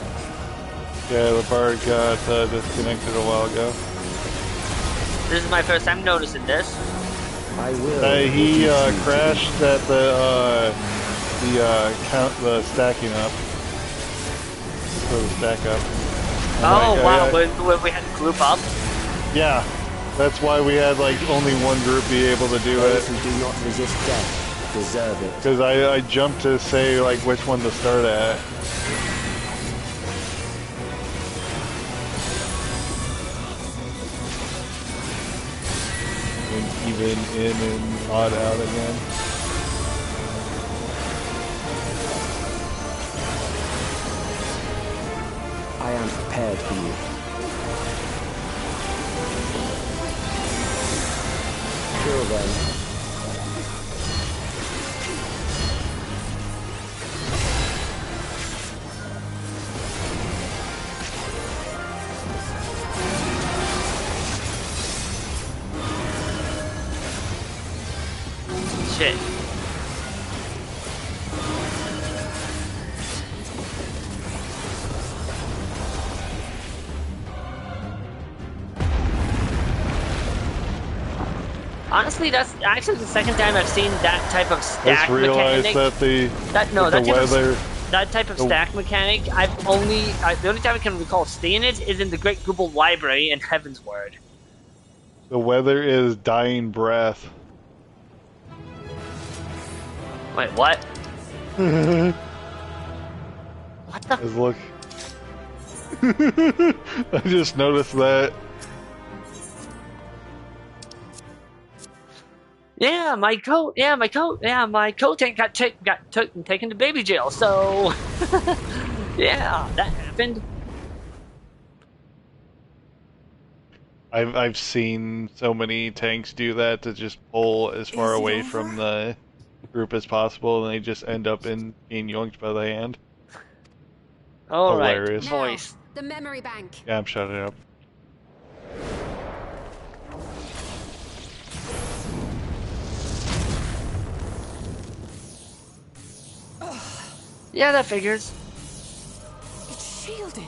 Yeah, the bard got disconnected a while ago.
This is my first time noticing this.
I will.
He crashed at the stacking up. So the stack up.
Oh wow! When we had to group up.
Yeah, that's why we had like only one group be able to do
Those
it.
who do not resist death deserve it.
Because I jumped to say like which one to start at. And even in and odd out again.
I am prepared for you. Kill them.
Shit. Honestly, that's actually the second time I've seen that type of stack
I just realized
mechanic.
that the
type of
weather
that type of stack mechanic, the only time I can recall seeing it is in the Great Google Library in Heaven's Word.
The weather is dying breath.
Wait, what? What the?
Look. I just noticed that.
Yeah, my coat tank got taken to baby jail. So, yeah, that happened.
I've seen so many tanks do that to just pull as far away from the group as possible, and they just end up being yoinked by the hand.
All
hilarious.
Right, voice.
The memory bank.
Yeah, I'm shutting up.
Yeah, that figures.
It's shielded.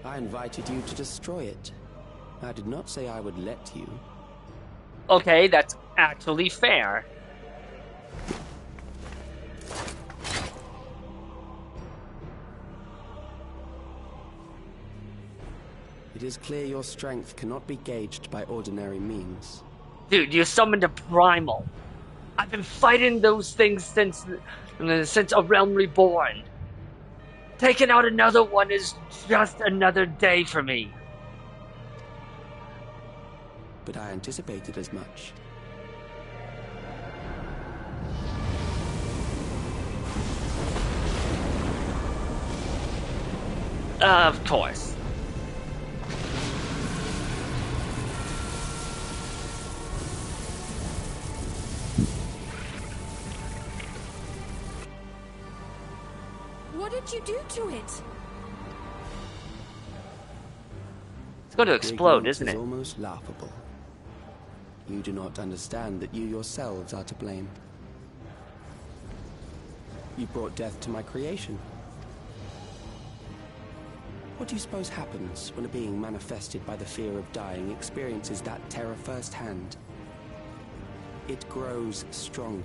I invited you to destroy it. I did not say I would let you.
Okay, that's actually fair.
It is clear your strength cannot be gauged by ordinary means.
Dude, you summoned a primal. I've been fighting those things since A Realm Reborn. Taking out another one is just another day for me.
But I anticipated as much.
Of course.
What did you do to it?
It's going to explode, isn't it?
It's almost laughable. You do not understand that you yourselves are to blame. You brought death to my creation. What do you suppose happens when a being manifested by the fear of dying experiences that terror firsthand? It grows stronger.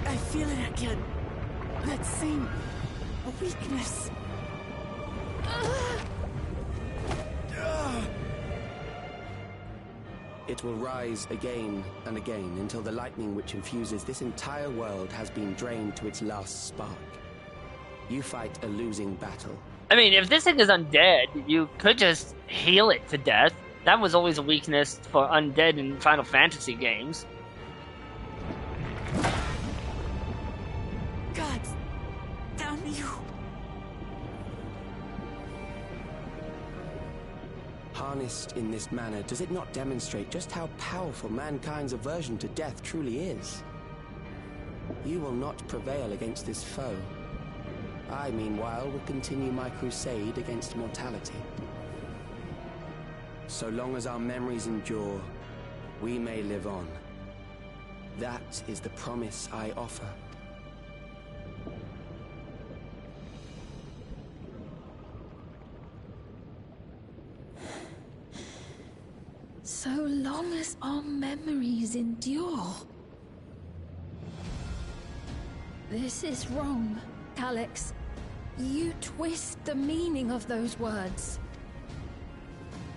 I feel it again. That same weakness.
It will rise again and again until the lightning which infuses this entire world has been drained to its last spark. You fight a losing battle.
I mean, if this thing is undead, you could just heal it to death. That was always a weakness for undead in Final Fantasy games.
God damn you.
Harnessed in this manner, does it not demonstrate just how powerful mankind's aversion to death truly is? You will not prevail against this foe. I, meanwhile, will continue my crusade against mortality. So long as our memories endure, we may live on. That is the promise I offer.
So long as our memories endure. This is wrong, Calyx. You twist the meaning of those words.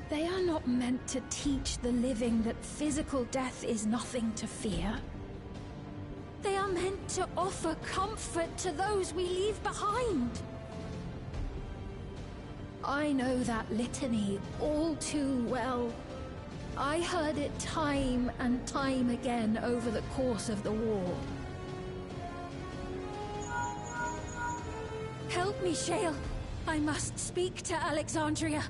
They are not meant to teach the living that physical death is nothing to fear. They are meant to offer comfort to those we leave behind. I know that litany all too well. I heard it time and time again over the course of the war. Help me, Shale. I must speak to Alexandria.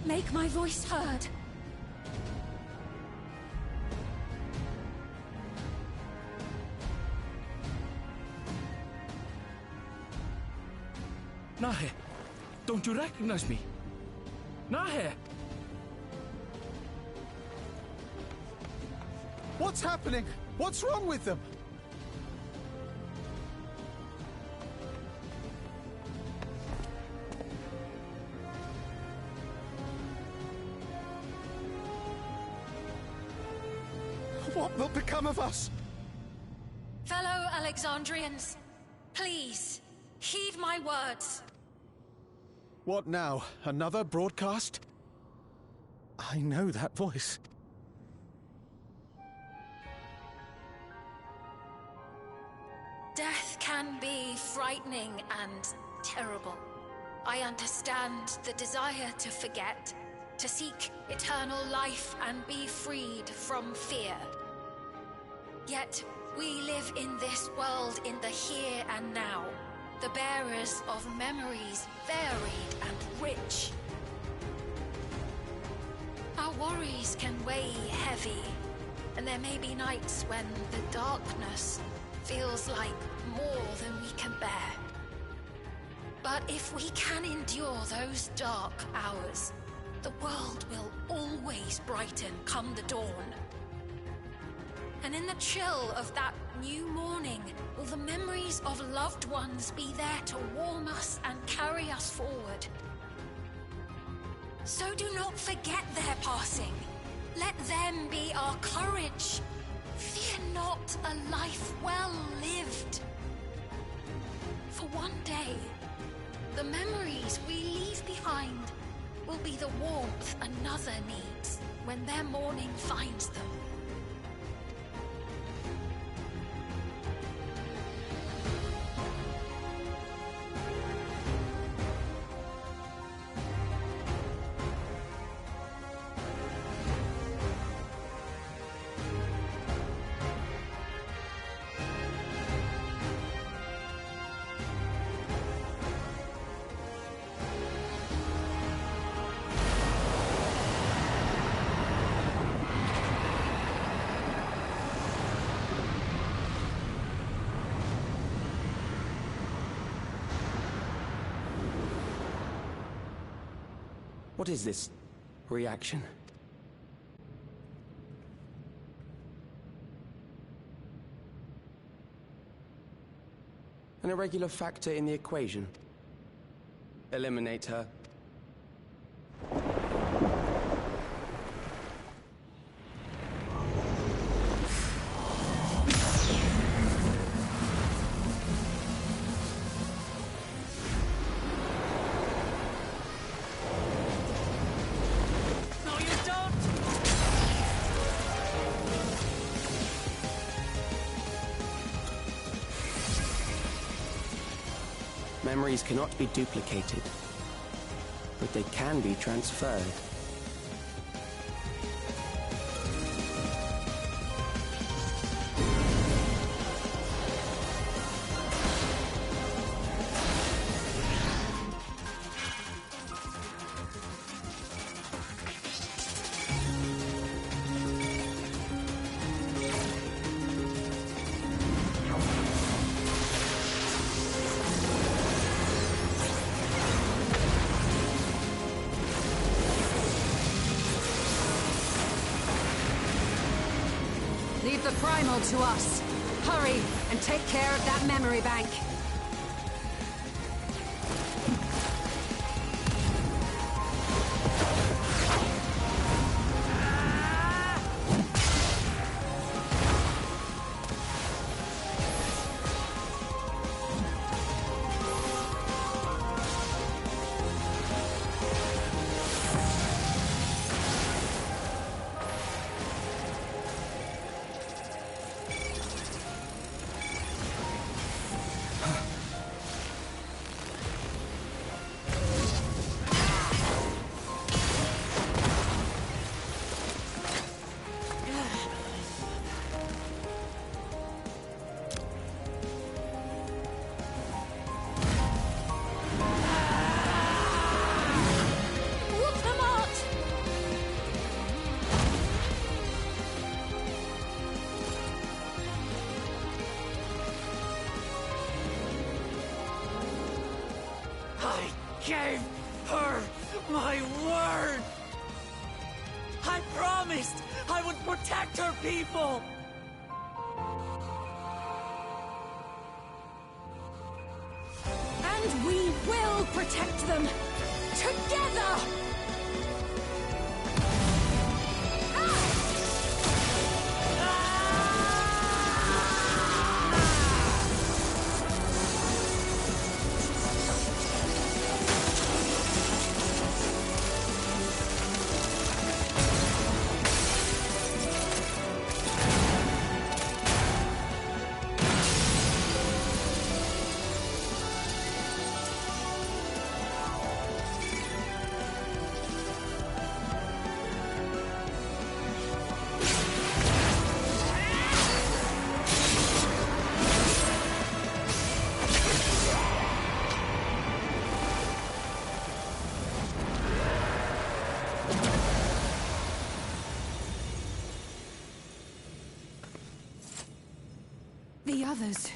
Make my voice heard.
Nahe, don't you recognize me? Nahe!
What's happening? What's wrong with them? What will become of us?
Fellow Alexandrians, please, heed my words.
What now? Another broadcast?
I know that voice.
Death can be frightening and terrible. I understand the desire to forget, to seek eternal life and be freed from fear. Yet, we live in this world in the here and now, the bearers of memories varied and rich. Our worries can weigh heavy, and there may be nights when the darkness feels like more than we can bear. But if we can endure those dark hours, the world will always brighten come the dawn. And in the chill of that new morning, will the memories of loved ones be there to warm us and carry us forward? So do not forget their passing. Let them be our courage. Fear not a life well lived. For one day, the memories we leave behind will be the warmth another needs when their morning finds them.
What is this reaction? An irregular factor in the equation. Eliminate her. Memories cannot be duplicated, but they can be transferred.
Leave the primal to us. Hurry and take care of that memory bank.
Gave her my word! I promised I would protect her people!
And we will protect them! Together!
Ah!
others.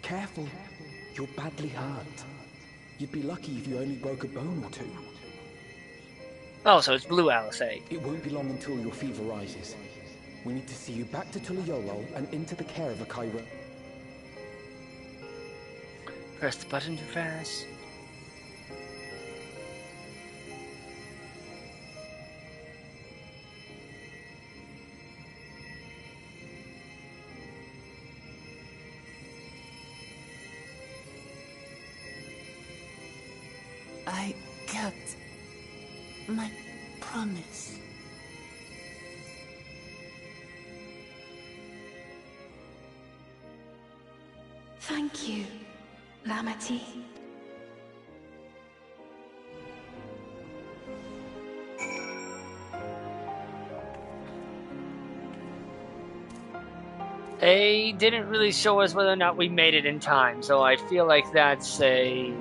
Careful. You're badly hurt. You'd be lucky if you only broke a bone or two.
Oh, so it's Blue Alice, eh?
It won't be long until your fever rises. We need to see you back to Tulayolo and into the care of a Cairo.
Press the button to fast.
I kept my promise.
Thank you, Lamity.
They didn't really show us whether or not we made it in time, so I feel like that's a...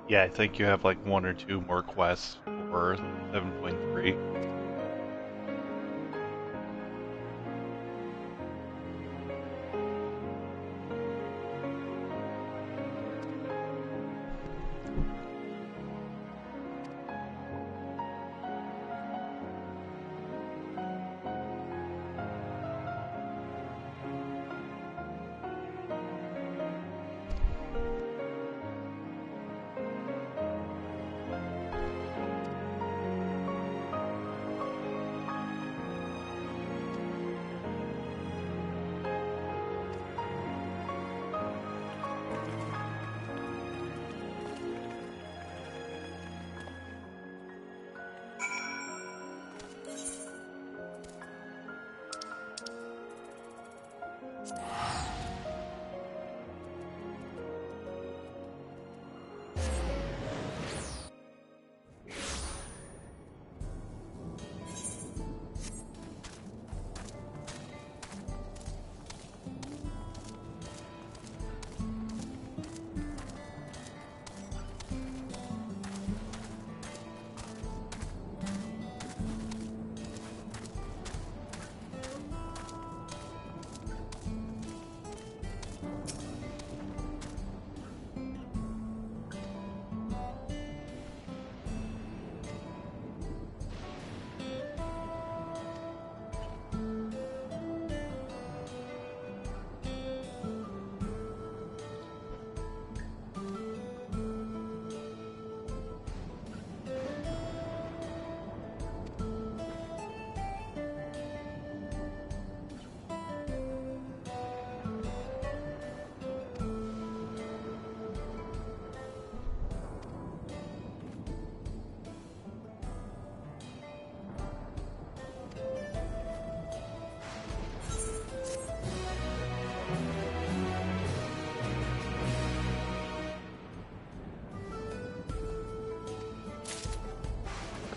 Yeah, I think you have like 1 or 2 more quests for 7.3.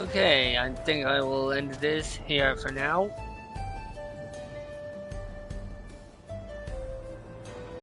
Okay, I think I will end this here for now.